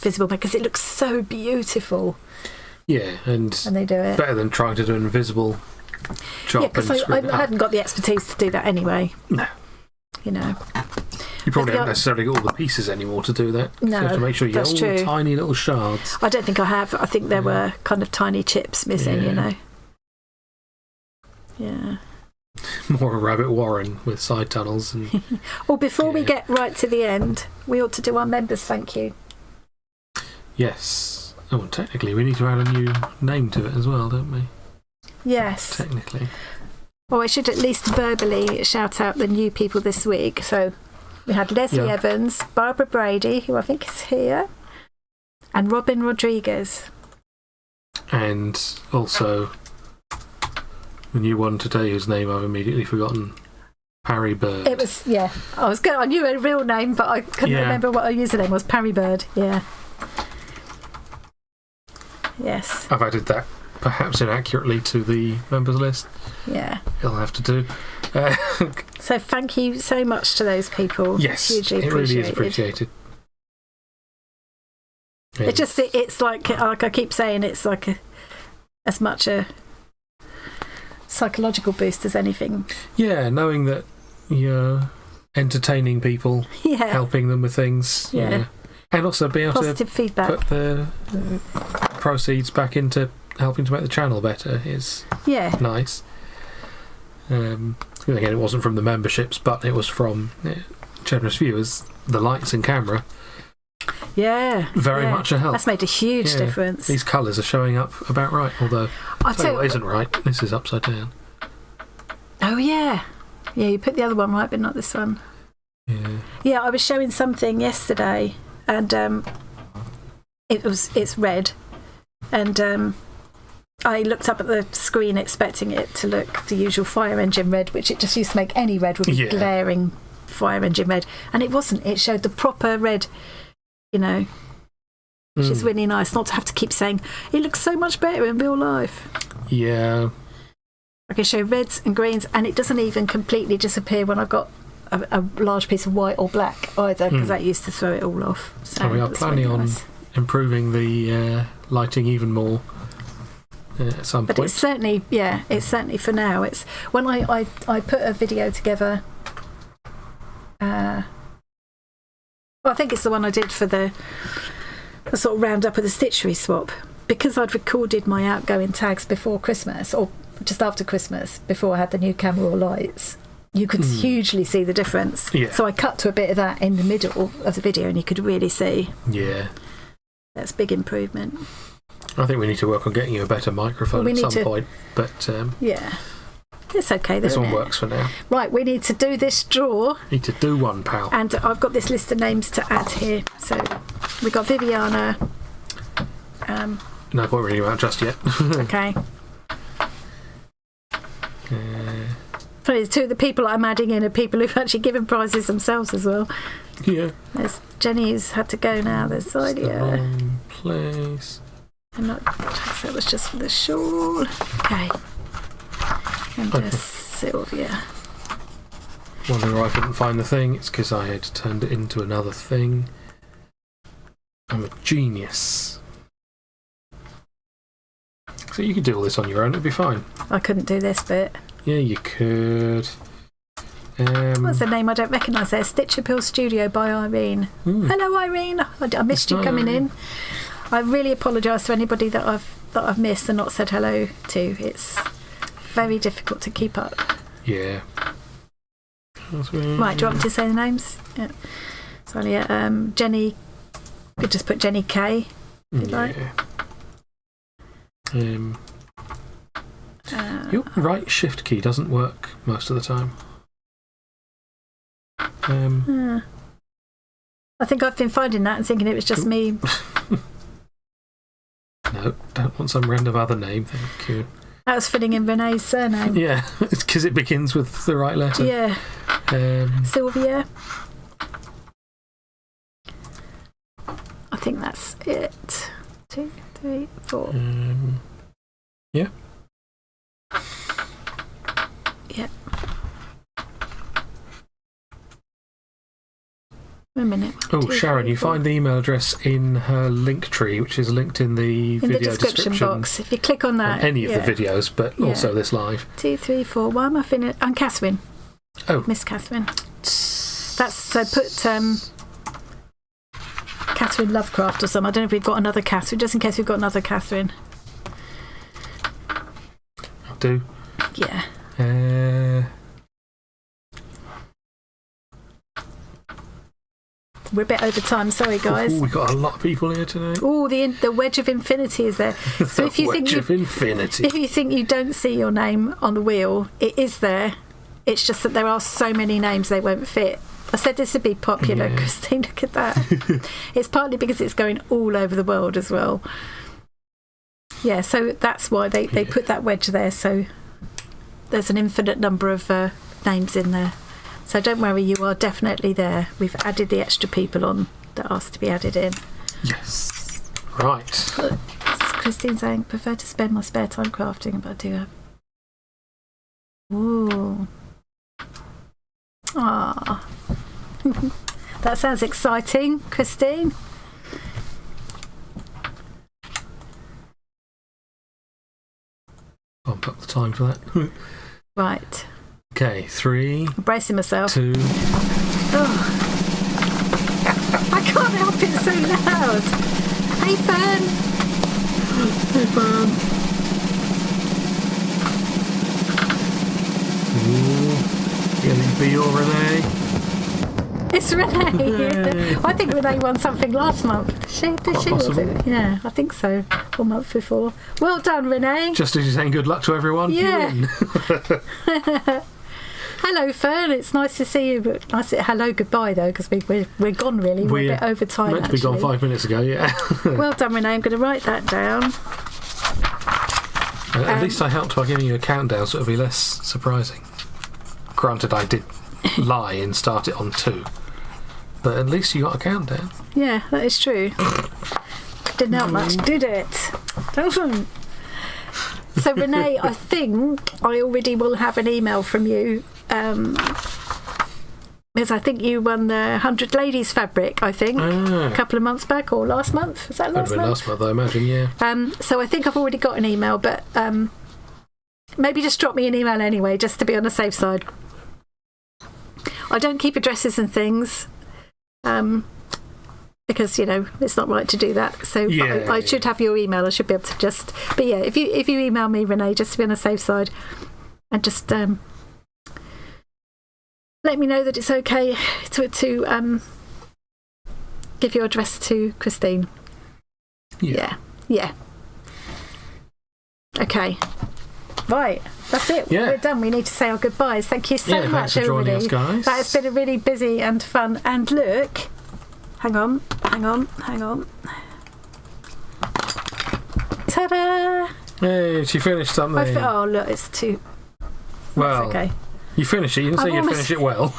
visible, because it looks so beautiful. Yeah, and they do it better than trying to do an invisible chop. Yeah, because I haven't got the expertise to do that anyway. No. You know. You probably haven't necessarily got all the pieces anymore to do that. No, you have to make sure you get all the tiny little shards. I don't think I have. I think there were kind of tiny chips missing, you know. Yeah. More a rabbit warren with side tunnels. And before we get right to the end, we ought to do our members' thank you. Yes. Oh, well, technically, we need to add a new name to it as well, don't we? Yes. Technically. Well, I should at least verbally shout out the new people this week. So we had Leslie Evans, Barbara Brady, who I think is here, and Robin Rodriguez. And also the new one today, whose name I've immediately forgotten, Parry Bird. It was, I knew a real name, but I couldn't remember what her username was. Parry Bird, yeah. Yes. I've added that perhaps inaccurately to the members list. Yeah. It'll have to do. So thank you so much to those people. Yes, it's hugely it really is appreciated. It's like I keep saying, it's like as much a psychological boost as anything. Yeah, knowing that you're entertaining people, helping them with things. Yeah. And also be able positive feedback. Put the proceeds back into helping to make the channel better is nice. Again, it wasn't from the memberships, but it was from generous viewers. The lights and camera. Yeah. Very much a help. That's made a huge difference. These colours are showing up about right, although I'll tell you what isn't right. This is upside down. Oh, yeah. Yeah, you put the other one right, but not this one. Yeah. Yeah, I was showing something yesterday, and it's red, and I looked up at the screen expecting it to look the usual fire engine red, which it just used to make any red would be glaring fire engine red, and it wasn't. It showed the proper red, you know, which is really nice, not to have to keep saying it looks so much better in real life. Yeah. I can show reds and greens, and it doesn't even completely disappear when I've got a large piece of white or black either, because that used to throw it all off. So we are planning on improving the lighting even more at some point. But it's certainly for now. It's when I put a video together. I think it's the one I did for the sort of roundup of the stitchery swap, because I'd recorded my outgoing tags before Christmas, or just after Christmas, before I had the new camera or lights. You could hugely see the difference. Yeah. So I cut to a bit of that in the middle of the video, and you could really see. Yeah. That's a big improvement. I think we need to work on getting you a better microphone at some point. But yeah. It's okay. This one works for now. Right, we need to do this draw. Need to do one, pal. And I've got this list of names to add here. So we've got Viviana. No point reading out just yet. Okay. Probably two of the people I'm adding in are people who've actually given prizes themselves as well. Yeah. There's Jenny, who's had to go now. There's Lydia. Place. That was just for the shawl. Okay. And there's Sylvia. Wondering why I couldn't find the thing. It's because I had turned it into another thing. I'm a genius. So you could do all this on your own, it'd be fine. I couldn't do this bit. Yeah, you could. What's the name I don't recognise there? Stitch Appeal Studio by Irene. Hello, Irene. I missed you coming in. I really apologise to anybody that I've missed and not said hello to. It's very difficult to keep up. Yeah. Right, do you want me to say the names? Yeah. So yeah, Jenny. You could just put Jenny K. If you like. Your right shift key doesn't work most of the time. I think I've been finding that and thinking it was just me. No, don't want some random other name, thank you. That was filling in Renee's surname. Yeah, it's because it begins with the right letter. Yeah. Sylvia. I think that's it. 2, 3, 4. Yeah. Yeah. A minute. Oh, Sharon, you find the email address in her linktree, which is linked in the video description box. If you click on that. On any of the videos, but also this live. 2, 3, 4. Why am I finishing? I'm Catherine. Oh. Miss Catherine. That's so put Catherine Lovecraft or something. I don't know if we've got another Catherine, just in case we've got another Catherine. I'll do. Yeah. We're a bit over time, sorry guys. We've got a lot of people here today. Oh, the wedge of infinity is there. So if you think infinity. If you think you don't see your name on the wheel, it is there. It's just that there are so many names they won't fit. I said this would be popular, Christine, look at that. It's partly because it's going all over the world as well. Yeah, so that's why they put that wedge there, so there's an infinite number of names in there. So don't worry, you are definitely there. We've added the extra people on that asked to be added in. Yes. Right. Christine saying, prefer to spend my spare time crafting, but I do have... Ooh. Ah. That sounds exciting, Christine. I'll put the time for that. Right. Okay, 3. I'm bracing myself. 2. Oh. I can't help it, so loud. Hey, Fern. Hey, Fern. Ooh. Gonna be your Renee. It's Renee. I think Renee won something last month. Did she? Was it? Yeah, I think so. Or month before. Well done, Renee. Just as you're saying good luck to everyone, yeah. you win. Hello, Fern. It's nice to see you. But nice. Hello, goodbye though, because we're gone really. We're a bit over time. Meant to be gone 5 minutes ago. Yeah. Well done, Renee. I'm going to write that down. At least I helped by giving you a countdown, so it'll be less surprising. Granted, I did lie and start it on 2, but at least you got a countdown. Yeah, that is true. Didn't help much, did it? Doesn't. So Renee, I think I already will have an email from you, because I think you won the 100 Ladies fabric, I think, a couple of months back, or last month. Was that last month? Last month, I imagine, yeah. So I think I've already got an email, but maybe just drop me an email anyway, just to be on the safe side. I don't keep addresses and things, because it's not right to do that. So I should have your email. I should be able to just. But yeah, if you email me, Renee, just to be on the safe side, and just let me know that it's okay to give your address to Christine. Yeah. Okay. Right, that's it. Yeah. We're done. We need to say our goodbyes. Thank you so much, thanks for everybody. Joining us, guys. That has been a really busy and fun. And look, hang on. Ta-da! Hey, she finished something. Oh, look, it's too. Well, okay. You finish it. You didn't say you'd finish it well.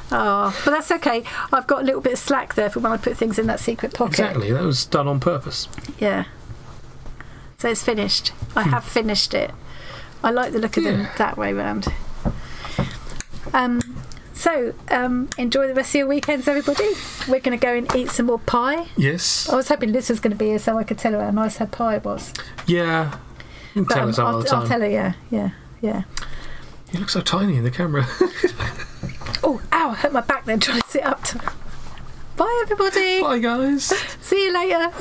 Oh, but that's okay. I've got a little bit of slack there for when I put things in that secret pocket. Exactly. That was done on purpose. Yeah. So it's finished. I have finished it. I like the look of them that way round. So enjoy the rest of your weekends, everybody. We're going to go and eat some more pie. Yes. I was hoping Liz was going to be here so I could tell her how nice her pie was. Yeah. You can tell her some other time. I'll tell her, yeah. You look so tiny in the camera. Oh, ow, I hurt my back then trying to sit up. Bye, everybody. Bye, guys. See you later.